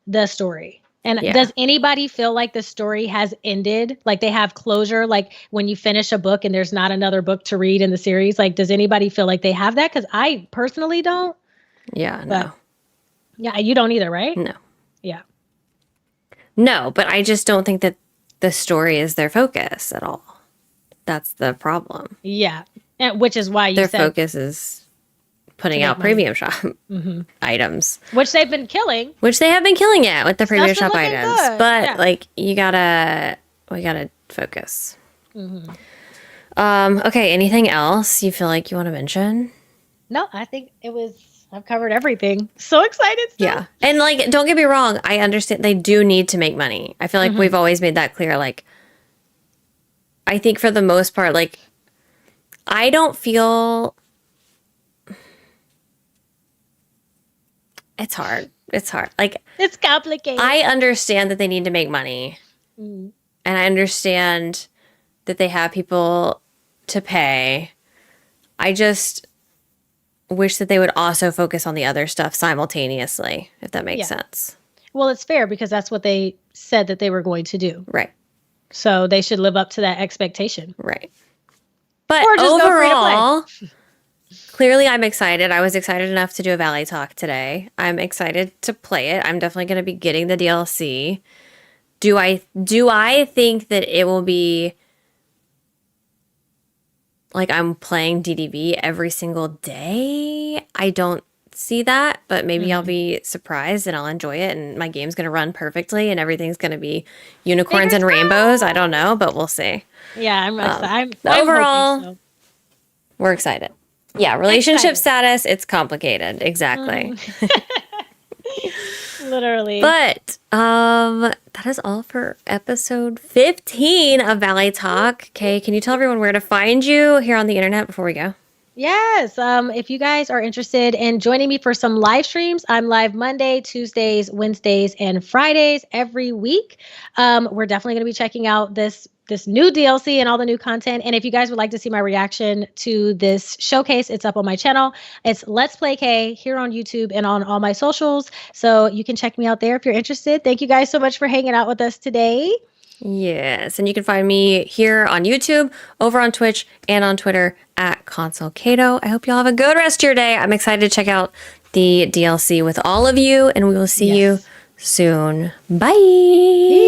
S2: the story. And does anybody feel like the story has ended? Like they have closure? Like when you finish a book and there's not another book to read in the series, like does anybody feel like they have that? Because I personally don't.
S1: Yeah,
S2: no. Yeah, you don't either, right?
S1: No.
S2: Yeah.
S1: No, but I just don't think that the story is their focus at all. That's the problem.
S2: Yeah, and which is why
S1: their focus is putting out premium shop items,
S2: which they've been killing.
S1: Which they have been killing it with the premium shop items.
S2: Good.
S1: But like we gotta focus. Okay, anything else you feel like you want to mention?
S2: No, I think I've covered everything. So excited still.
S1: Yeah. And like, don't get me wrong. I understand they do need to make money. I feel like we've always made that clear. Like, I think for the most part, like, I don't feel... It's hard. It's hard. Like,
S2: it's complicated.
S1: I understand that they need to make money.
S2: Mm.
S1: And I understand that they have people to pay. I just wish that they would also focus on the other stuff simultaneously, if that makes sense.
S2: Well, it's fair because that's what they said that they were going to do.
S1: Right.
S2: So they should live up to that expectation.
S1: Right. But
S2: or just
S1: overall, clearly I'm excited. I was excited enough to do a Valley Talk today. I'm excited to play it. I'm definitely going to be getting the DLC. Do I think that it will be like I'm playing DDV every single day? I don't see that, but maybe I'll be surprised and I'll enjoy it and my game's going to run perfectly and everything's going to be unicorns and rainbows. I don't know, but we'll see.
S2: Yeah, I'm excited.
S1: Overall,
S2: so.
S1: We're excited. Yeah, relationship status, it's complicated. Exactly.
S2: Literally.
S1: But that is all for episode 15 of Valley Talk. Kay, can you tell everyone where to find you here on the internet before we go?
S2: Yes. If you guys are interested in joining me for some live streams, I'm live Monday, Tuesdays, Wednesdays, and Fridays every week. We're definitely going to be checking out this new DLC and all the new content. And if you guys would like to see my reaction to this showcase, it's up on my channel. It's Let's Play K here on YouTube and on all my socials. So you can check me out there if you're interested. Thank you guys so much for hanging out with us today.
S1: Yes, and you can find me here on YouTube, over on Twitch, and on Twitter at ConsoleCato. I hope you all have a good rest of your day. I'm excited to check out the DLC with all of you, and we will see you soon. Bye!